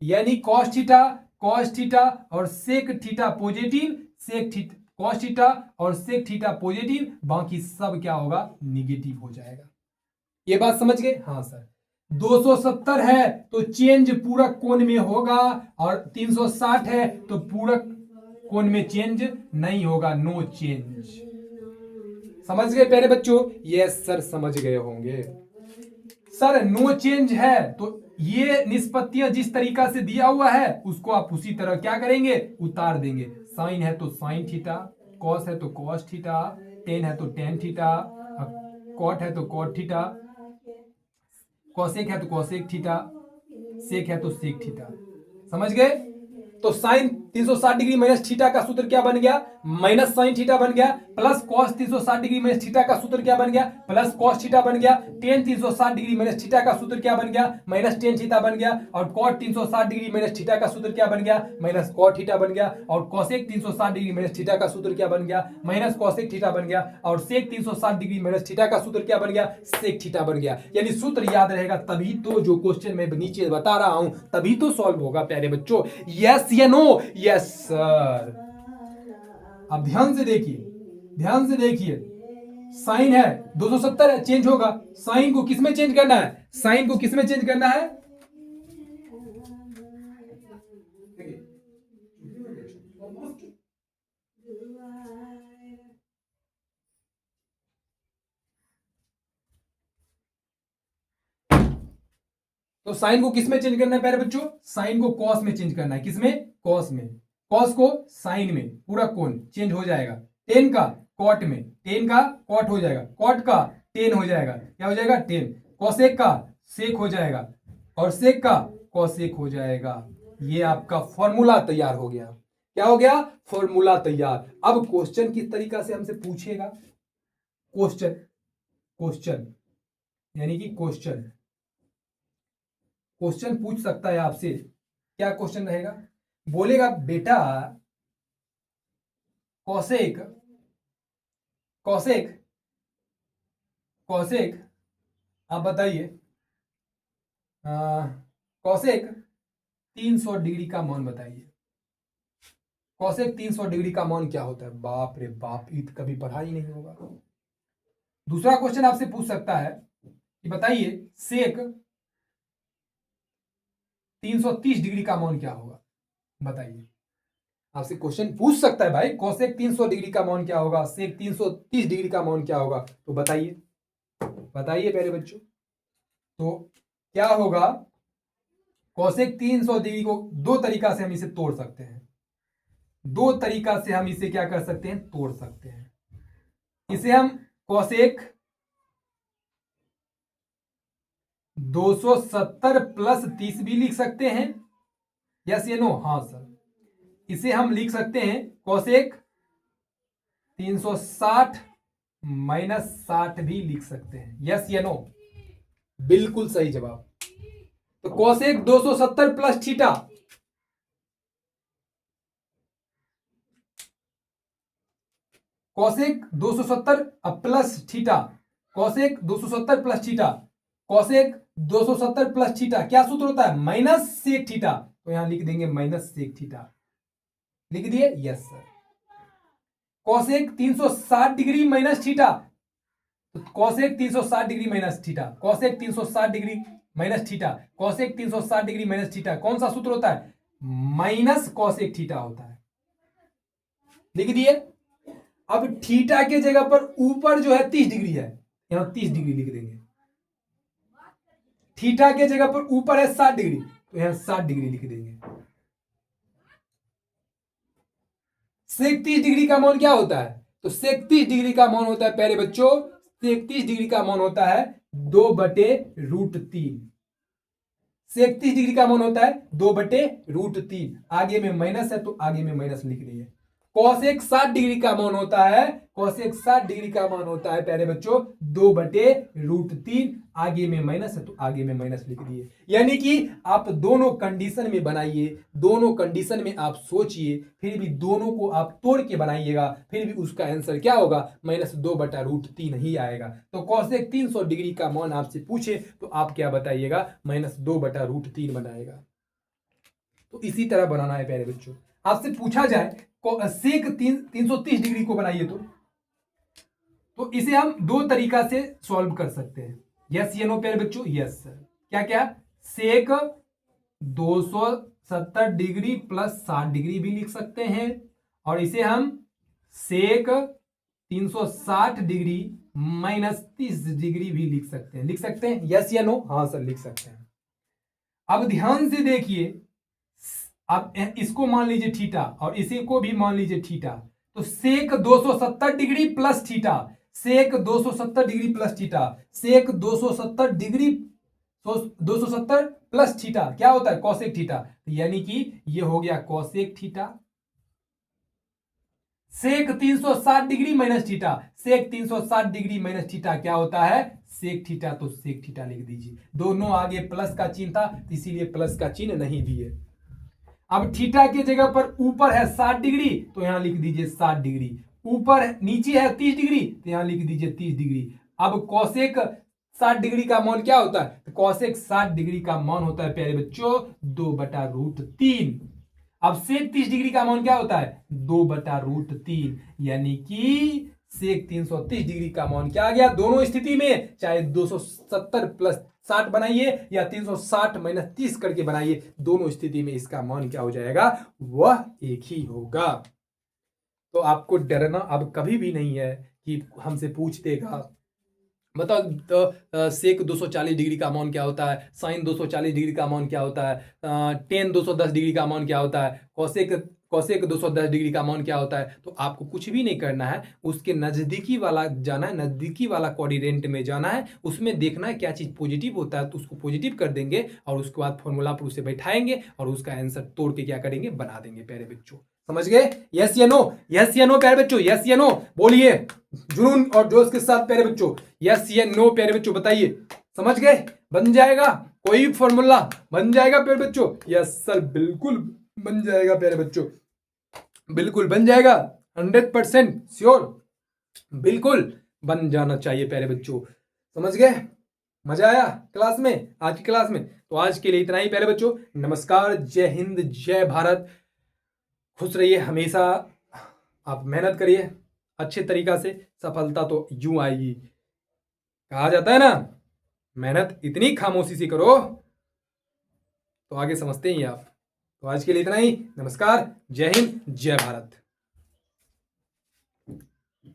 यानी कॉस थीटा और sec theta positive, sec theta, cos theta और सेक थीटा पॉजिटिव, बाकी सब क्या होगा, निगेटिव हो जाएगा। ये बात समझ गए, हाँ सर। 270 है तो चेंज पूरक कोण में होगा, और 360 है तो पूरक कोण में चेंज नहीं होगा, नो चेंज। समझ गए प्यारे बच्चों, यस सर समझ गए होंगे। सर नो चेंज है तो ये निष्पत्तियां जिस तरीका से दिया हुआ है उसको आप उसी तरह क्या करेंगे, उतार देंगे। साइन है तो साइन थीटा, कॉस है तो कॉस थीटा, टेन है तो टेन थीटा, कॉट है तो कॉट थीटा, कॉसेक है तो कॉसेक थीटा, सेक है तो सेक थीटा। समझ गए? तो साइन 360 डिग्री माइनस थीटा का सूत्र क्या बन गया? माइनस साइन थीटा बन गया, plus cos 360 degree minus theta का सूत्र क्या बन गया? प्लस कॉस थीटा बन गया। टेन 360 डिग्री माइनस थीटा का सूत्र क्या बन गया? माइनस टेन थीटा बन गया। और कॉट 360 डिग्री माइनस थीटा का सूत्र क्या बन गया? माइनस कॉट थीटा बन गया। और कॉसेक 360 डिग्री माइनस थीटा का सूत्र क्या बन गया? माइनस कॉसेक थीटा बन गया। और सेक 360 डिग्री माइनस थीटा का सूत्र क्या बन गया? सेक थीटा बन गया। यानी सूत्र याद रहेगा तभी तो जो क्वेश्चन मैं नीचे बता रहा हूं तभी तो सॉल्व होगा प्यारे बच्चों। यस या नो? Yes sir. अब ध्यान से देखिए, ध्यान से देखिए, साइन है 270 है, चेंज होगा। साइन को किसमें चेंज करना है? साइन को किसमें चेंज करना है? तो साइन को किसमें चेंज करना है प्यारे बच्चों? साइन को कॉस में चेंज करना है। किसमें? कॉस में। कॉस को साइन में, पूरा कोण चेंज हो जाएगा। टेन का कॉट में, टेन का कॉट हो जाएगा, कॉट का टेन हो जाएगा। क्या हो जाएगा? टेन। कॉसेक का सेक हो जाएगा और सेक का कॉसेक हो जाएगा। ये आपका फॉर्मूला तैयार हो गया। क्या हो गया? फॉर्मूला तैयार। अब क्वेश्चन किस तरीका से हमसे पूछेगा? क्वेश्चन, क्वेश्चन यानी कि क्वेश्चन, क्वेश्चन पूछ सकता है आपसे। क्या क्वेश्चन रहेगा? बोलेगा बेटा कॉसेक, कॉसेक, कॉसेक, आप बताइए कॉसेक 300 डिग्री का मान बताइए। कॉसेक 300 डिग्री का मान क्या होता है? बाप रे बाप, ये तो कभी पढ़ा ही नहीं होगा। दूसरा क्वेश्चन आपसे पूछ सकता है कि बताइए सेक 330 डिग्री का मान क्या होगा? बताइए। आपसे क्वेश्चन पूछ सकता है भाई, कोसेक 300 डिग्री का मान क्या होगा, सेक 330 डिग्री का मान क्या होगा, तो बताइए, बताइए प्यारे बच्चों। तो क्या होगा? कोसेक 300 डिग्री को दो तरीका से हम इसे तोड़ सकते हैं। दो तरीका से हम इसे क्या कर सकते हैं? तोड़ सकते हैं। इसे हम कोसेक 270 प्लस 30 भी लिख सकते हैं। यस या नो? हाँ सर। इसे हम लिख सकते हैं कोसेक 360 माइनस 60 भी लिख सकते हैं। यस या नो? बिल्कुल सही जवाब। तो cosec 270 plus theta, cosec 270 plus theta, cosec 270 plus theta, cosec 270 plus theta क्या सूत्र होता है? Minus sec theta. तो यहां लिख देंगे माइनस सेक थीटा। लिख दिए? Yes sir. Cosec 360 degree minus theta, तो cosec 360 degree minus theta, cosec 360 degree minus theta, cosec 360 degree minus theta कौन सा सूत्र होता है? माइनस कोसेक थीटा होता है। लिख दिए? अब थीटा के जगह पर ऊपर जो है 30 डिग्री है, यहां 30 डिग्री लिख देंगे। थीटा के जगह पर ऊपर है 60 डिग्री, तो यहां 60 डिग्री लिख देंगे। सेक 30 डिग्री का मान क्या होता है? तो सेक 30 डिग्री का मान होता है प्यारे बच्चों, सेक 30 डिग्री का मान होता है 2/√3। सेक 30 डिग्री का मान होता है 2/√3। आगे में माइनस है तो आगे में माइनस लिख रही है। कोसेक 60 डिग्री का मान होता है, कोसेक 60 डिग्री का मान होता है प्यारे बच्चों 2/√3। आगे में माइनस है तो आगे में माइनस लिख दिए। यानी कि आप दोनों कंडीशन में बनाइए, दोनों कंडीशन में आप सोचिए, फिर भी दोनों को आप तोड़ के बनाइएगा, फिर भी उसका आंसर क्या होगा? -2/√3 ही आएगा। तो कोसेक 300 डिग्री का मान आपसे पूछे तो आप क्या बताइएगा? -2/√3 बनाएगा। तो इसी तरह बनाना है प्यारे बच्चों। आपसे पूछा जाए सेक 330 डिग्री को बनाइए तो इसे हम दो तरीका से सॉल्व कर सकते हैं। यस या नो प्यारे बच्चों? Yes sir. क्या क्या? सेक 270 डिग्री प्लस 60 डिग्री भी लिख सकते हैं, और इसे हम सेक 360 डिग्री माइनस 30 डिग्री भी लिख सकते हैं। लिख सकते हैं? यस या नो? हाँ सर, लिख सकते हैं। अब ध्यान से देखिए, अब इसको मान लीजिए थीटा और इसी को भी मान लीजिए थीटा, तो सेक 270 डिग्री प्लस थीटा, सेक 270 डिग्री प्लस थीटा, सेक 270 डिग्री 270 प्लस थीटा क्या होता है कॉसेक थीटा, यानी कि ये हो गया कॉसेक थीटा। सेक 360 डिग्री माइनस थीटा, सेक 360 डिग्री माइनस थीटा क्या होता है सेक थीटा, तो सेक थीटा लिख दीजिए। दोनों आगे प्लस का चिन्ह था इसीलिए प्लस का चिन्ह नहीं दिए। अब थीटा की जगह पर ऊपर है 60 डिग्री तो यहां लिख दीजिए 60 डिग्री, ऊपर नीचे है 30 डिग्री तो यहां लिख दीजिए 30 डिग्री। अब कॉसेक 60 डिग्री का मान क्या होता है, तो कॉसेक 60 डिग्री का मान होता है प्यारे बच्चों 2/√3। अब सेक 30 डिग्री का मान क्या होता है 2/√3, यानी कि सेक 330 डिग्री का मान क्या आ गया दोनों स्थिति में, चाहे 270 प्लस 60 बनाइए या 360 माइनस 30 करके बनाइए, दोनों स्थिति में इसका मान क्या हो जाएगा वह एक ही होगा। तो आपको डरना अब कभी भी नहीं है कि हमसे पूछ देगा बताओ तो सेक 240 डिग्री का मान क्या होता है, साइन 240 डिग्री का मान क्या होता है, टेन 210 डिग्री का मान क्या होता है, कॉसेक 210 डिग्री का मान क्या होता है। तो आपको कुछ भी नहीं करना है, उसके नजदीकी वाला जाना है, नजदीकी वाला कोऑर्डिनेट में जाना है, उसमें देखना है क्या चीज पॉजिटिव होता है तो उसको पॉजिटिव कर देंगे और उसके बाद फॉर्मूला पर उसे बैठाएंगे और उसका आंसर तोड़ के क्या करेंगे बना देंगे प्यारे बच्चों। समझ गए, यस या नो, यस या नो प्यारे बच्चों, यस या नो बोलिए जुनून और जोश के साथ प्यारे बच्चों, यस या नो प्यारे बच्चों बताइए। समझ गए, बन जाएगा कोई भी फॉर्मूला बन जाएगा प्यारे बच्चों, यस सर बिल्कुल बन जाएगा प्यारे बच्चों, बिल्कुल बन जाएगा 100% श्योर, बिल्कुल बन जाना चाहिए प्यारे बच्चों। समझ गए, मजा आया क्लास में, आज की क्लास में। तो आज के लिए इतना ही प्यारे बच्चों, नमस्कार, जय हिंद, जय भारत, खुश रहिए हमेशा, आप मेहनत करिए अच्छे तरीका से, सफलता तो यूं आएगी, कहा जाता है ना मेहनत इतनी खामोशी से करो तो आगे समझते ही आप। तो आज के लिए इतना ही, नमस्कार, जय हिंद, जय भारत।